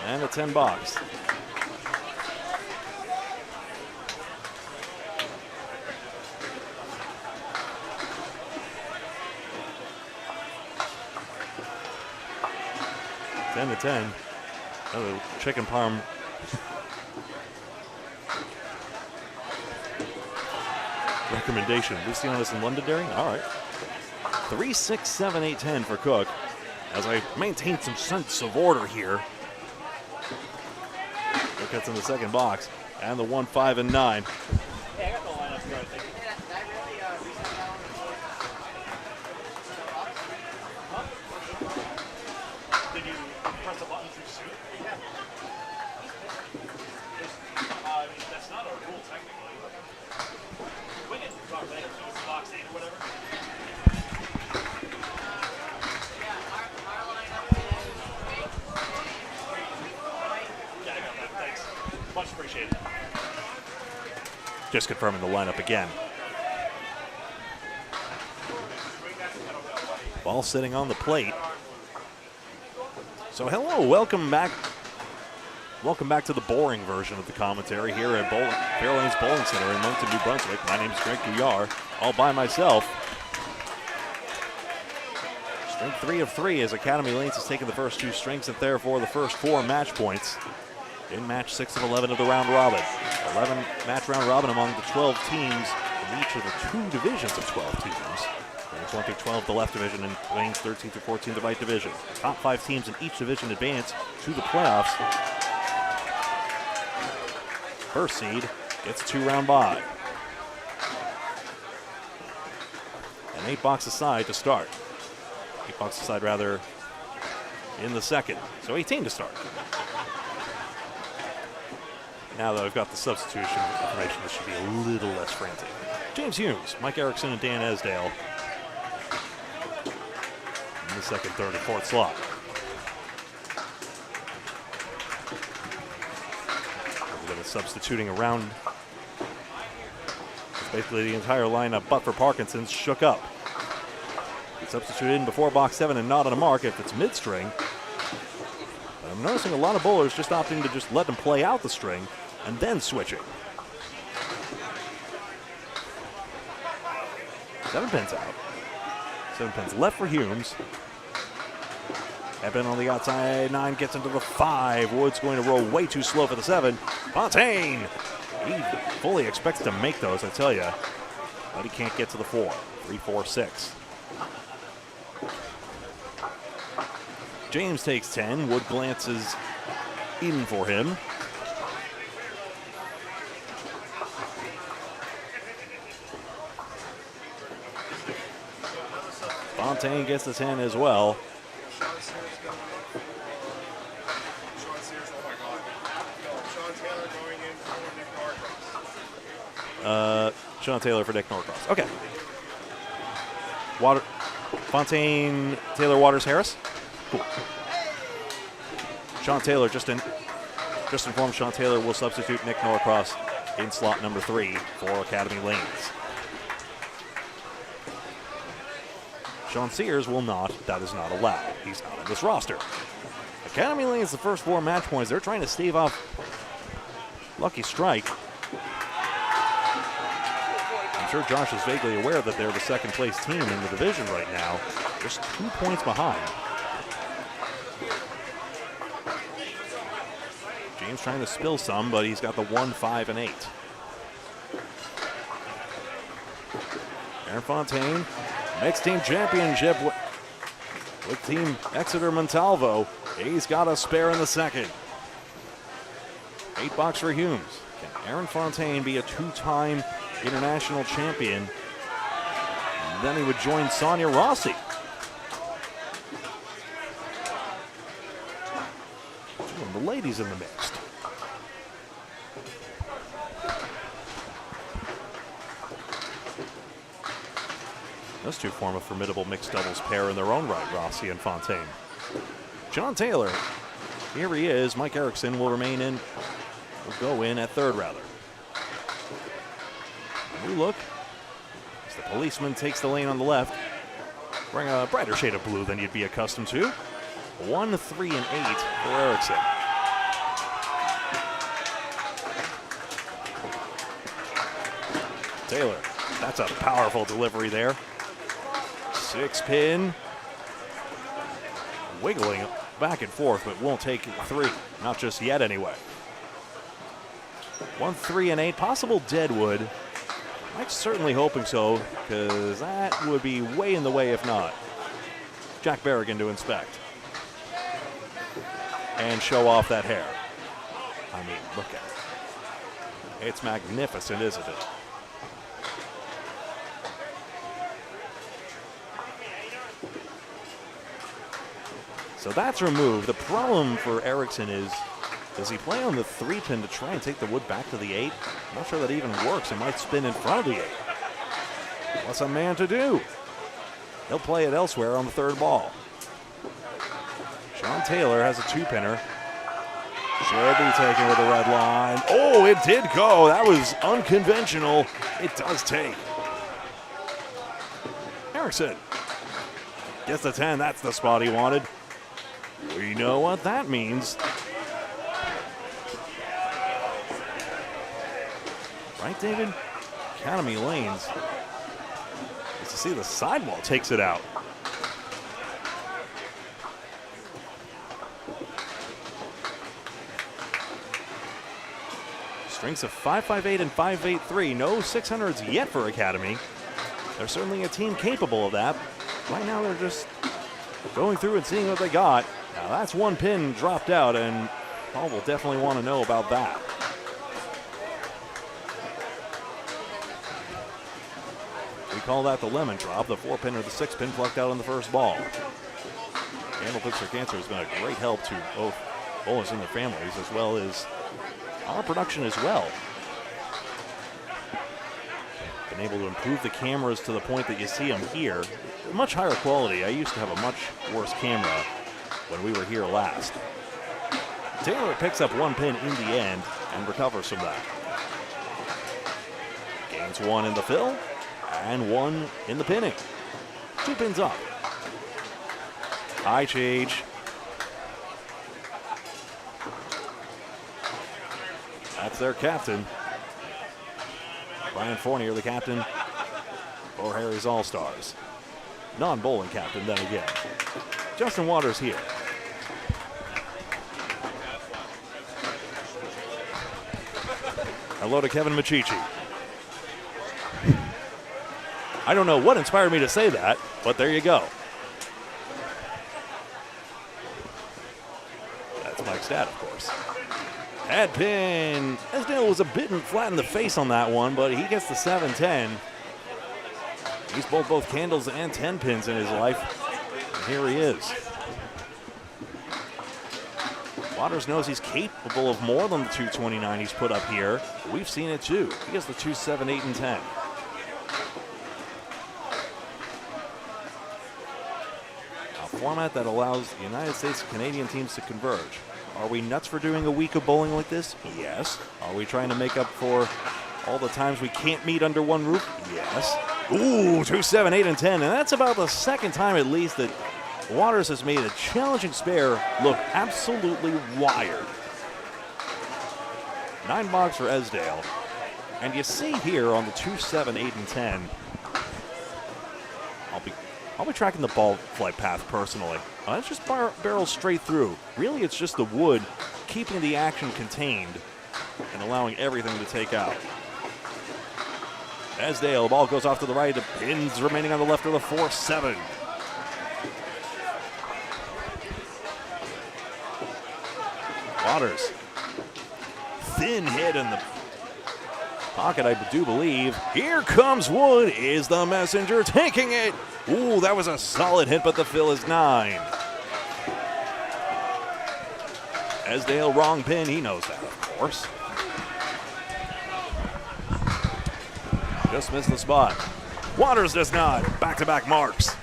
And a 10 box. To 10. Another chicken parm. Recommendation. Lucianus and Londonderry? All right. 3, 6, 7, 8, 10 for Cook. As I maintain some sense of order here. Cook gets in the second box. And the 1, 5, and 9. Hey, I got the lineup here, I think. Did you press the button too soon? Yeah. That's not our rule, technically. Wing it. Box 8 or whatever. Yeah, I got that. Thanks. Much appreciated. Just confirming the lineup again. Ball sitting on the plate. So hello, welcome back. Welcome back to the boring version of the commentary here at Fairlanes Bowling Center in Moncton, New Brunswick. My name is Grant Gouillart, all by myself. String 3 of 3 as Academy Lanes has taken the first 2 strings and therefore the first 4 match points in match 6 of 11 of the round robin. 11 match round robin among the 12 teams in each of the 2 divisions of 12 teams. Lanes 1 through 12, the left division, and Lanes 13 through 14, the right division. The top 5 teams in each division advance to the playoffs. First seed gets a 2-round bye. And 8 boxes aside to start. 8 aside rather in the second. So 18 to start. Now that I've got the substitution information, this should be a little less frantic. James Humes, Mike Erickson, and Dan Esdale in the second, third, and fourth slot. We're going to substituting around. Basically the entire lineup, but for Parkinson's, shook up. He substituted in before box 7 and not on a mark if it's mid-string. But I'm noticing a lot of bowlers just opting to just let them play out the string and then switching. 7 pins out. 7 pins left for Humes. Eben on the outside, 9 gets into the 5. Wood's going to roll way too slow for the 7. Fontaine! He fully expects to make those, I tell you. But he can't get to the 4. 3, 4, 6. James takes 10. Wood glances in for him. Fontaine gets the 10 as well. Sean Taylor for Nick Norcross. Okay. Fontaine, Taylor, Waters, Harris. Cool. Sean Taylor just informed Sean Taylor will substitute Nick Norcross in slot number 3 for Academy Lanes. Sean Sears will not. That is not allowed. He's not on this roster. Academy Lanes, the first 4 match points. They're trying to stave off Lucky Strike. I'm sure Josh is vaguely aware that they're the second place team in the division right now. Just 2 points behind. James trying to spill some, but he's got the 1, 5, and 8. Aaron Fontaine, next team championship with Team Exeter Montalvo. He's got a spare in the second. 8 box for Humes. Can Aaron Fontaine be a 2-time international champion? And then he would join Sonia Rossi. Two of the ladies in the mix. Those two form a formidable mixed doubles pair in their own right, Rossi and Fontaine. John Taylor, here he is. Mike Erickson will remain in, will go in at third rather. New look as the policeman takes the lane on the left. Wearing a brighter shade of blue than you'd be accustomed to. 1, 3, and 8 for Erickson. Taylor, that's a powerful delivery there. 6 pin. Wiggling back and forth, but won't take 3. Not just yet, anyway. 1, 3, and 8. Possible deadwood. Mike's certainly hoping so, because that would be way in the way if not. Jack Berrigan to inspect. And show off that hair. I mean, look at it. It's magnificent, isn't it? So that's removed. The problem for Erickson is, does he play on the 3 pin to try and take the wood back to the 8? I'm not sure that even works. It might spin in front of the 8. What's a man to do? He'll play it elsewhere on the 3rd ball. Sean Taylor has a 2-pinner. Should be taken with a red line. Oh, it did go. That was unconventional. It does take. Erickson gets the 10. That's the spot he wanted. We know what that means. Right, David? Academy Lanes. Let's see the sidewall takes it out. Strengths of 5.58 and 5.83. No 600s yet for Academy. They're certainly a team capable of that. Right now they're just going through and seeing what they got. Now that's 1 pin dropped out, and Paul will definitely want to know about that. We call that the lemon drop, the 4-pin or the 6-pin plucked out on the first ball. Candlepin for Cancer has been a great help to both bowlers and their families, as well as our production as well. Been able to improve the cameras to the point that you see them here. Much higher quality. I used to have a much worse camera when we were here last. Taylor picks up 1 pin in the end and recovers from that. Gains 1 in the fill and 1 in the pinning. 2 pins up. High change. That's their captain. Brian Fournier, the captain for Harry's All-Stars. Non-bowling captain then again. Justin Waters here. Hello to Kevin Machichi. I don't know what inspired me to say that, but there you go. That's Mike Stat, of course. Head pin. Esdale was a bit flat in the face on that one, but he gets the 7-10. He's bowled both candles and 10 pins in his life. And here he is. Waters knows he's capable of more than the 229 he's put up here. We've seen it too. He gets the 2, 7, 8, and 10. A format that allows the United States and Canadian teams to converge. Are we nuts for doing a week of bowling like this? Yes. Are we trying to make up for all the times we can't meet under one roof? Yes. Ooh, 2, 7, 8, and 10. And that's about the second time at least that Waters has made a challenging spare look absolutely wired. 9 box for Esdale. And you see here on the 2, 7, 8, and 10, I'll be tracking the ball flight path personally. It's just barrels straight through. Really, it's just the wood keeping the action contained and allowing everything to take out. Esdale, the ball goes off to the right. The pins remaining on the left of the 4, 7. Waters. Thin hit in the pocket, I do believe. Here comes Wood. Is the messenger taking it? Ooh, that was a solid hit, but the fill is 9. Esdale, wrong pin. He knows that, of course. Just missed the spot. Waters does not. Back-to-back marks.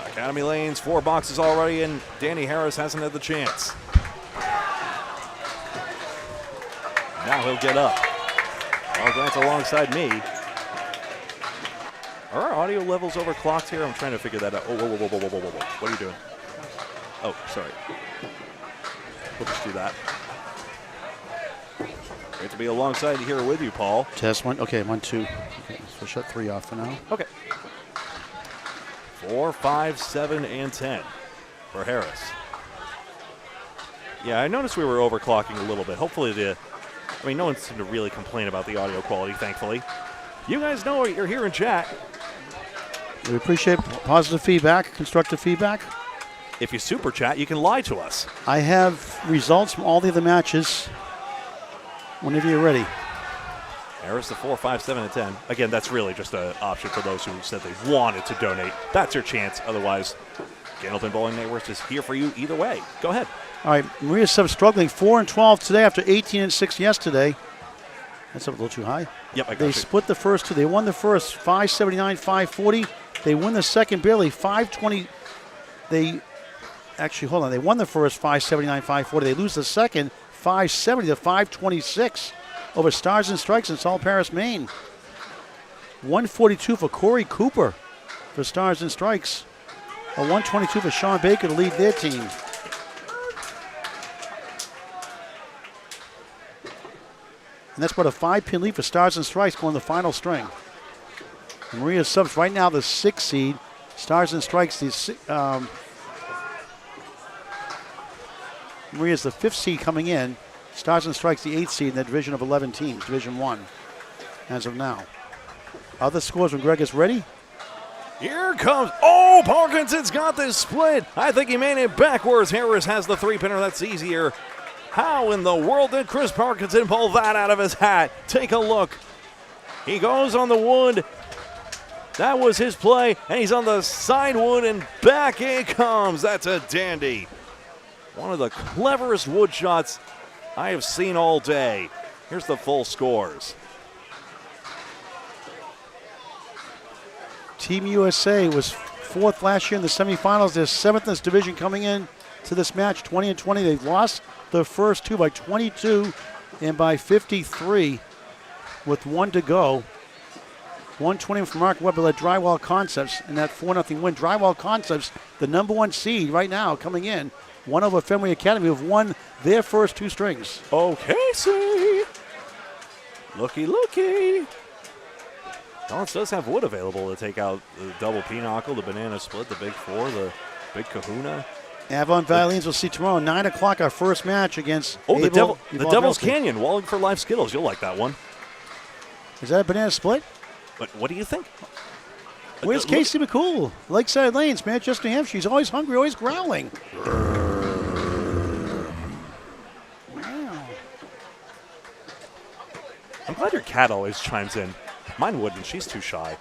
Academy Lanes, 4 boxes already, and Danny Harris hasn't had the chance. Now he'll get up. Well, Grant's alongside me. Are our audio levels overclocked here? I'm trying to figure that out. Oh, whoa. What are you doing? Oh, sorry. We'll just do that. Great to be alongside here with you, Paul. Test 1. Okay, 1, 2. Okay, so shut 3 off for now. Okay. 4, 5, 7, and 10 for Harris. Yeah, I noticed we were overclocking a little bit. Hopefully no one seemed to really complain about the audio quality, thankfully. You guys know you're here in chat. We appreciate positive feedback, constructive feedback. If you super chat, you can lie to us. I have results from all the other matches whenever you're ready. Harris, the 4, 5, 7, and 10. Again, that's really just an option for those who said they wanted to donate. That's your chance. Otherwise, Candlepin Bowling Network is here for you either way. Go ahead. All right, Maria Sub struggling 4 and 12 today after 18 and 6 yesterday. That's up a little too high. Yep, I got They you. split the first 2. They won the first 579, 540. They win the second barely 520. They won the first 579, 540. They lose the second 570 to 526 over Stars and Strikes in Salt Paris, Maine. 142 for Corey Cooper for Stars and Strikes. A 122 for Sean Baker to lead their team. And that's about a 5-pin lead for Stars and Strikes going to the final string. And Maria Subs right now the 6th seed. Stars and Strikes, Maria's the 5th seed coming in. Stars and Strikes the 8th seed in the division of 11 teams, Division 1, as of now. Other scores when Greg is ready. Here comes, oh, Parkinson's got this split. I think he made it backwards. Harris has the 3-pinner, that's easier. How in the world did Chris Parkinson pull that out of his hat? Take a look. He goes on the wood. That was his play, and he's on the side wood, and back it comes. That's a dandy. One of the cleverest wood shots I have seen all day. Here's the full scores. Team USA was 4th last year in the semifinals. They're 7th in this division coming in to this match, 20-20. They've lost the first two by 22 and by 53 with 1 to go. 120 from Mark Webber led Drywall Concepts in that 4-0 win. Drywall Concepts, the #1 seed right now coming in. 1 over Fenway Academy, who have won their first 2 strings. Okay, see. Looky. Lawrence does have wood available to take out the double pinochle, the banana split, the big 4, the big kahuna. Avon Valley Lanes will see tomorrow, 9 o'clock, our first match against the Devil's Devil's Canyon, Walling for Life Skittles. You'll like that one. Is that a banana split? But what do you think? Where's Casey McCool? Lakeside Lanes, Manchester, New Hampshire. She's always hungry, always growling. Wow. I'm glad your cat always chimes in. Mine wouldn't. She's too shy.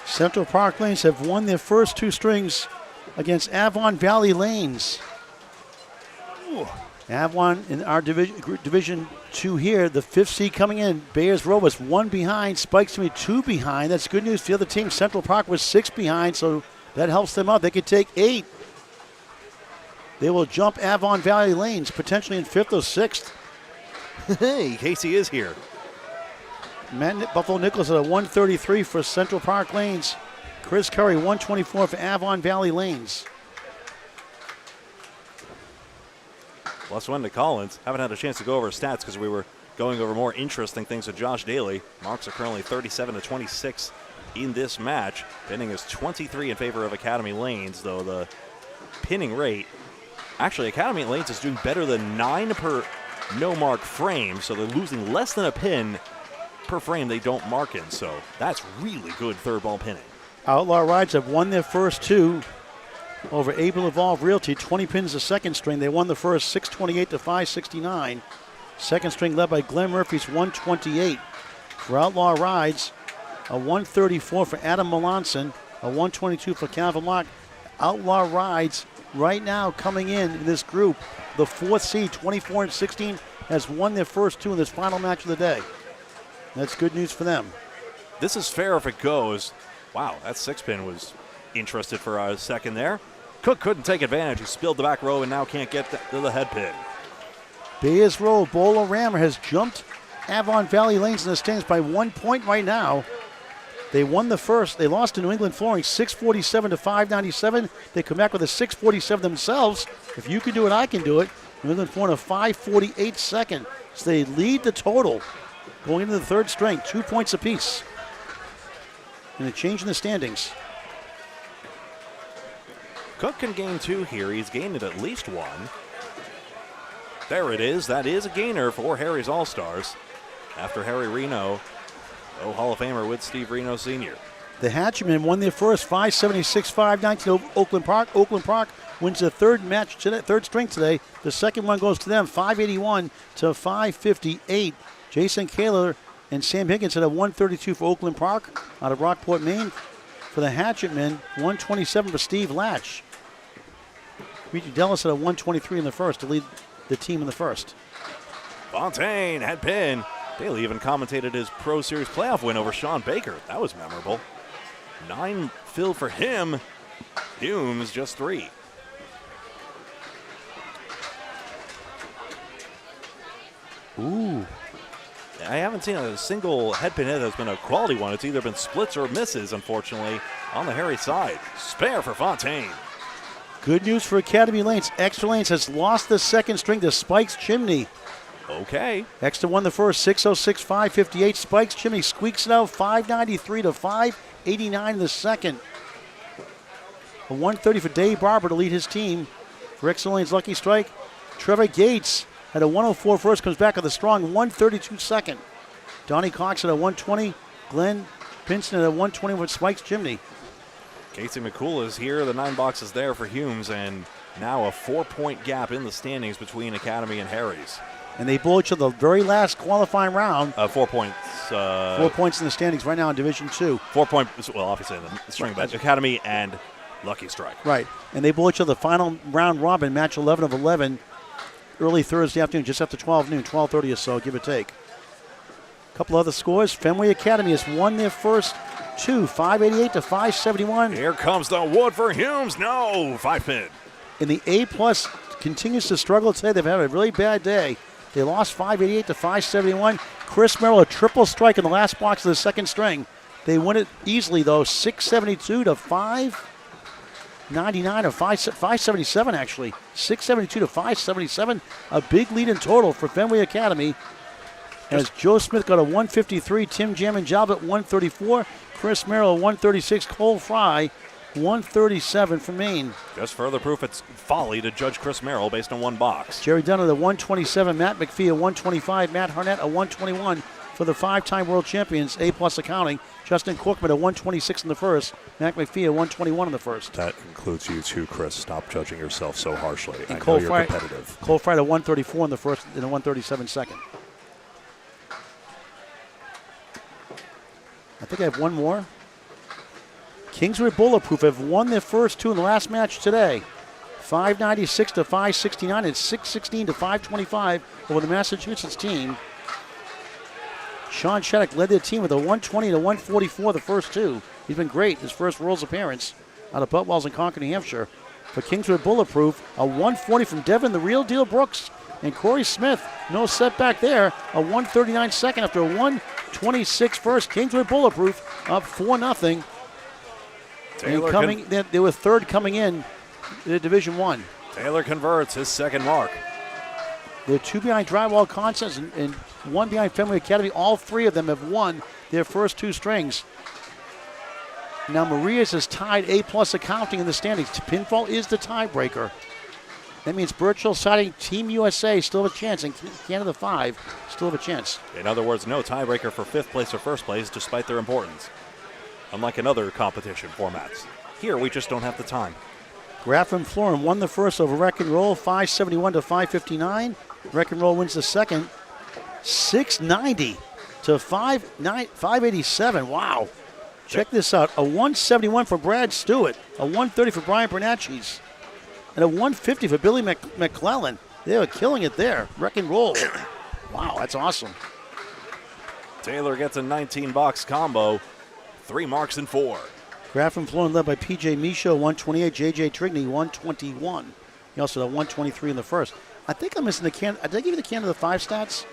Central Park Lanes have won their first 2 strings against Avon Valley Lanes. Ooh. Avon in our division 2 here, the 5th seed coming in. Bayers Row was 1 behind, Spikes to be 2 behind. That's good news for the other team. Central Park was 6 behind, so that helps them out. They could take 8. They will jump Avon Valley Lanes, potentially in 5th or 6th. Hey, Casey is here. Matt Buffalo Nichols at a 133 for Central Park Lanes. Chris Curry, 124 for Avon Valley Lanes. Plus 1 to Collins. Haven't had a chance to go over stats because we were going over more interesting things with Josh Daly. Marks are currently 37-26 in this match. Pinning is 23 in favor of Academy Lanes, though the pinning rate, actually Academy Lanes is doing better than 9 per no mark frame, so they're losing less than a pin per frame they don't mark in, so that's really good third ball pinning. Outlaw Rides have won their first 2 over Able Evolve Realty, 20 pins the second string. They won the first 628 to 569. Second string led by Glenn Murphy's 128. For Outlaw Rides, a 134 for Adam Melanson, a 122 for Calvin Locke. Outlaw Rides right now coming in this group. The 4th seed, 24-16, has won their first 2 in this final match of the day. That's good news for them. This is fair if it goes. Wow, that 6-pin was interested for a second there. Cook couldn't take advantage. He spilled the back row and now can't get to the head pin. Bayers Row, Bowler Rammer has jumped Avon Valley Lanes in the standings by 1 point right now. They won the first. They lost to New England Flooring 647 to 597. They come back with a 647 themselves. If you can do it, I can do it. New England Flooring a 548 second. So they lead the total going into the 3rd string, 2 points apiece. And a change in the standings. Cook can gain 2 here. He's gained it at least 1. There it is. That is a gainer for Harry's All-Stars. After Harry Reno, Hall of Famer with Steve Reno Sr. The Hatchetmen won their first 576-519 over Oakland Park. Oakland Park wins the 3rd match today, 3rd string today. The second one goes to them, 581 to 558. Jason Kaler and Sam Higgins at a 132 for Oakland Park out of Rockport, Maine. For the Hatchetmen, 127 for Steve Latch. Richie Dellis at a 123 in the first to lead the team in the first. Fontaine head pin. Daly even commentated his Pro Series playoff win over Sean Baker. That was memorable. 9 fill for him. Humes just 3. Ooh. I haven't seen a single head pin hit that's been a quality one. It's either been splits or misses, unfortunately, on the Harry side. Spare for Fontaine. Good news for Academy Lanes. Extra Lanes has lost the second string to Spike's Chimney. Okay. Extra won the first, 606, 558. Spike's Chimney squeaks it out, 593 to 589 in the second. A 130 for Dave Barber to lead his team. For Extra Lanes Lucky Strike, Trevor Gates had a 104 first, comes back with a strong 132 second. Donnie Cox at a 120. Glenn Pinson at a 120 with Spike's Chimney. Casey McCool is here. The 9 box is there for Humes, and now a 4-point gap in the standings between Academy and Harry's. And they bowl each other the very last qualifying round. 4 points. 4 points in the standings right now in Division 2. 4 points, well, obviously in the string match. Academy and Lucky Strike. Right. And they bowl each other the final round robin, match 11 of 11, early Thursday afternoon, just after 12 noon, 12:30 or so, give or take. A couple other scores. Fenway Academy has won their first two, 588 to 571. Here comes the wood for Humes. No, 5-pin. And the A-plus continues to struggle today. They've had a really bad day. They lost 588 to 571. Chris Merrill, a triple strike in the last box of the second string. They win it easily, though, 672 to 599 or 577, actually. 672 to 577. A big lead in total for Fenway Academy. As Joe Smith got a 153, Tim Jammin Jalbert 134, Chris Merrill 136, Cole Fry 137 for Maine. Just further proof it's folly to judge Chris Merrill based on one box. Jerry Dunn at a 127, Matt McPhee a 125, Matt Harnett a 121 for the five-time world champions, A-plus accounting. Justin Corkman a 126 in the first, Matt McPhee a 121 in the first. That includes you too, Chris. Stop judging yourself so harshly. And I Cole know you're Fry, competitive. Cole Fry a 134 in the first and a 137 second. I think I have one more. Kingswood Bulletproof have won their first two in the last match today. 596 to 569 and 616 to 525 over the Massachusetts team. Sean Shattuck led their team with a 120 to 144 the first two. He's been great, his first World's appearance out of Buttwalls in Concord, New Hampshire. For Kingswood Bulletproof, a 140 from Devin, the real deal Brooks. And Corey Smith, no setback there, a 139 second after a 126 first. Kingswood Bulletproof up 4-0. And they were third coming in Division 1. Taylor converts his second mark. They're two behind Drywall Concepts and one behind Fenway Academy. All three of them have won their first two strings. Now Maria's has tied A-plus accounting in the standings. Pinfall is the tiebreaker. That means Birchill siding Team USA still have a chance, and Canada 5 still have a chance. In other words, no tiebreaker for fifth place or first place, despite their importance. Unlike in other competition formats. Here, we just don't have the time. Graff and Florin won the first over Wreck and Roll, 571 to 559. Wreck and Roll wins the second, 690 to 587. Wow. Check this out. A 171 for Brad Stewart, a 130 for Brian Bernacchi's, and a 150 for Billy McClellan. They were killing it there. Wreck and Roll. Wow, that's awesome. Taylor gets a 19-box combo. 3 marks and 4. Graff and Florin led by P.J. Michaud, 128. J.J. Trigney, 121. He also had a 123 in the first. I think I'm missing the Did I give you the Canada 5 stats?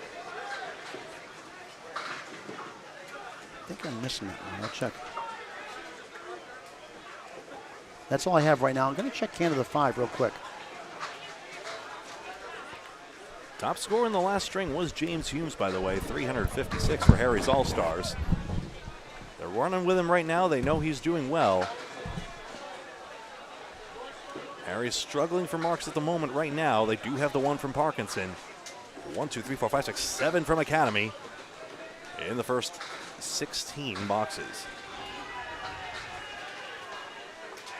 I think I'm missing that one. I'll check. That's all I have right now. I'm going to check Canada 5 real quick. Top scorer in the last string was James Humes, by the way. 356 for Harry's All-Stars. They're running with him right now. They know he's doing well. Harry's struggling for marks at the moment right now. They do have the one from Parkinson. 1, 2, 3, 4, 5, 6, 7 from Academy in the first 16 boxes.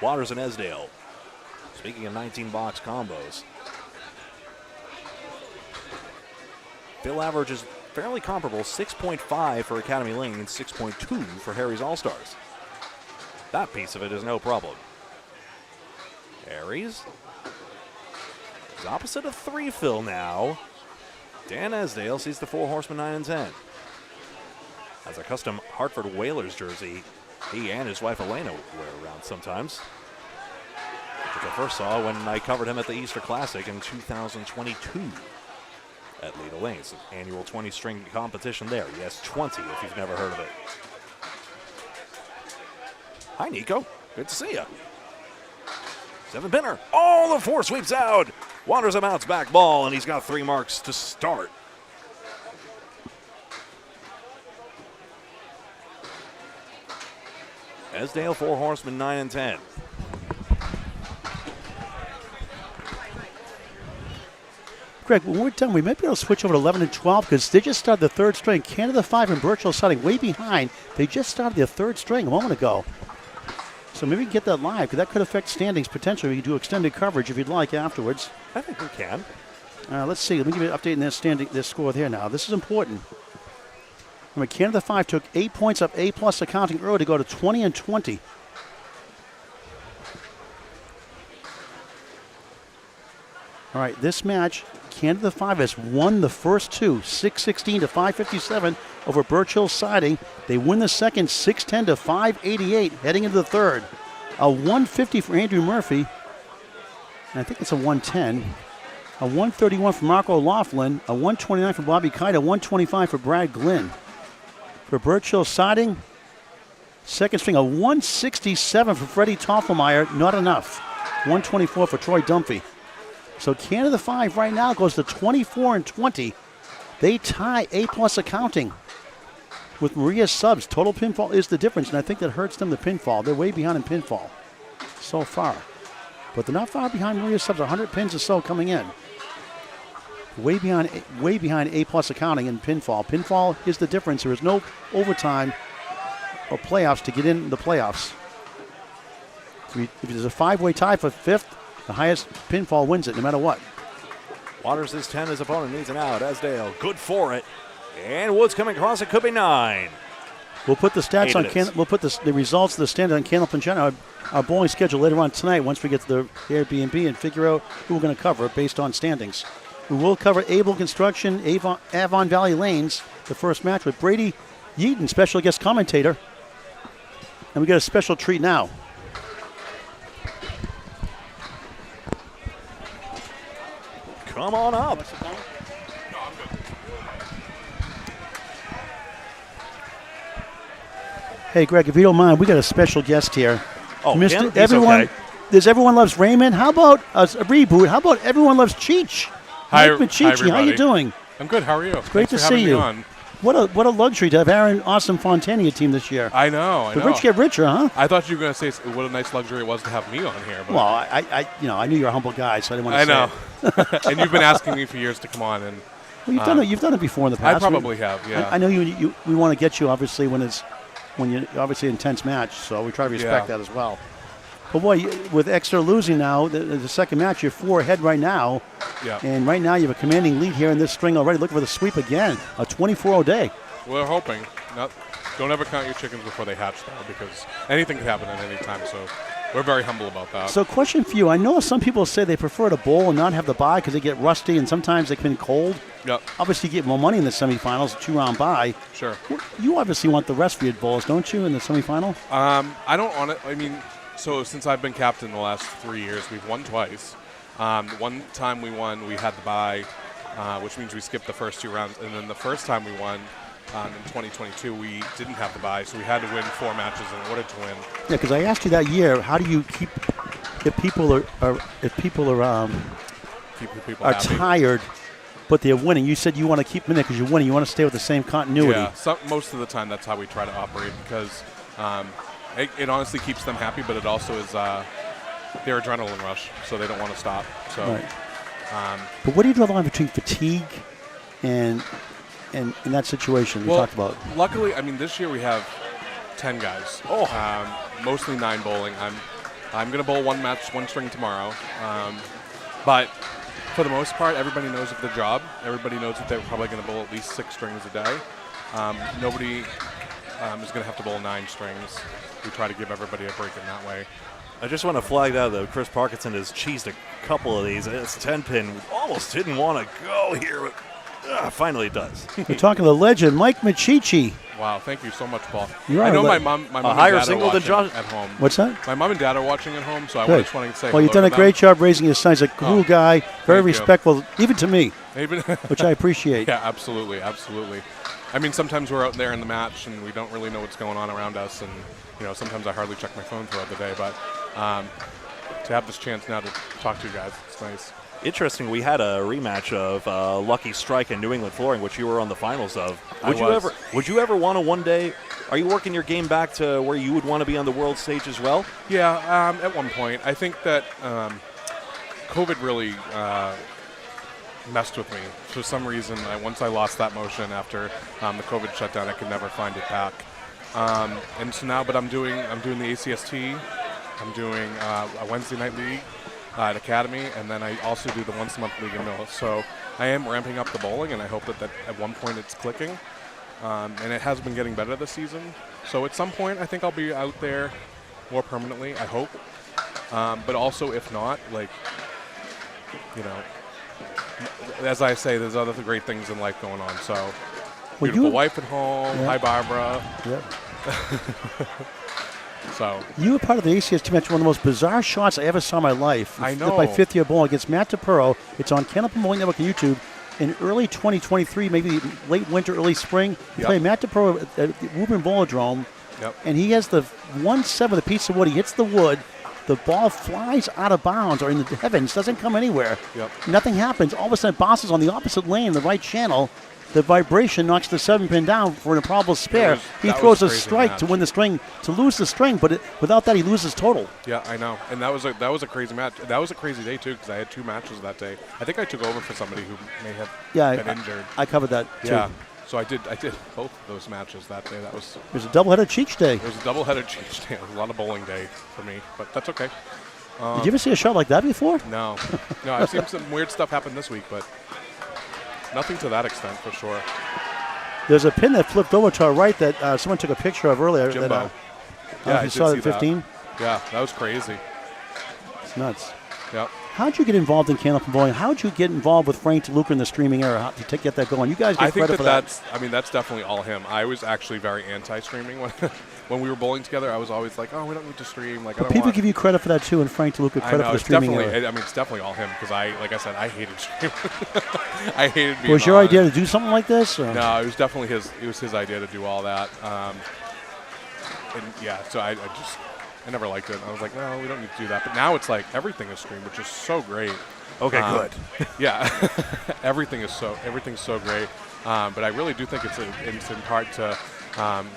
Waters and Esdale. Speaking of 19-box combos. Fill average is fairly comparable, 6.5 for Academy Lane, 6.2 for Harry's All-Stars. That piece of it is no problem. Harry's is opposite of 3 fill now. Dan Esdale sees the 4 Horsemen 9 and 10. Has a custom Hartford Whalers jersey he and his wife Elena wear around sometimes. Which I first saw when I covered him at the Easter Classic in 2022. At Leda Lanes, an annual 20-string competition there. Yes, 20 if you've never heard of it. Hi, Nico. Good to see you. 7-pinner. Oh, the 4 sweeps out. Waters a bounce back ball, and he's got 3 marks to start. Esdale, 4 Horsemen, 9 and 10. Greg, when we're done, we might be able to switch over to 11 and 12 because they just started the third string. Canada 5 and Birchill siding way behind. They just started their third string a moment ago. So maybe we can get that live because that could affect standings potentially. We can do extended coverage if you'd like afterwards. I think we can. Let's see. Let me give you an update in their score there now. This is important. Remember, Canada 5 took 8 points up A+ accounting early to go to 20-20. All right, this match, Canada 5 has won the first two, 6-16 to 557 over Birch Hill Siding. They win the second, 6-10 to 588, heading into the third. A 150 for Andrew Murphy, and I think it's a 110. A 131 for Marco Laughlin, a 129 for Bobby Kite, a 125 for Brad Glynn. For Birch Hill Siding, second string, a 167 for Freddie Toffelmeyer, not enough. 124 for Troy Dunphy. So Canada 5 right now goes to 24-20. They tie A+ accounting with Maria Subs. Total pinfall is the difference, and I think that hurts them, the pinfall. They're way behind in pinfall so far. But they're not far behind Maria Subs, 100 pins or so coming in. Way behind A+ accounting in pinfall. Pinfall is the difference. There is no overtime or playoffs to get in the playoffs. If there's a 5-way tie for fifth, the highest pinfall wins it, no matter what. Waters is 10. His opponent needs an out. Asdale, good for it. And Woods coming across. It could be 9. We'll put the stats on. We'll put the results of the standard on Candlepin and China. Our bowling schedule later on tonight. Once we get to the Airbnb and figure out who we're going to cover based on standings. We will cover Able Construction, Avon Valley Lanes, the first match with Brady Yeaton, special guest commentator. And we got a special treat now. Come on up. Hey, Greg, if you don't mind, we got a special guest here. Oh, Mr. He's Everyone, okay. There's Everyone Loves Raymond. How about a reboot? How about Everyone Loves Cheech? Hi, Mike Machichi, everybody. how you doing? I'm good. How are you? Great Thanks to for having see me you. on. What a luxury to have Aaron Awesome Fontaine on your team this year. I know. The rich get richer, huh? I thought you were going to say what a nice luxury it was to have me on here. But Well, I knew you're a humble guy, so I didn't want to I know. And you've been asking me for years to come on, and Well, you've done it before in the I past. probably have. Yeah. I know we want to get you obviously when you obviously intense match, so we try to respect that as well. But boy, with Exeter losing now, the second match, you're 4 ahead right now. Yeah. And right now you have a commanding lead here in this string already. Looking for the sweep again, a 24-0 day. We're hoping. Don't ever count your chickens before they hatch, though, because anything can happen at any time. So we're very humble about that. So question for you. I know some people say they prefer to bowl and not have the bye because they get rusty and sometimes they can cold. Yep. Obviously you get more money in the semifinals, a 2-round bye. Sure. You obviously want the rest for your bowls, don't you, in the semifinal? I don't want it. I mean, so since I've been captain the last 3 years, we've won twice. One time we won, we had the bye, which means we skipped the first 2 rounds. And then the first time we won, in 2022, we didn't have the bye, so we had to win 4 matches in order to win. Yeah, because I asked you that year, how do you keep if people are Happy. tired, but they're winning? You said you want to keep them in there because you're winning. You want to stay with the same continuity. Yeah, most of the time that's how we try to operate because it honestly keeps them happy, but it also is their adrenaline rush, so they don't want to stop. So, right. But what do you draw the line between fatigue and in that situation we talked about? Luckily, I mean, this year we have 10 guys. Mostly 9 bowling. I'm going to bowl 1 match, 1 string tomorrow. But for the most part, everybody knows of their job. Everybody knows that they're probably going to bowl at least 6 strings a day. Nobody is going to have to bowl 9 strings. We try to give everybody a break in that way. I just want to flag that, though. Chris Parkinson has cheesed a couple of these. It's 10-pin. Almost didn't want to go here, but finally it does. We're talking to the legend, Mike Machichi. Wow, thank you so much, Paul. I know my mom and higher dad single are than watching Josh at home. What's that? My mom and dad are watching at home, so I Good. just wanted to say Well, you've done a great job raising his son. He's a cool guy, very respectful, even to me, which I appreciate. Yeah, absolutely, absolutely. I mean, sometimes we're out there in the match and we don't really know what's going on around us, and sometimes I hardly check my phone throughout the day. But to have this chance now to talk to you guys, it's nice. Interesting, we had a rematch of Lucky Strike and New England Flooring, which you were on the finals of. Would you ever want to one day, are you working your game back to where you would want to be on the world stage as well? Yeah, at one point. I think that COVID really messed with me. For some reason, once I lost that motion after the COVID shutdown, I could never find it back. And so now, but I'm doing the ACST. I'm doing a Wednesday night league. at Academy, and then I also do the once-a-month league in Mill. So I am ramping up the bowling, and I hope that at one point it's clicking. And it has been getting better this season. So at some point, I think I'll be out there more permanently, I hope. But also, if not, like, you know, as I say, there's other great things in life going on. So, beautiful wife at home. Yeah. Hi, Barbara. Yep. So you were part of the ACS team match, one of the most bizarre shots I ever saw in my life. I know. My fifth-year bowling against Matt DePuro. It's on Candlepin Bowling Network on YouTube. In early 2023, maybe late winter, early spring, you play Matt DePuro at the Woburn Bowlodrome, and he has the 1/7 of the piece of wood. He hits the wood. The ball flies out of bounds or in the heavens, doesn't come anywhere. Nothing happens. All of a sudden, it bounces on the opposite lane, the right channel. The vibration knocks the 7-pin down for an improbable spare. He throws a strike to win the string, to lose the string, but without that, he loses total. Yeah, I know. And that was a crazy match. That was a crazy day, too, because I had 2 matches that day. I think I took over for somebody who may have been injured. I covered that, too. Yeah. So I did both of those matches that day. It was a doubleheader Cheech day. It was a doubleheader Cheech day. It was a lot of bowling day for me, but that's okay. Did you ever see a shot like that before? No. No, I've seen some weird stuff happen this week, but nothing to that extent for sure. There's a pin that flipped over to our right that someone took a picture of earlier. Jimbo. Yeah, you saw that 15? Yeah, that was crazy. It's nuts. Yep. How'd you get involved in Candlepin Bowling? How'd you get involved with Frank DeLuca in the streaming era? How to get that going? You guys get credit for that. That's definitely all him. I was actually very anti-streaming when we were bowling together. I was always like, oh, we don't need to stream. Like, people give you credit for that too, and Frank DeLuca credit for the streaming era. I mean, it's definitely all him because like I said, I hated streaming. I hated being Was your idea to do something like this? Or? No, it was definitely his. It was his idea to do all that. And yeah, so I I never liked it. I was like, no, we don't need to do that. But now it's like everything is streamed, which is so great. Okay, good. Yeah, everything's so great. But I really do think it's in part to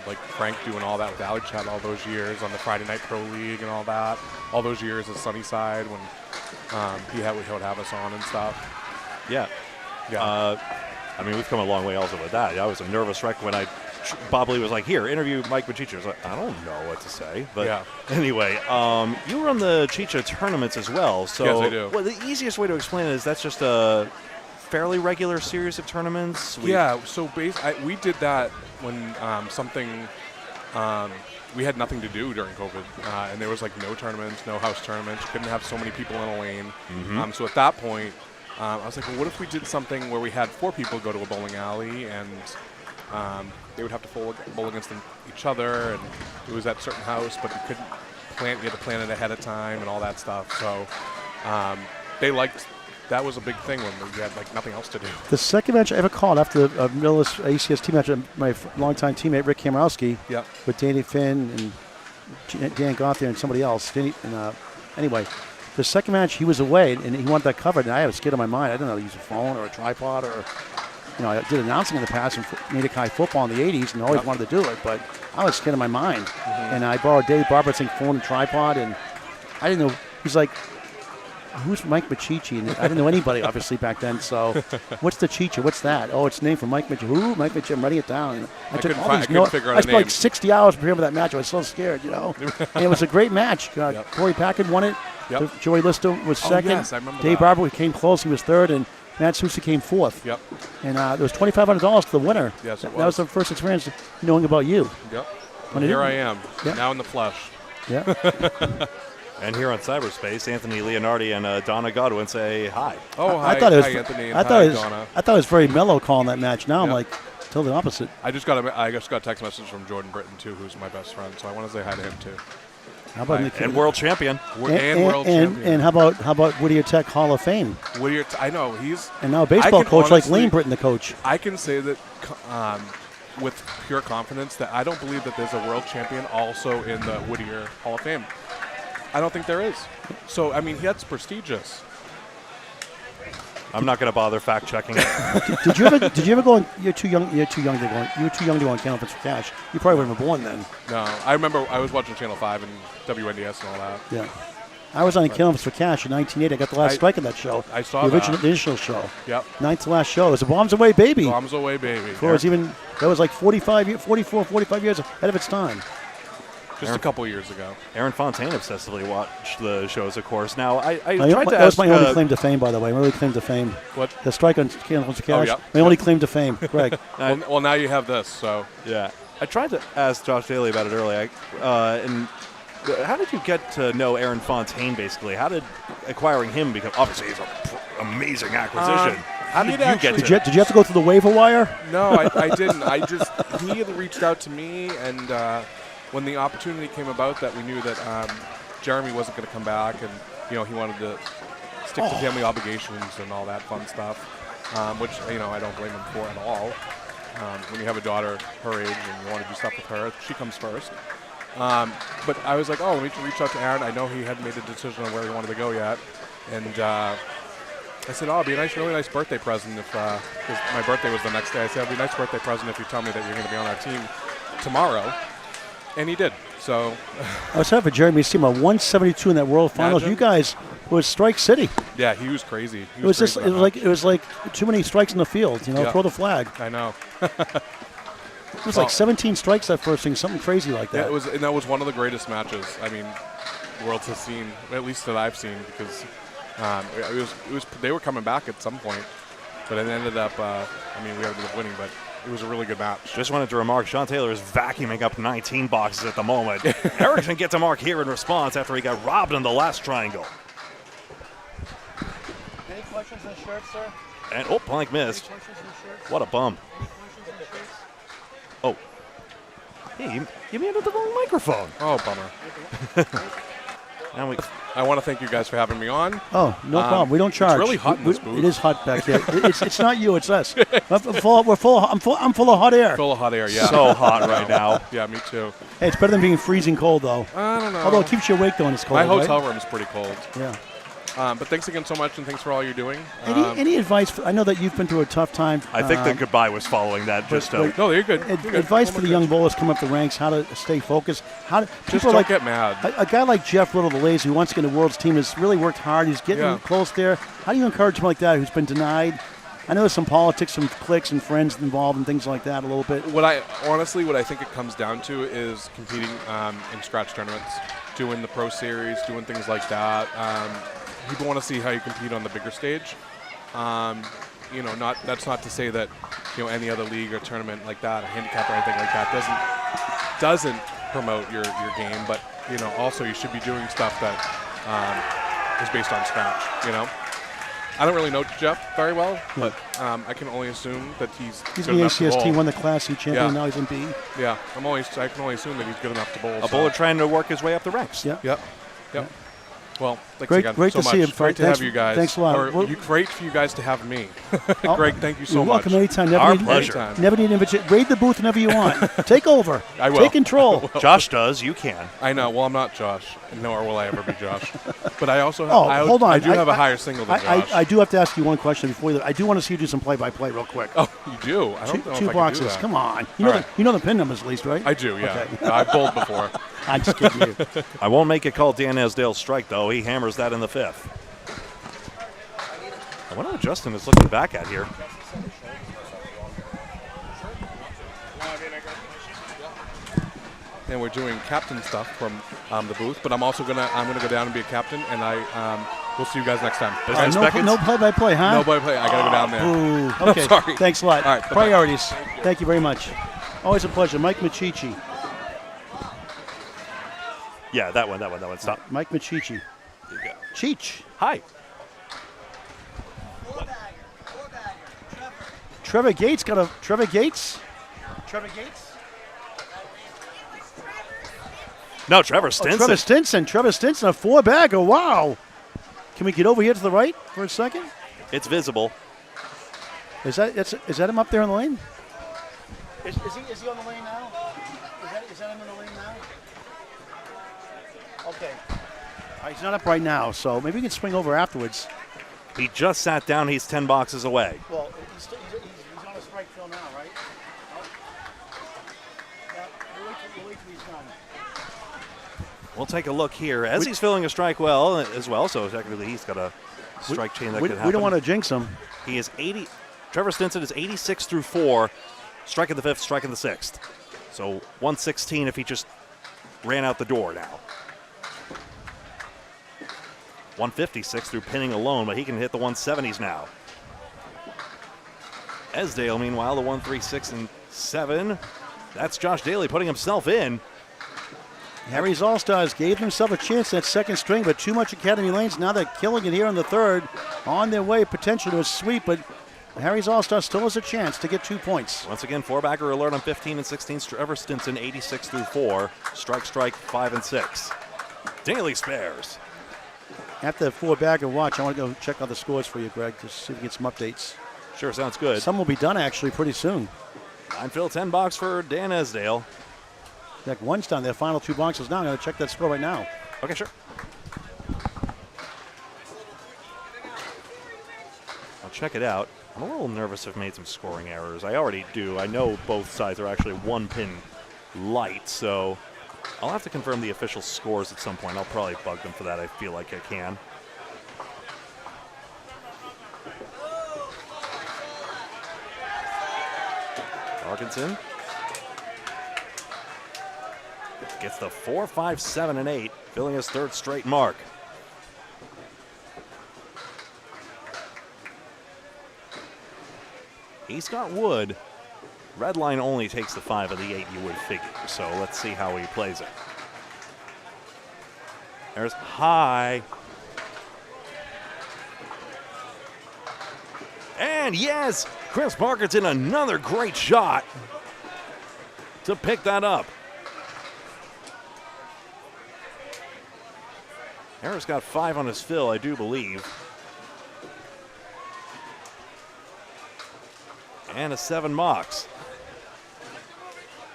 like Frank doing all that with Alley Chat all those years on the Friday Night Pro League and all that. All those years at Sunnyside when he would have us on and stuff. Yeah. Yeah. I mean, we've come a long way also with that. I was a nervous wreck when Bob Lee was like, here, interview Mike Machicha. I was like, I don't know what to say. But anyway, you run the Chicha tournaments as well. So yes, I do. Well, the easiest way to explain it is that's just a fairly regular series of tournaments. So we did that when we had nothing to do during COVID. And there was like no tournaments, no house tournaments. You couldn't have so many people in a lane. So at that point, I was like, well, what if we did something where we had 4 people go to a bowling alley and they would have to bowl against each other, and it was at a certain house, but you couldn't you had to plan it ahead of time and all that stuff. So they liked that was a big thing when we had like nothing else to do. The second match I ever called after the Millis ACS team match, my longtime teammate Rick Kamarowski, with Danny Finn and Dan Goff and somebody else. Anyway, the second match he was away and he wanted that covered, and I had a skid on my mind. I didn't know how to use a phone or a tripod or. I did announcing in the past in Natick High football in the 80s and always wanted to do it, but I was scared of my mind. And I borrowed Dave Barbert's phone and tripod, and I didn't know. He's like, who's Mike Machichi? And I didn't know anybody, obviously, back then. So what's the Chicha? What's that? Oh, it's named for Mike Machichi. Who? Mike Machichi. I'm writing it down. And I took all these notes. I spent like 60 hours preparing for that match. I was so scared, And it was a great match. Corey Packard won it. Joey Lister was second. Yes, I remember Dave Barber came close. He was third. And Matt Sousa came fourth. And there was $2,500 to the winner. Yes, it was. That was the first experience knowing about you. And here I am, now in the flesh. And here on cyberspace, Anthony Leonardi and Donna Godwin say hi. Oh, hi, Anthony, and Donna. I thought it was very mellow calling that match. Now I'm like, totally opposite. I just got a text message from Jordan Britton, too, who's my best friend, so I want to say hi to him, too. How about and world champion. World champion. And how about Whittier Tech Hall of Fame? I know he's and now a baseball coach like Lane Britton, the coach. I can say that with pure confidence that I don't believe that there's a world champion also in the Whittier Hall of Fame. I don't think there is. So I mean, that's prestigious. I'm not going to bother fact checking it. Did you ever go on? You're too young. You were too young to go on Candlepin for Cash. You probably wouldn't have been born then. No, I remember I was watching Channel 5 and WNDS and all that. Yeah, I was on Candlepin for Cash in 1980. I got the last strike in that show. I saw the initial show. Yep. Ninth to last show. It was a Bombs Away Baby. Bombs Away Baby. That was like 45 years ahead of its time. Just a couple years ago. Aaron Fontaine obsessively watched the shows, of course. Now, I No, tried to that ask... was my only claim to fame, by the way. My only claim to fame. What? The strike on Cash. yeah. My only claim to fame. Greg. Well, now you have this, so. Yeah. I tried to ask Josh Daly about it earlier. And how did you get to know Aaron Fontaine, basically? How did acquiring him become... Obviously, he's an amazing acquisition. How did you get to... Did you have to go through the waiver wire? No, I didn't. He had reached out to me, and when the opportunity came about that we knew that Jeremy wasn't going to come back, and he wanted to stick to family obligations and all that fun stuff, which I don't blame him for at all. When you have a daughter her age and you want to do stuff with her, she comes first. But I was like, let me reach out to Aaron. I know he hadn't made a decision on where he wanted to go yet, and I said, it'd be a really nice birthday present if, because my birthday was the next day. I said, it'd be a nice birthday present if you tell me that you're going to be on our team tomorrow. And he did. So I was happy for Jeremy's team, a 172 in that World Finals. Imagine. You guys was Strike City. yeah, he was crazy. It was like too many strikes in the field. Yeah. Throw the flag. I know. It was like 17 strikes that first thing, something crazy like that. Yeah, that was one of the greatest matches. I mean, the world has seen, at least that I've seen, because they were coming back at some point, but it ended up. We ended up winning, but it was a really good match. Just wanted to remark, Sean Taylor is vacuuming up 19 boxes at the moment. Erickson gets a mark here in response after he got robbed in the last triangle. Any questions on shirts, sir? And, blank missed. What a bum. Oh. Hey, you muted the wrong microphone. Oh, bummer. And I want to thank you guys for having me on. Oh, no problem. We don't charge. It's really hot in this booth. It is hot back there. It's not you. It's us. I'm full of hot air. Full of hot air, yeah. so hot right now. Yeah, me too. Hey, it's better than being freezing cold, though. I don't know. Although it keeps you awake, though, when it's cold. My hotel right? room's pretty cold. Yeah. But thanks again so much, and thanks for all you're doing. Any advice? I know that you've been through a tough time. I think the goodbye was following that. No, you're good. You're good. Advice for the young bowlers coming up the ranks, how to stay focused. Just don't get mad. A guy like Jeff Little, the Lazy, who wants to get in the world's team, has really worked hard. He's getting close there. How do you encourage him like that, who's been denied? I know there's some politics, some cliques and friends involved and things like that a little bit. What I think it comes down to is competing in scratch tournaments, doing the pro series, doing things like that. People want to see how you compete on the bigger stage. That's not to say that any other league or tournament like that, a handicap or anything like that, doesn't promote your game. But also you should be doing stuff that is based on scratch. I don't really know Jeff very well, but I can only assume that he's in good the enough to ACS bowl. team, won the Class C champion. Yeah. Now he's in B. Yeah, I can only assume that he's good enough to bowl. A bowler trying to work his way up the ranks. Yeah. Yep. Well, thanks Great again to so see much. you. Great to Thanks- have you guys. thanks a lot. Or great for you guys to have me. Greg, thank you so You're much. welcome anytime. Our pleasure. Anytime. Never need an invitation. Raid the booth whenever you want. Take over. I will. Take control. Josh does. You can. I know. Well, I'm not Josh, nor will I ever be Josh. But I also Hold on. I do have a higher single than Josh. I do have to ask you one question before that. I do want to see you do some play-by-play real quick. Oh, you do? I don't know if Two I boxes. can do that. Come on. All You know the pin numbers at least, right? I do, yeah. Okay. I've bowled before. I'm just kidding you. I won't make it call Dan Esdale's strike, though. He hammers that in the fifth. I wonder what Justin is looking back at here. And we're doing captain stuff from the booth, but I'm gonna go down and be a captain, and we'll see you guys next time. Business Beckett? No play-by-play, huh? No play. I gotta go down there. Ooh, okay. Sorry. Thanks a lot. All right, bye-bye. Priorities. Thank you very much. Always a pleasure. Mike Machichi. Yeah, that one. Stop. Mike Machichi. Cheech. Hi. Trevor Gates got a Trevor Gates. No, Trevor Stinson. Trevor Stinson, a 4-bagger. Wow. Can we get over here to the right for a second? It's visible. Is that him up there in the lane? Is he on the lane now? Is that him in the lane now? Okay. He's not up right now, so maybe we can swing over afterwards. He just sat down. He's 10 boxes away. Well, he's on a strike field now, right? Yeah, we'll wait till he's done. We'll take a look here as he's filling a strike well as well. So technically, he's got a strike chain that could happen. We don't want to jinx him. He is 80. Trevor Stinson is 86 through 4. Strike in the fifth, strike in the sixth. So 116 if he just ran out the door now. 156 through pinning alone, but he can hit the 170s now. Esdale, meanwhile, the 136 and 7. That's Josh Daly putting himself in. Harry's All-Stars gave themselves a chance at second string, but too much Academy Lanes. Now they're killing it here in the third. On their way potentially to a sweep, but Harry's All-Stars still has a chance to get 2 points. Once again, four-backer alert on 15 and 16. Trevor Stinson, 86 through 4. Strike, 5 and 6. Daly spares. After the four-bagger watch, I want to go check out the scores for you, Greg, to see if we get some updates. Sure, sounds good. Some will be done, actually, pretty soon. 9-fill, 10 box for Dan Esdale. Like one's done their final 2 boxes now. I'm going to check that score right now. Okay, sure. I'll check it out. I'm a little nervous I've made some scoring errors. I already do. I know both sides are actually 1 pin light, so I'll have to confirm the official scores at some point. I'll probably bug them for that. I feel like I can. Parkinson gets the 4, 5, 7, and 8, filling his third straight mark. He's got wood. Red line only takes the 5 of the 8, you would figure. So let's see how he plays it. There's high. And yes, Chris Parkinson, another great shot to pick that up. Harris got 5 on his fill, I do believe. And a 7 box.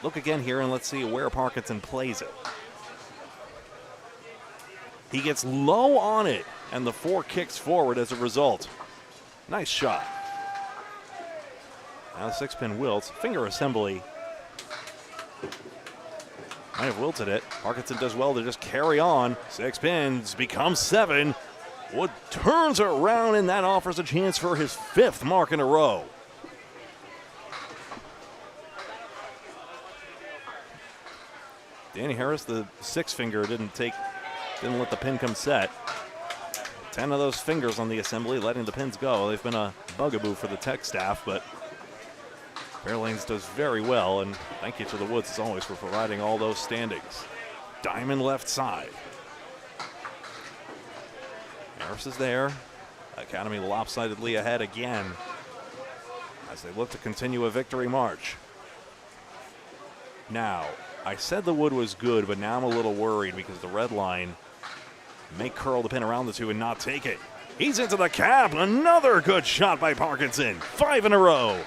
Look again here and let's see where Parkinson plays it. He gets low on it and the 4 kicks forward as a result. Nice shot. Now 6-pin wilts, finger assembly. Might have wilted it. Parkinson does well to just carry on. 6 pins becomes 7. Wood turns around and that offers a chance for his 5th mark in a row. Danny Harris, the 6 finger, didn't let the pin come set. 10 of those fingers on the assembly, letting the pins go. They've been a bugaboo for the tech staff, but Fairlanes does very well, and thank you to the Woods as always for providing all those standings. Diamond left side. Harris is there. Academy lopsidedly ahead again as they look to continue a victory march. Now, I said the wood was good, but now I'm a little worried because the red line may curl the pin around the 2 and not take it. He's into the cap. Another good shot by Parkinson. 5 in a row.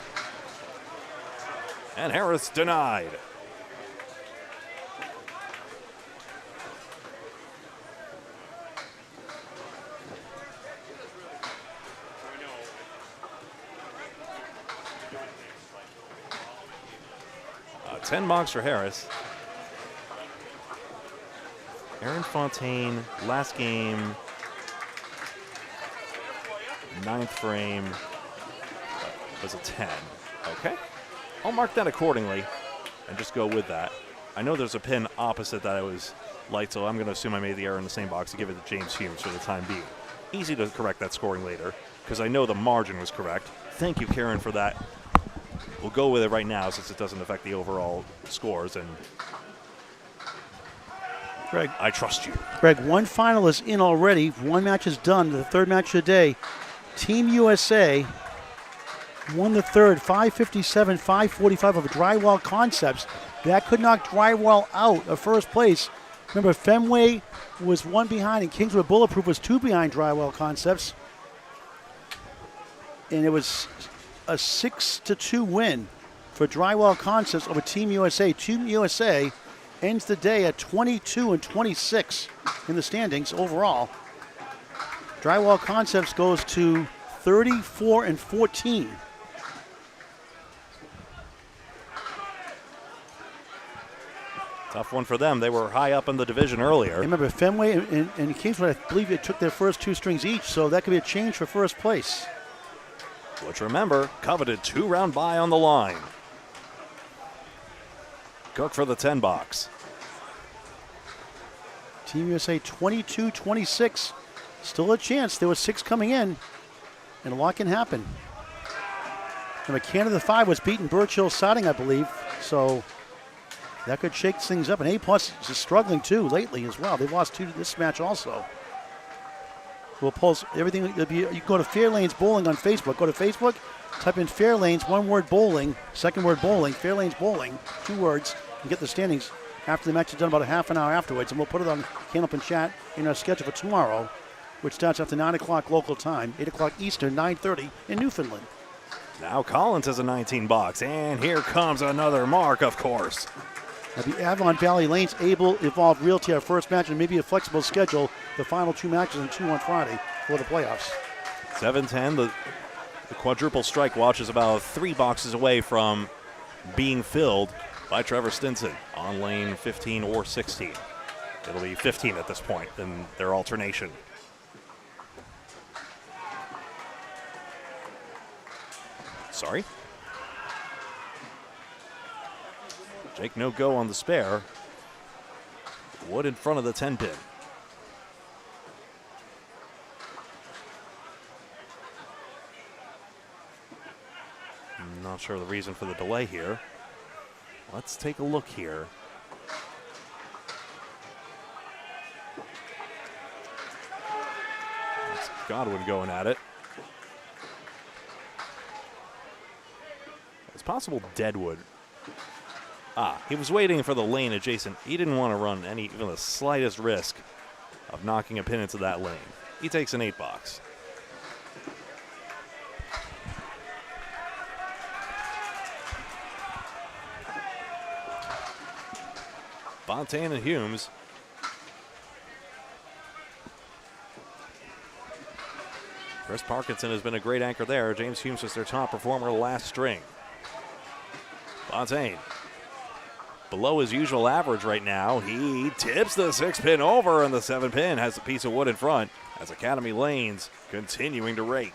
And Harris denied. A 10 box for Harris. Aaron Fontaine, last game, 9th frame, was a 10. Okay. I'll mark that accordingly and just go with that. I know there's a pin opposite that I was light, so I'm going to assume I made the error in the same box to give it to James Humes for the time being. Easy to correct that scoring later because I know the margin was correct. Thank you, Karen, for that. We'll go with it right now since it doesn't affect the overall scores. And Greg, I trust you. Greg, 1 final is in already. 1 match is done. The 3rd match of the day. Team USA won the 3rd, 557, 545 of Drywall Concepts. That could knock Drywall out of first place. Remember, Fenway was 1 behind and Kingswood Bulletproof was 2 behind Drywall Concepts. And it was a 6-2 win for Drywall Concepts over Team USA. Team USA ends the day at 22 and 26 in the standings overall. Drywall Concepts goes to 34 and 14. Tough one for them. They were high up in the division earlier. Remember, Fenway and Kingswood, I believe it took their first 2 strings each, so that could be a change for first place. Which, remember, coveted 2-round bye on the line. Cook for the 10 box. Team USA 22-26. Still a chance. There were 6 coming in, and a lot can happen. Number Canada 5 was beaten Birchill Siding, I believe, so that could shake things up. And A+ is struggling too lately as well. They've lost 2 to this match also. We'll post everything. You can go to Fairlanes Bowling on Facebook. Go to Facebook, type in Fairlanes, 1 word bowling, 2nd word bowling, Fairlanes Bowling, 2 words, and get the standings after the match is done about a half an hour afterwards. And we'll put it on Candlepin Chat in our schedule for tomorrow, which starts after 9 o'clock local time, 8 o'clock Eastern, 9:30 in Newfoundland. Now Collins has a 19 box, and here comes another mark, of course. That'll be Avon Valley Lanes, Able, Evolved Realty, our first match, and maybe a flexible schedule, the final 2 matches and 2 on Friday for the playoffs. 7-10, the quadruple strike watch is about 3 boxes away from being filled by Trevor Stinson on lane 15 or 16. It'll be 15 at this point in their alternation. Sorry. Jake no go on the spare. Wood in front of the 10 pin. I'm not sure the reason for the delay here. Let's take a look here. That's Godwin going at it. It's possible Deadwood. He was waiting for the lane adjacent. He didn't want to run even the slightest risk of knocking a pin into that lane. He takes an 8 box. Fontaine and Humes. Chris Parkinson has been a great anchor there. James Humes was their top performer last string. Fontaine, below his usual average right now. He tips the 6 pin over, and the 7 pin has a piece of wood in front as Academy Lanes continuing to rake.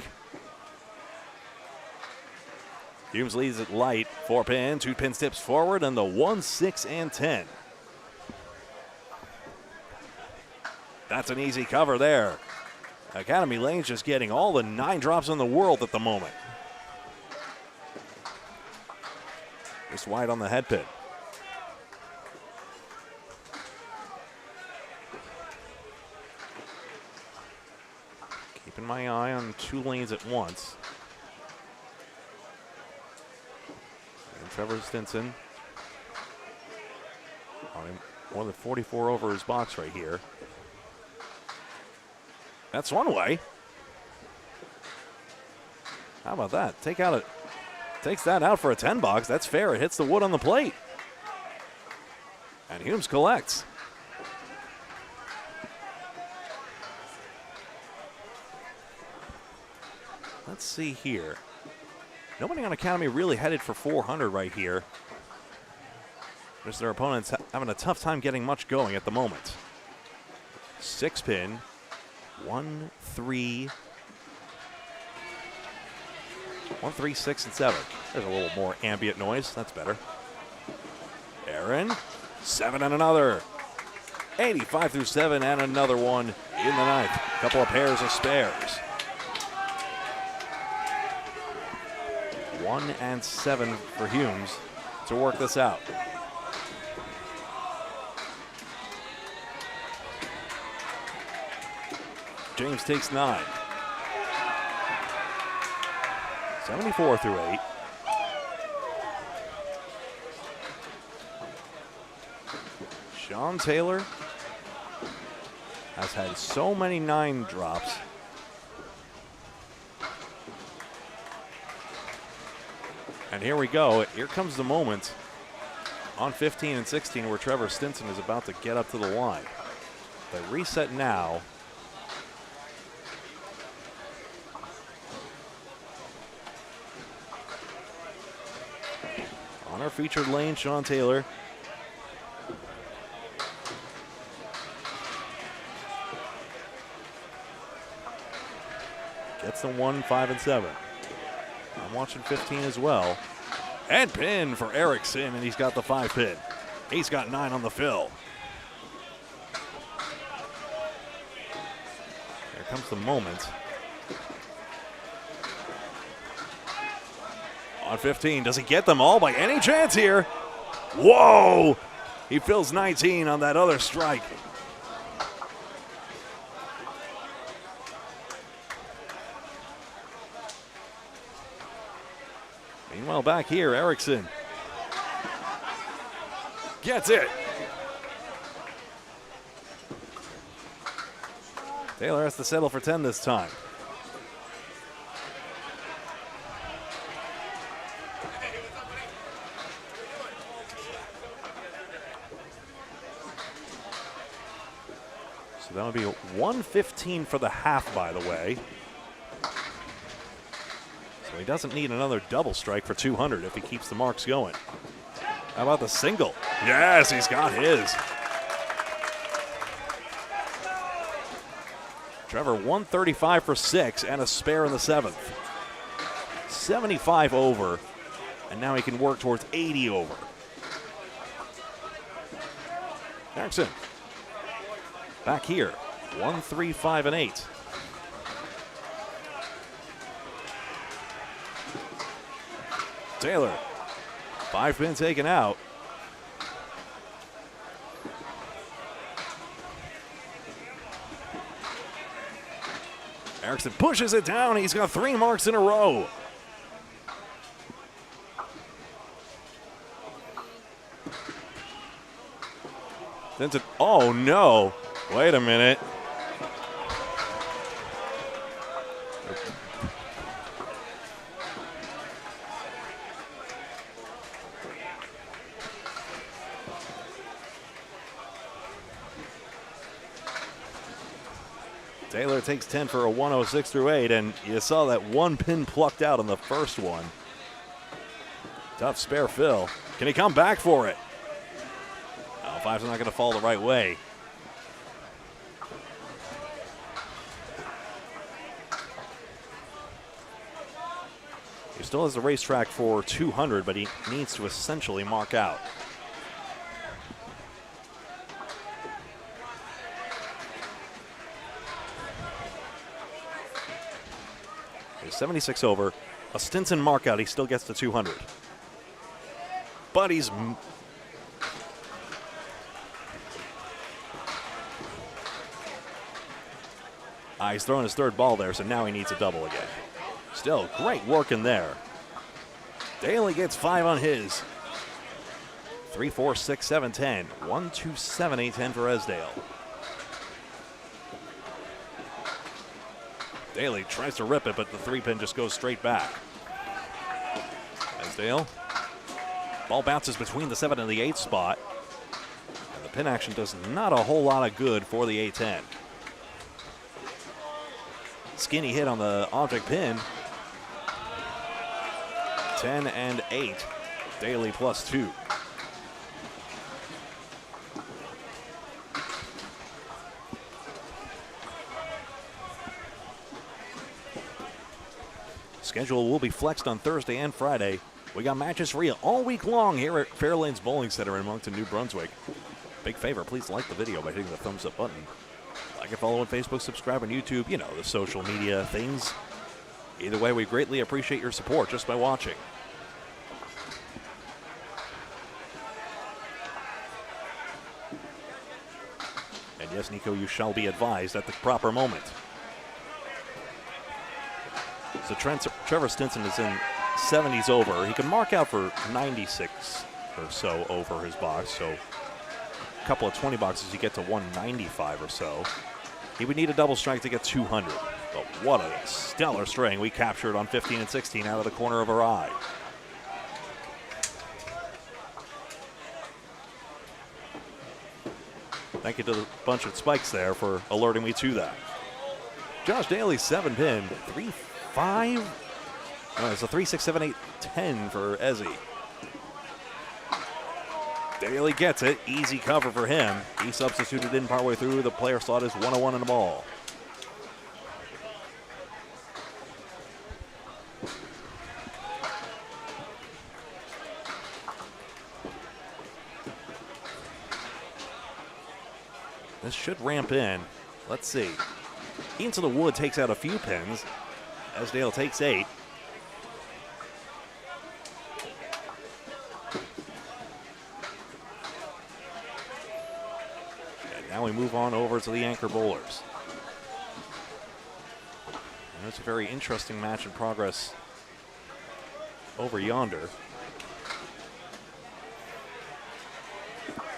Humes leads it light, 4 pin, 2 pin steps forward, and the 1, 6, and 10. That's an easy cover there. Academy Lanes just getting all the 9 drops in the world at the moment. Just wide on the head pin. Keeping my eye on 2 lanes at once. And Trevor Stinson on him more than 44 over his box right here. That's one way. How about that? Takes that out for a 10 box. That's fair. It hits the wood on the plate. And Humes collects. Let's see here. Nobody on Academy really headed for 400 right here. Just their opponents having a tough time getting much going at the moment. 6 pin. 1, 3, 6, and 7. There's a little more ambient noise. That's better. Aaron, 7 and another. 85 through 7 and another one in the 9th. A couple of pairs of spares. 1 and 7 for Humes to work this out. James takes 9. 74 through 8. Sean Taylor has had so many 9 drops. And here we go. Here comes the moment on 15 and 16 where Trevor Stinson is about to get up to the line. They reset now. On our featured lane, Sean Taylor. Gets the 1, 5, and 7. I'm watching 15 as well. And pin for Erickson, and he's got the 5 pin. He's got 9 on the fill. Here comes the moment. On 15, does he get them all by any chance here? Whoa! He fills 19 on that other strike. Meanwhile, back here, Erickson gets it. Taylor has to settle for 10 this time. So that would be 115 for the half, by the way. So he doesn't need another double strike for 200 if he keeps the marks going. How about the single? Yes, he's got his. Trevor, 135 for 6 and a spare in the 7th. 75 over, and now he can work towards 80 over. Erickson. Back here, 135 and 8. Taylor, 5 pin taken out. Erickson pushes it down. He's got 3 marks in a row. Then to, oh no, wait a minute. Taylor takes 10 for a 106 through 8, and you saw that 1 pin plucked out on the first one. Tough spare fill. Can he come back for it? No, 5's not going to fall the right way. He still has the racetrack for 200, but he needs to essentially mark out. He's 76 over. A Stinson mark out, he still gets to 200. But he's he's throwing his 3rd ball there, so now he needs a double again. Still, great work in there. Daly gets 5 on his. 3, 4, 6, 7, 10. 1, 2, 7, 8, 10 for Esdale. Daly tries to rip it, but the 3-pin just goes straight back. Esdale. Ball bounces between the 7 and the 8 spot. And the pin action does not a whole lot of good for the 8-10. Skinny hit on the object pin. 10 and 8. Daly plus 2. Schedule will be flexed on Thursday and Friday. We got matches for you all week long here at Fairlanes Bowling Center in Moncton, New Brunswick. Big favor, please like the video by hitting the thumbs up button. Like and follow on Facebook, subscribe on YouTube, you know, the social media things. Either way, we greatly appreciate your support just by watching. And yes, Nico, you shall be advised at the proper moment. So Trevor Stinson is in 70s over. He can mark out for 96 or so over his box. So a couple of 20 boxes, you get to 195 or so. He would need a double strike to get 200. But what a stellar string we captured on 15 and 16 out of the corner of our eye. Thank you to the bunch of spikes there for alerting me to that. Josh Daly, 7-pin, 3-5. No, it's a 3, 6, 7, 8, 10 for Ezzy. Daly gets it. Easy cover for him. He substituted in partway through. The player slot is 101 in the ball. This should ramp in. Let's see. Into the wood takes out a few pins. Esdale takes 8. And now we move on over to the anchor bowlers. And it's a very interesting match in progress over yonder.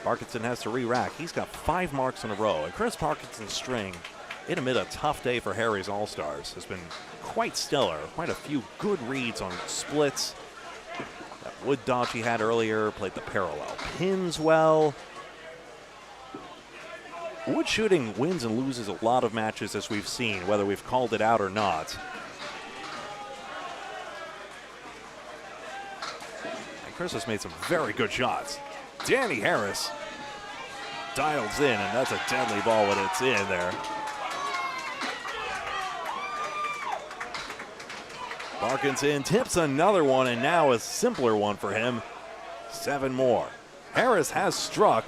Parkinson has to re-rack. He's got 5 marks in a row. And Chris Parkinson's string, in amid a tough day for Harry's All-Stars, has been quite stellar. Quite a few good reads on splits. That wood dodge he had earlier, played the parallel pins well. Wood shooting wins and loses a lot of matches, as we've seen, whether we've called it out or not. And Chris has made some very good shots. Danny Harris dials in, and that's a deadly ball when it's in there. Parkinson tips another one, and now a simpler one for him. 7 more. Harris has struck.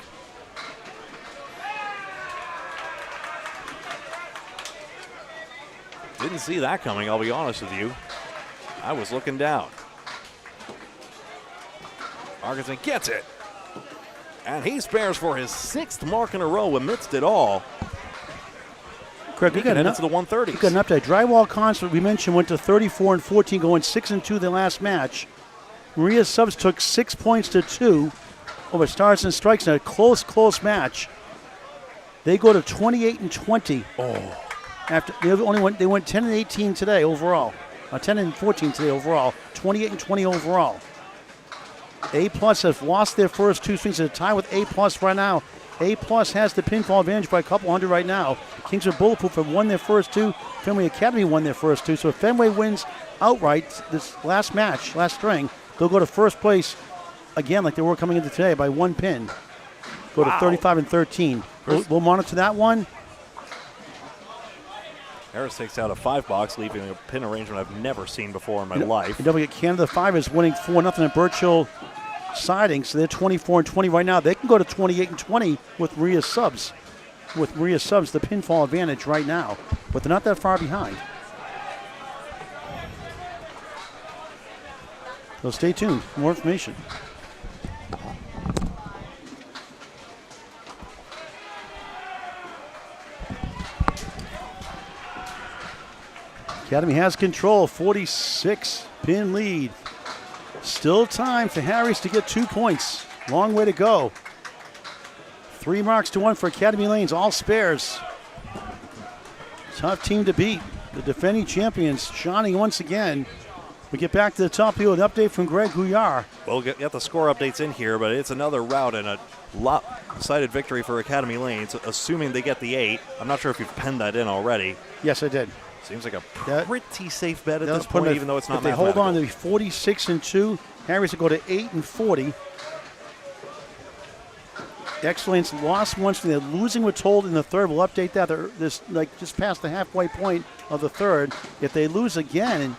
Didn't see that coming, I'll be honest with you. I was looking down. Parkinson gets it. And he spares for his 6th mark in a row amidst it all. Craig, we got into the 130s. We got an update. Drywall Concert, we mentioned, went to 34-14, going 6-2 the last match. Maria Subs took 6 points to 2 over Stars and Strikes in a close match. They go to 28-20. Oh. After they went 10-18 today overall. 10-14 today overall. 28-20 overall. A-plus have lost their first 2 swings. They're tied with A-plus right now. A-plus has the pinfall advantage by a couple hundred right now. Kings of Bulletproof have won their first 2. Fenway Academy won their first 2. So if Fenway wins outright this last match, last string, they'll go to first place again like they were coming into today by 1 pin. Go to 35-13. We'll monitor that one. Harris takes out a 5-box, leaving a pin arrangement I've never seen before in my life. And don't forget, Canada 5 is winning 4-0 at Birch Hill Siding, so they're 24-20 right now. They can go to 28-20 with Maria Subs. With Maria Subs, the pinfall advantage right now, but they're not that far behind. So stay tuned for more information. Academy has control, 46 pin lead. Still time for Harris to get 2 points. Long way to go. 3 marks to 1 for Academy Lanes, all spares. Tough team to beat. The defending champions shining once again. We get back to the top here with an update from Greg Gouillart. We'll get the score updates in here, but it's another rout and a lopsided victory for Academy Lanes, assuming they get the 8. I'm not sure if you've penned that in already. Yes, I did. Seems like a pretty safe bet at this point, even though it's not if they mathematical. hold on, they'll be 46-2. Harris will go to 8-40. Excellence lost once. They're losing. We're told in the third. We'll update that. They're just past the halfway point of the third. If they lose again,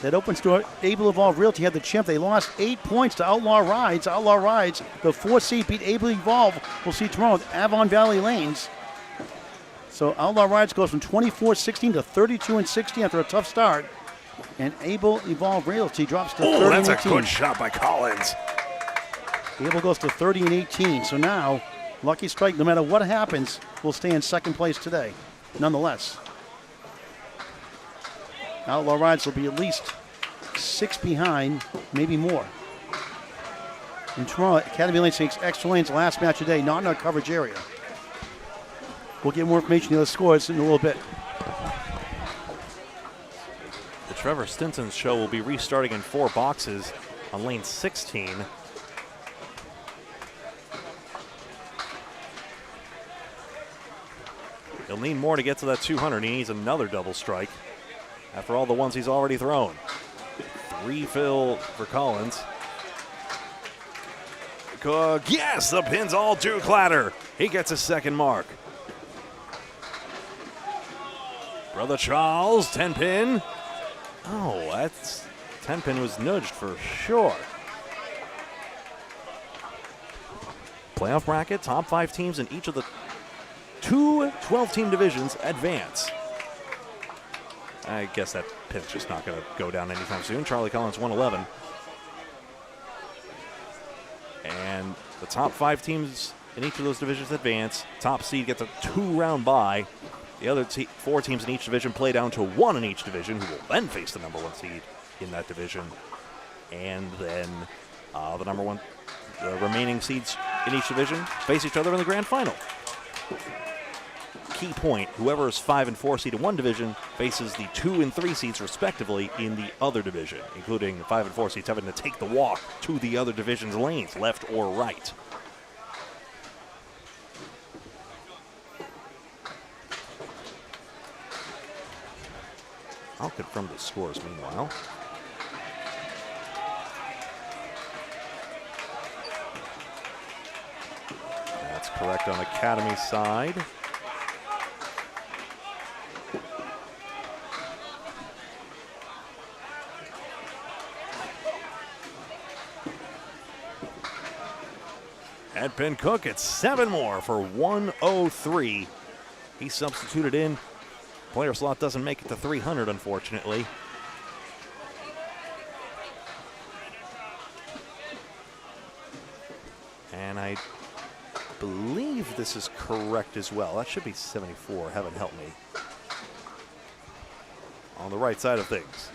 that opens to Able Evolve Realty. Had the champ. They lost 8 points to Outlaw Rides. Outlaw Rides, the 4 seed, beat Able Evolve. We'll see tomorrow with Avon Valley Lanes. So Outlaw Rides goes from 24-16 to 32-16 after a tough start. And Able Evolve Realty drops to 30-18. Oh, that's a good shot by Collins. Able goes to 30-18. So now, Lucky Strike, no matter what happens, will stay in second place today, nonetheless. Outlaw Rides will be at least 6 behind, maybe more. And tomorrow, Academy Lanes takes extra lanes last match of the day, not in our coverage area. We'll get more information on the scores in a little bit. The Trevor Stinson show will be restarting in 4 boxes on lane 16. He'll need more to get to that 200. He needs another double strike after all the ones he's already thrown. 3 fill for Collins. Cook, yes, the pins all do clatter. He gets a second mark. Brother Charles, 10 pin. Oh, that's 10 pin was nudged for sure. Playoff bracket, top 5 teams in each of the 2 12-team divisions advance. I guess that pin's just not going to go down anytime soon. Charlie Collins 111. And the top 5 teams in each of those divisions advance. Top seed gets a 2-round bye. The other 4 teams in each division play down to 1 in each division, who will then face the number 1 seed in that division. And then the remaining seeds in each division face each other in the grand final. Key point, whoever is 5 and 4 seed in one division faces the 2 and 3 seeds respectively in the other division, including the 5 and 4 seeds having to take the walk to the other division's lanes, left or right. I'll confirm the scores meanwhile. That's correct on Academy side. At Ben Cook, it's 7 more for 103. He substituted in. Player slot doesn't make it to 300, unfortunately. And I believe this is correct as well. That should be 74. Heaven help me. On the right side of things.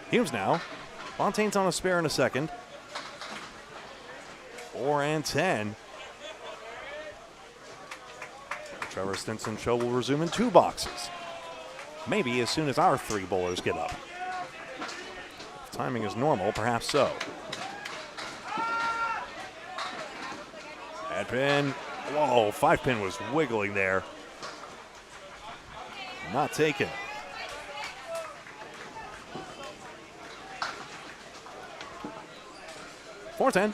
Humes now. Fontaine's on a spare in a second. 4 and 10. Trevor Stinson show will resume in 2 boxes. Maybe as soon as our 3 bowlers get up. If timing is normal, perhaps so. At pin. Whoa, 5-pin was wiggling there. Not taken. .410.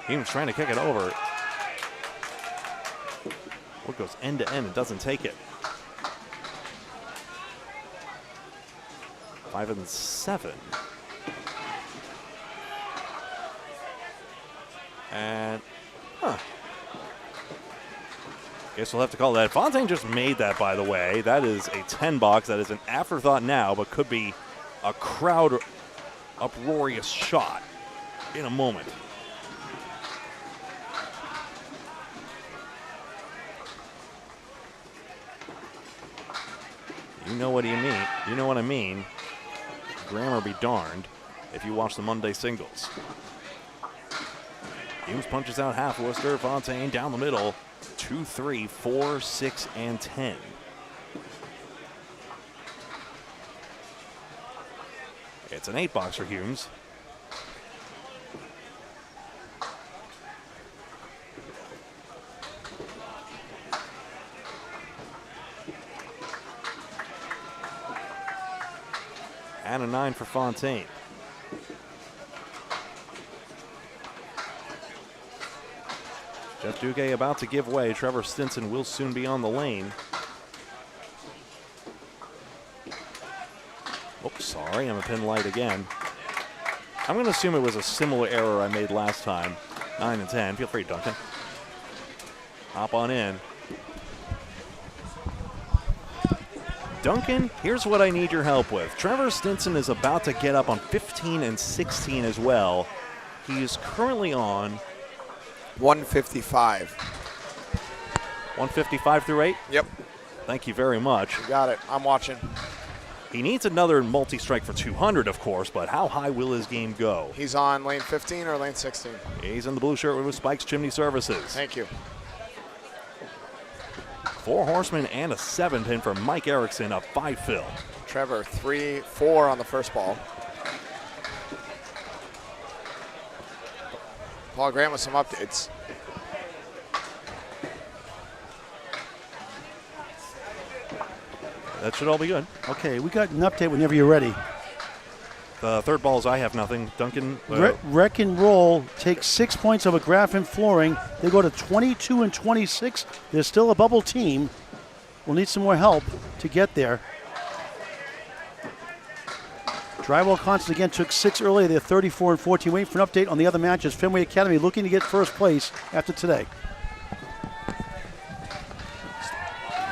Humes trying to kick it over. It goes end to end and doesn't take it. 5 and 7. And, guess we'll have to call that. Fontaine just made that, by the way. That is a 10 box. That is an afterthought now, but could be a crowd uproarious shot in a moment. You know what you mean. You know what I mean. Grammar be darned if you watch the Monday singles. Humes punches out half Worcester. Fontaine down the middle. 2, 3, 4, 6, and 10. It's an 8 box for Humes. And a 9 for Fontaine. Jeff Duguay about to give way. Trevor Stinson will soon be on the lane. Oops, sorry, I'm a pin light again. I'm going to assume it was a similar error I made last time. 9 and 10. Feel free, Duncan. Hop on in. Duncan, here's what I need your help with. Trevor Stinson is about to get up on 15 and 16 as well. He is currently on 155. 155 through 8? Yep. Thank you very much. You got it. I'm watching. He needs another multi-strike for 200, of course, but how high will his game go? He's on lane 15 or lane 16? He's in the blue shirt with Spike's Chimney Services. Thank you. 4 horsemen and a 7-pin for Mike Erickson, a 5 fill. Trevor, 3-4 on the first ball. Paul Grant with some updates. That should all be good. Okay, we got an update whenever you're ready. The third balls, I have nothing. Duncan. Wreck and Roll takes 6 points over Graph and Flooring. They go to 22 and 26. They're still a bubble team. We'll need some more help to get there. Drywall Constant again took 6 earlier. They're 34 and 14. Waiting for an update on the other matches. Fenway Academy looking to get first place after today.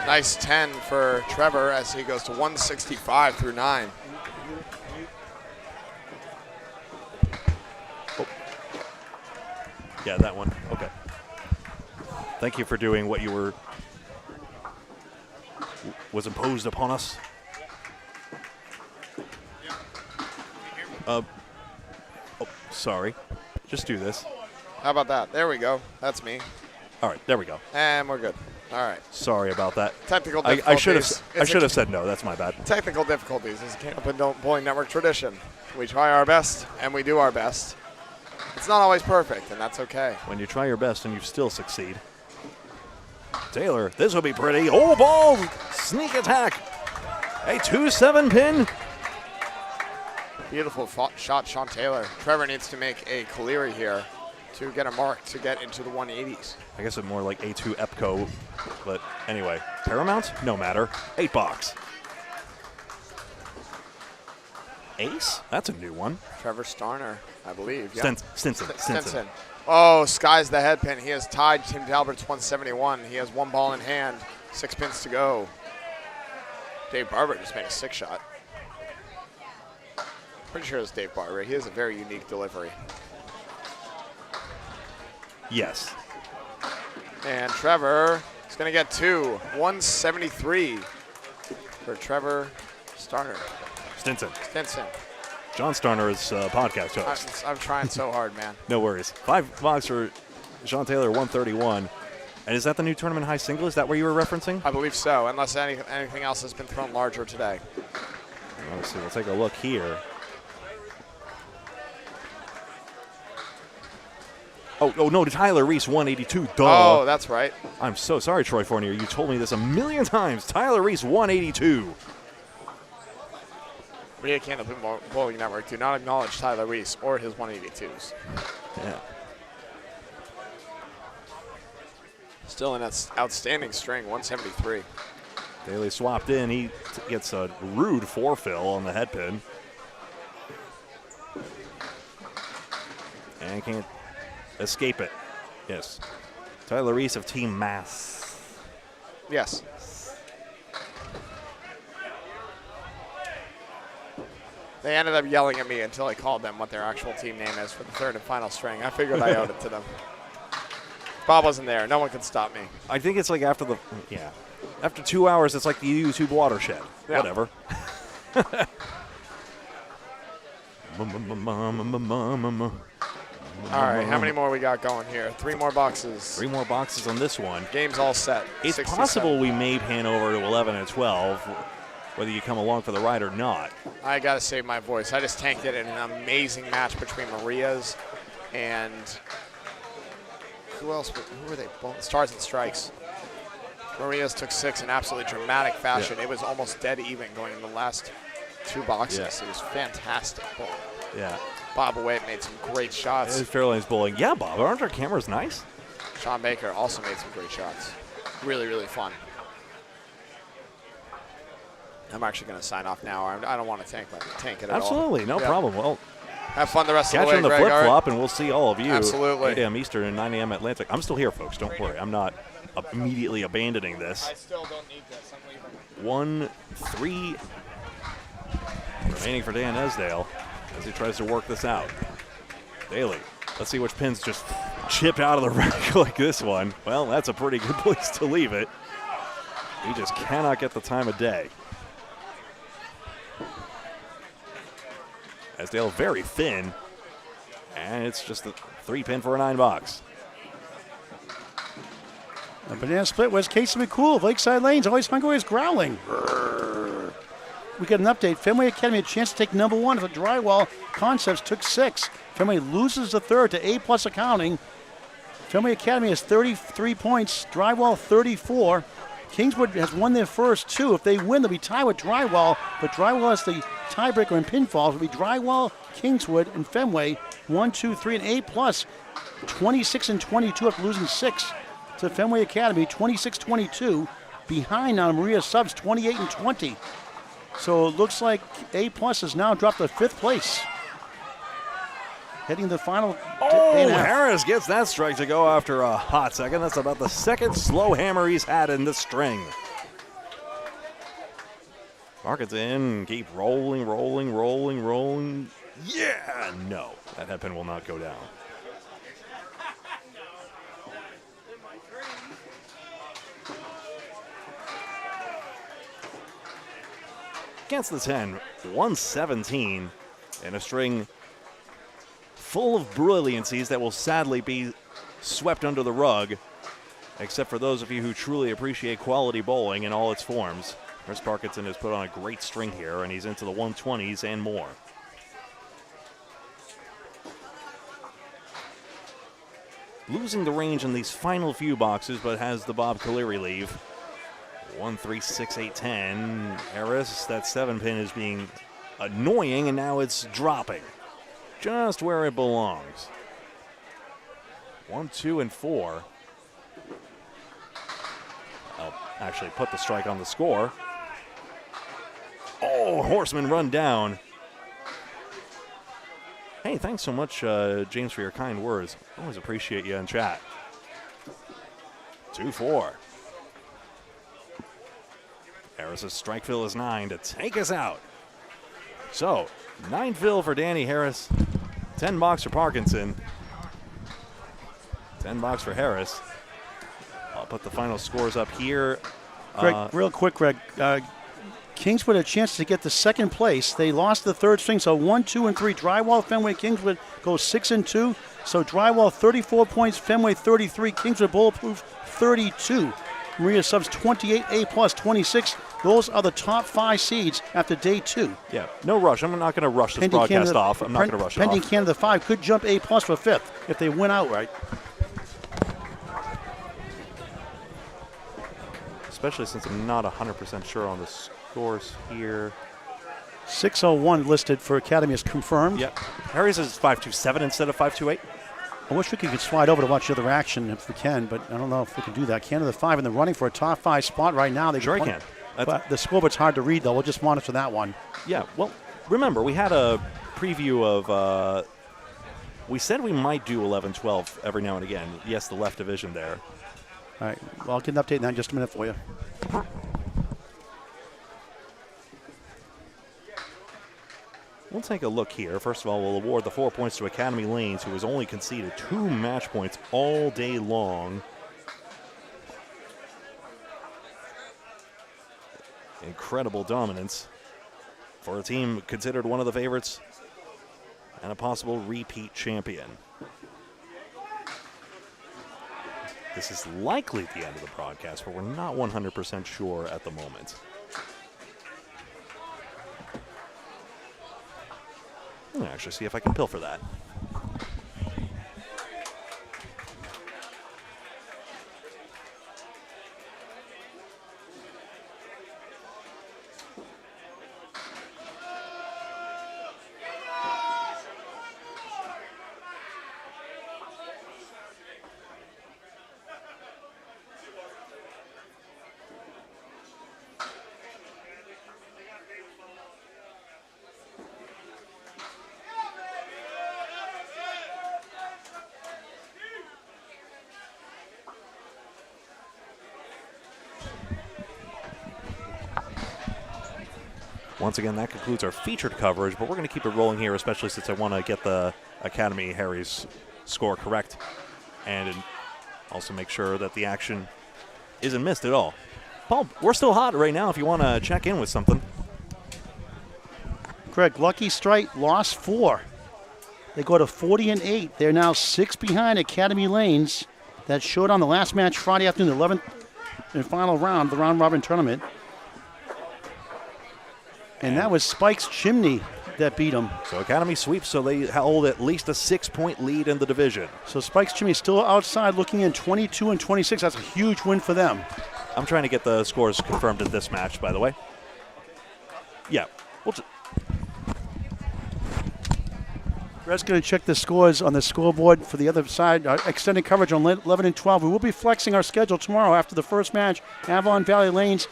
Nice 10 for Trevor as he goes to 165 through 9. Oh. Yeah, that one. Okay. Thank you for doing what was imposed upon us. Oh, sorry. Just do this. How about that? There we go. That's me. All right, there we go. And we're good. All right. Sorry about that. Technical difficulties. I should have said no. That's my bad. Technical difficulties is a Can't Open Bowling Network tradition. We try our best, and we do our best. It's not always perfect, and that's okay. When you try your best and you still succeed. Taylor, this will be pretty. Oh, ball! Sneak attack. A 2-7 pin. Beautiful shot, Sean Taylor. Trevor needs to make a Caleri here to get a mark to get into the 180s. I guess it's more like A2 Epco, but anyway. Paramount? No matter. 8 box. Ace? That's a new one. Trevor Starner, I believe. Yeah. Stinson. Oh, skies the head pin. He has tied Tim Talbert's 171. He has 1 ball in hand, 6 pins to go. Dave Barber just made a 6 shot. Pretty sure it's Dave Barber. He has a very unique delivery. Yes. And Trevor is going to get 2. 173 for Trevor Starner. Stinson. John Starner is podcast host. I'm trying so hard, man. No worries. 5 box for Sean Taylor, 131. And is that the new tournament high single? Is that where you were referencing? I believe so, unless anything else has been thrown larger today. Let's see. We'll take a look here. Oh no, to Tyler Reese, 182. Duh. Oh, that's right. I'm so sorry, Troy Fournier. You told me this a million times. Tyler Reese, 182. We at Can't Open Bowling Network do not acknowledge Tyler Reese or his 182s. Yeah. Still in that outstanding string, 173. Daly swapped in. He gets a rude forefill on the head pin. And can't escape it. Yes. Tyler Reese of Team Mass. Yes. They ended up yelling at me until I called them what their actual team name is for the 3rd and final string. I figured I owed it to them. Bob wasn't there. No one could stop me. I think it's like after after 2 hours, it's like the YouTube watershed. Yeah. Whatever. All right, how many more we got going here? 3 more boxes. 3 more boxes on this one. Game's all set. It's 67. possible we may pan over to 11 and 12, whether you come along for the ride or not. I got to save my voice. I just tanked it in an amazing match between Maria's and who else? Who were they? Stars and Strikes. Maria's took 6 in absolutely dramatic fashion. Yeah. It was almost dead even going in the last 2 boxes. Yeah. It was fantastic bowling. Yeah. Bob Away made some great shots. It's Fairlanes bowling. Yeah, Bob, aren't our cameras nice? Sean Baker also made some great shots. Really, really fun. I'm actually going to sign off now. I don't want to tank it at all. Absolutely, no Yeah. problem. Well, have fun the rest of catch the way, on the Greg. flip flop, and we'll see all of you. Absolutely. 8 a.m. Eastern and 9 a.m. Atlantic. I'm still here, folks. Don't worry. I'm not immediately abandoning this. I still don't need this. I'm leaving. 1-3 remaining for Dan Esdale as he tries to work this out. Daly, let's see which pins just chip out of the rack like this one. Well, that's a pretty good place to leave it. He just cannot get the time of day. Esdale very thin, and it's just a 3 pin for a 9 box. A banana split was Casey McCool of Lakeside Lanes. Always Hungry is growling. We get an update. Fenway Academy had a chance to take number 1 if the Drywall Concepts took 6. Fenway loses the 3rd to A+ Accounting. Fenway Academy has 33 points. Drywall 34. Kingswood has won their first 2. If they win, they'll be tied with Drywall, but Drywall has the tiebreaker in pinfalls. It'll be Drywall, Kingswood, and Fenway 1, 2, 3, and A+. 26 and 22 after losing 6 to Fenway Academy. 26-22 behind on Maria Subs 28 and 20. So it looks like A+ has now dropped to 5th place. Heading to the final. Oh, Harris gets that strike to go after a hot second. That's about the second slow hammer he's had in the string. Parkinson, keep rolling. Yeah, no. That head pin will not go down. Against the 10, 117, and a string full of brilliancies that will sadly be swept under the rug, except for those of you who truly appreciate quality bowling in all its forms. Chris Parkinson has put on a great string here, and he's into the 120s and more. Losing the range in these final few boxes, but has the Bob Caleri leave. 1, 3, 6, 8, 10. Harris, that 7 pin is being annoying, and now it's dropping just where it belongs. 1, 2, and 4. I'll actually put the strike on the score. Oh, Horseman run down. Hey, thanks so much, James, for your kind words. Always appreciate you in chat. 2-4. Harris's strike fill is 9 to take us out. So, 9 fill for Danny Harris, 10 box for Parkinson, 10 box for Harris. I'll put the final scores up here. Greg, real quick, Greg. Kingswood had a chance to get the second place. They lost the third string, so 1, 2, and 3. Drywall, Fenway, Kingswood goes 6 and 2. So Drywall 34 points, Fenway 33, Kingswood Bulletproof 32. Maria Subs 28, A plus 26. Those are the top 5 seeds after day 2. Yeah, no rush. I'm not going to rush this broadcast off. I'm not going to rush it off. Pending Canada 5 could jump A plus for 5th if they win outright. Especially since I'm not 100% sure on the scores here. 601 listed for Academy is confirmed. Yep. Harry's is 527 instead of 528. I wish we could slide over to watch the other action if we can, but I don't know if we can do that. Canada 5 in the running for a top 5 spot right now. They sure can. But the scoreboard's hard to read, though. We'll just monitor that one. Yeah, well, remember, we had a preview of, we said we might do 11-12 every now and again. Yes, the left division there. All right, well, I'll get an update in that in just a minute for you. We'll take a look here. First of all, we'll award the 4 points to Academy Lanes, who has only conceded 2 match points all day long. Incredible dominance for a team considered one of the favorites and a possible repeat champion. This is likely the end of the broadcast, but we're not 100% sure at the moment. I'm going to actually see if I can pilfer that. Once again, that concludes our featured coverage, but we're going to keep it rolling here, especially since I want to get the Academy Harry's score correct and also make sure that the action isn't missed at all. Paul, we're still hot right now if you want to check in with something. Greg, Lucky Strike lost 4. They go to 40 and 8. They're now 6 behind Academy Lanes. That showed on the last match Friday afternoon, the 11th and final round, the round-robin tournament. And that was Spike's Chimney that beat them. So Academy sweeps, so they hold at least a 6-point lead in the division. So Spike's Chimney still outside looking in 22 and 26. That's a huge win for them. I'm trying to get the scores confirmed in this match, by the way. Yeah. Brett's going to check the scores on the scoreboard for the other side. Extended coverage on 11 and 12. We will be flexing our schedule tomorrow after the first match. Avon Valley Lanes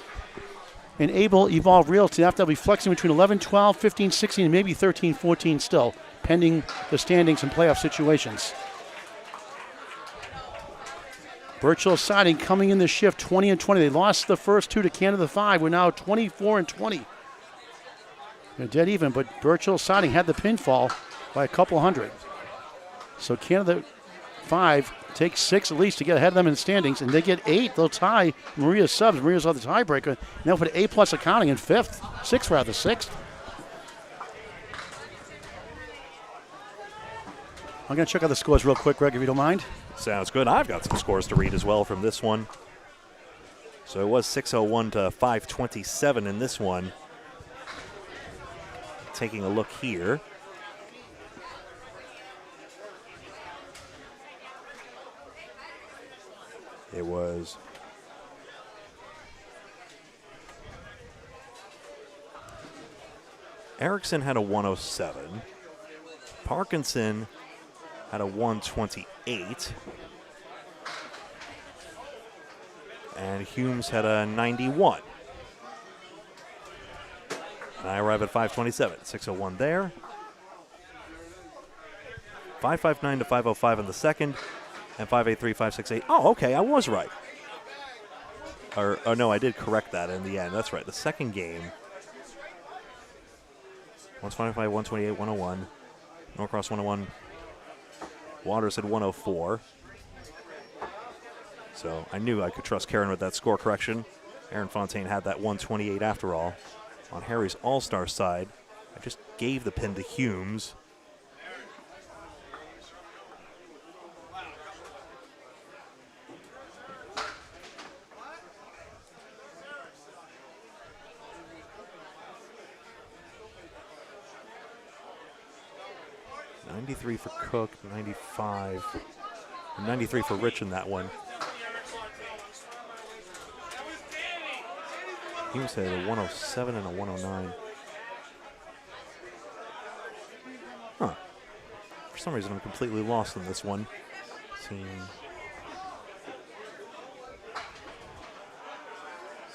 and Able Evolve Realty. After they'll be flexing between 11, 12, 15, 16, and maybe 13, 14 still, pending the standings and playoff situations. Birchhill Siding coming in the shift 20 and 20. They lost the first 2 to Canada 5. We're now 24 and 20. They're dead even, but Birchall Siding had the pinfall by a couple hundred. So Canada 5 takes 6 at least to get ahead of them in the standings, and they get 8. They'll tie Maria's subs. Maria's on the tiebreaker, and they'll put A+ accounting in 5th. 6th. I'm going to check out the scores real quick, Greg, if you don't mind. Sounds good. I've got some scores to read as well from this one. So it was 601 to 527 in this one. Taking a look here. It was Erickson had a 107. Parkinson had a 128. And Humes had a 91. And I arrive at 527. 601 there. 559 to 505 in the second. And 583, 568. Oh, okay, I was right. Or no, I did correct that in the end. That's right. The second game. 125, 128, 101. Norcross 101. Waters had 104. So I knew I could trust Karen with that score correction. Aaron Fontaine had that 128 after all. On Harry's All-Star side, I just gave the pin to Humes. $93 for Cook, 95, and 93 for Rich in that one. Humes had a 107 and a 109. Huh. For some reason, I'm completely lost in this one. Team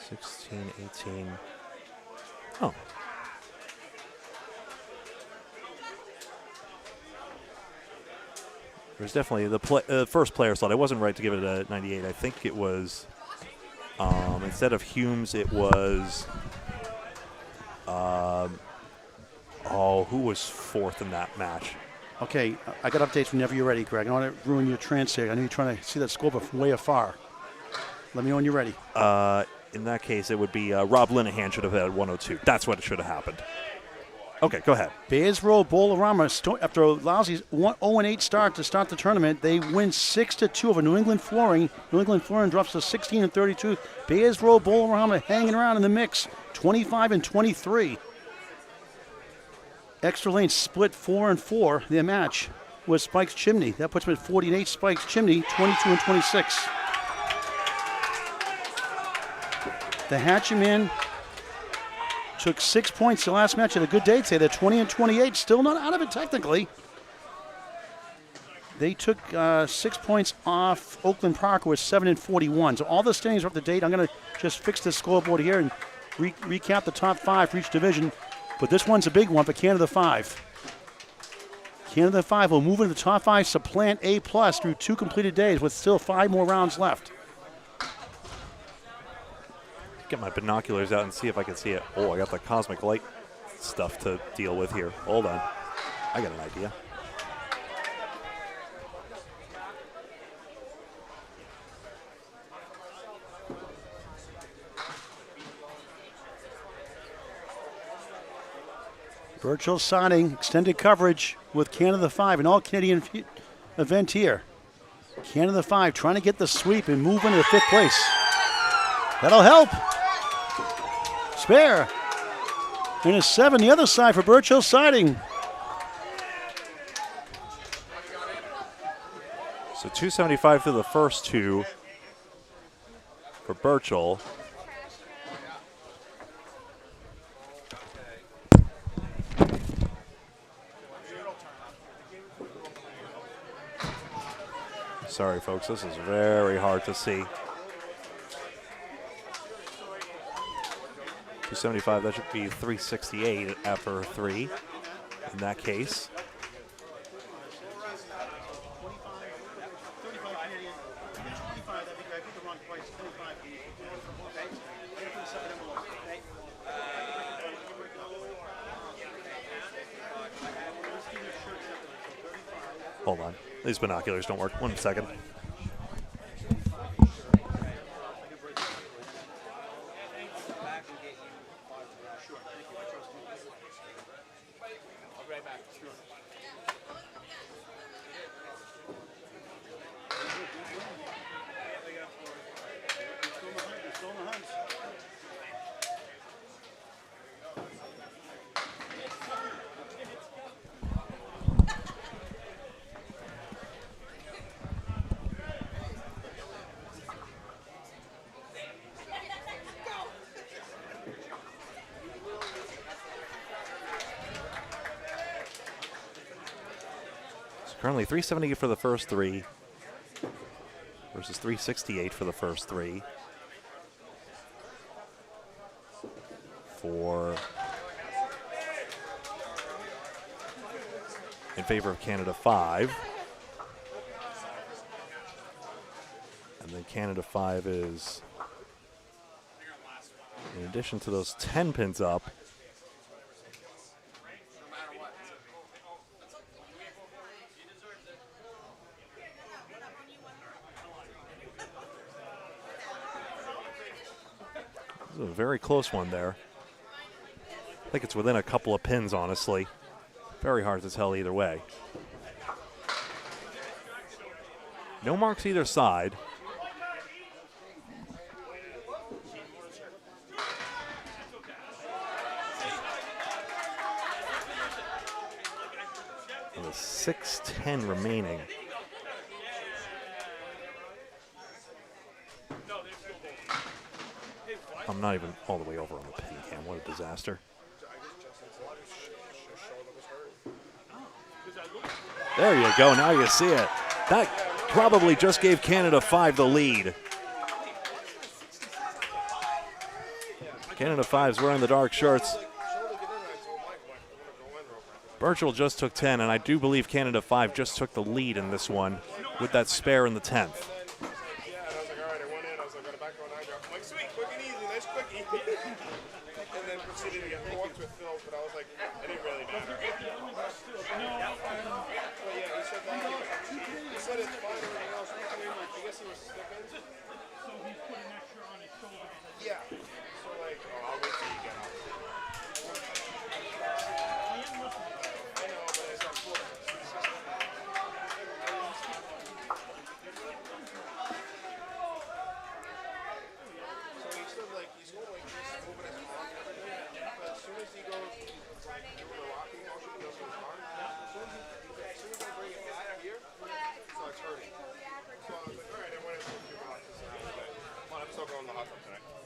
16, 18. Oh. There's definitely the first player slot. I wasn't right to give it a 98. I think it was, instead of Humes, it was, who was fourth in that match? Okay, I got updates whenever you're ready, Greg. I don't want to ruin your trance here. I know you're trying to see that score from way afar. Let me know when you're ready. In that case, it would be Rob Linehan should have had 102. That's what should have happened. Okay, go ahead. Bears Row Bolorama, after a lousy 0-8 start to start the tournament, they win 6-2 over New England Flooring. New England Flooring drops to 16-32. Bears Row Bolorama hanging around in the mix, 25-23. Extra Lane split 4-4. Their match was Spikes Chimney. That puts them at 48. Spikes Chimney, 22-26. The Hatcheman took 6 points the last match. Had a good day today. They're 20-28. Still not out of it technically. They took 6 points off Oakland Park, who was 7-41. So all the standings are up to date. I'm going to just fix this scoreboard here and recap the top 5 for each division. But this one's a big one for Canada 5. Canada 5 will move into the top 5, supplant A+ through 2 completed days with still 5 more rounds left. Get my binoculars out and see if I can see it. Oh, I got the cosmic light stuff to deal with here. Hold on. I got an idea. Virtual signing, extended coverage with Canada 5, an all-Canadian event here. Canada 5 trying to get the sweep and move into the 5th place. That'll help. Spare. And a 7 the other side for Birchill Siding. So 275 through the first 2 for Birchill. Sorry, folks, this is very hard to see. 275, that should be 368 after 3 in that case. Hold on. These binoculars don't work. 1 second. Currently 378 for the first three versus 368 for the first three. In favor of Canada 5. And then Canada 5 is, in addition to those 10 pins up, this is a very close one there. I think it's within a couple of pins, honestly. Very hard to tell either way. No marks either side. With 6:10 remaining. I'm not even all the way over on the pin cam. What a disaster. There you go. Now you see it. That probably just gave Canada 5 the lead. Canada 5's wearing the dark shirts. Birchall just took 10, and I do believe Canada 5 just took the lead in this one with that spare in the 10th.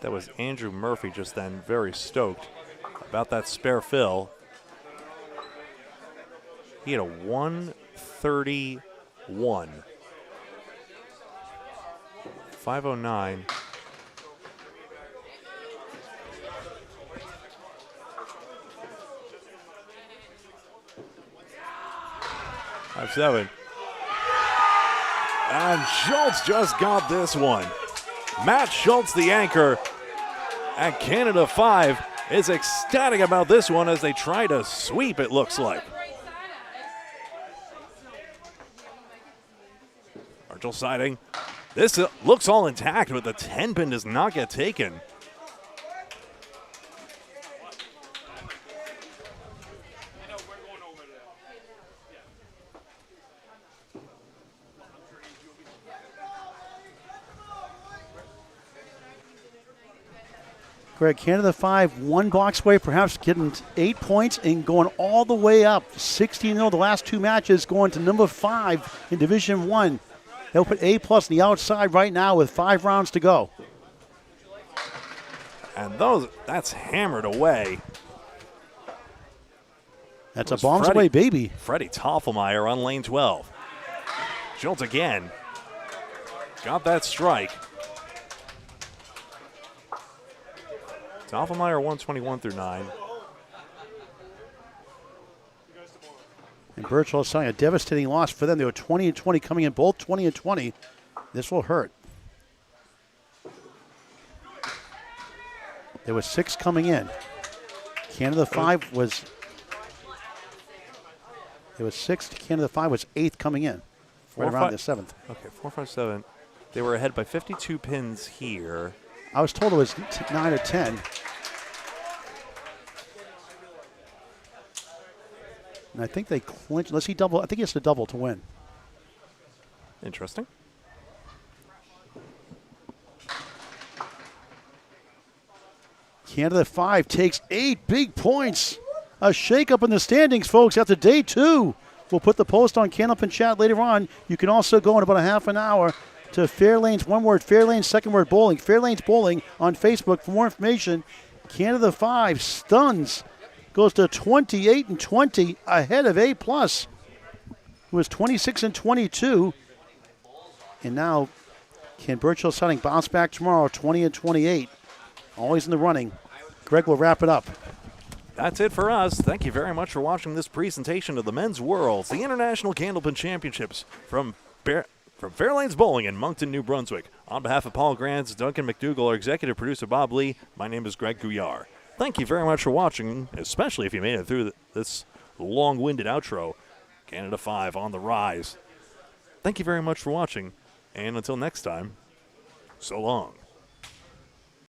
That was Andrew Murphy just then, very stoked about that spare fill. He had a 131. 509. .57. And Schultz just got this one. Matt Schultz, the anchor, and Canada 5 is ecstatic about this one as they try to sweep, it looks like. Virgil siding. This looks all intact, but the 10 pin does not get taken. Greg, Canada 5, one box away, perhaps getting 8 points and going all the way up. 16-0 the last two matches, going to number 5 in Division 1. They'll put A+ on the outside right now with 5 rounds to go. And that's hammered away. That's a bombs away, baby. Freddie Toffelmeyer on lane 12. Schultz again. Got that strike. Toffelmeyer 121 through 9. And Birchall is selling a devastating loss for them. They were 20-20 coming in, both 20-20. This will hurt. There was 6 coming in. Canada 5 was It was 6th. Canada 5 was 8th coming in. Right around the 7th. Okay, 4, 5, 7. They were ahead by 52 pins here. I was told it was 9 or 10. And I think they clinched. Unless he double. I think he has to double to win. Interesting. Canada 5 takes 8 big points. A shakeup in the standings, folks, after day 2. We'll put the post on Candlepin Chat later on. You can also go in about a half an hour to Fairlanes, one word, Fairlanes, second word, bowling. Fairlanes Bowling on Facebook for more information. Canada 5 stuns, goes to 28-20 ahead of A+, who was 26-22. And now, can Birchill Siding bounce back tomorrow, 20-28? Always in the running. Greg will wrap it up. That's it for us. Thank you very much for watching this presentation of the Men's Worlds, the International Candlepin Championships from Fairlanes Bowling in Moncton, New Brunswick. On behalf of Paul Grant, Duncan MacDougall, our executive producer Bob Lee, my name is Greg Gouillart. Thank you very much for watching, especially if you made it through this long-winded outro. Canada 5 on the rise. Thank you very much for watching, and until next time, so long.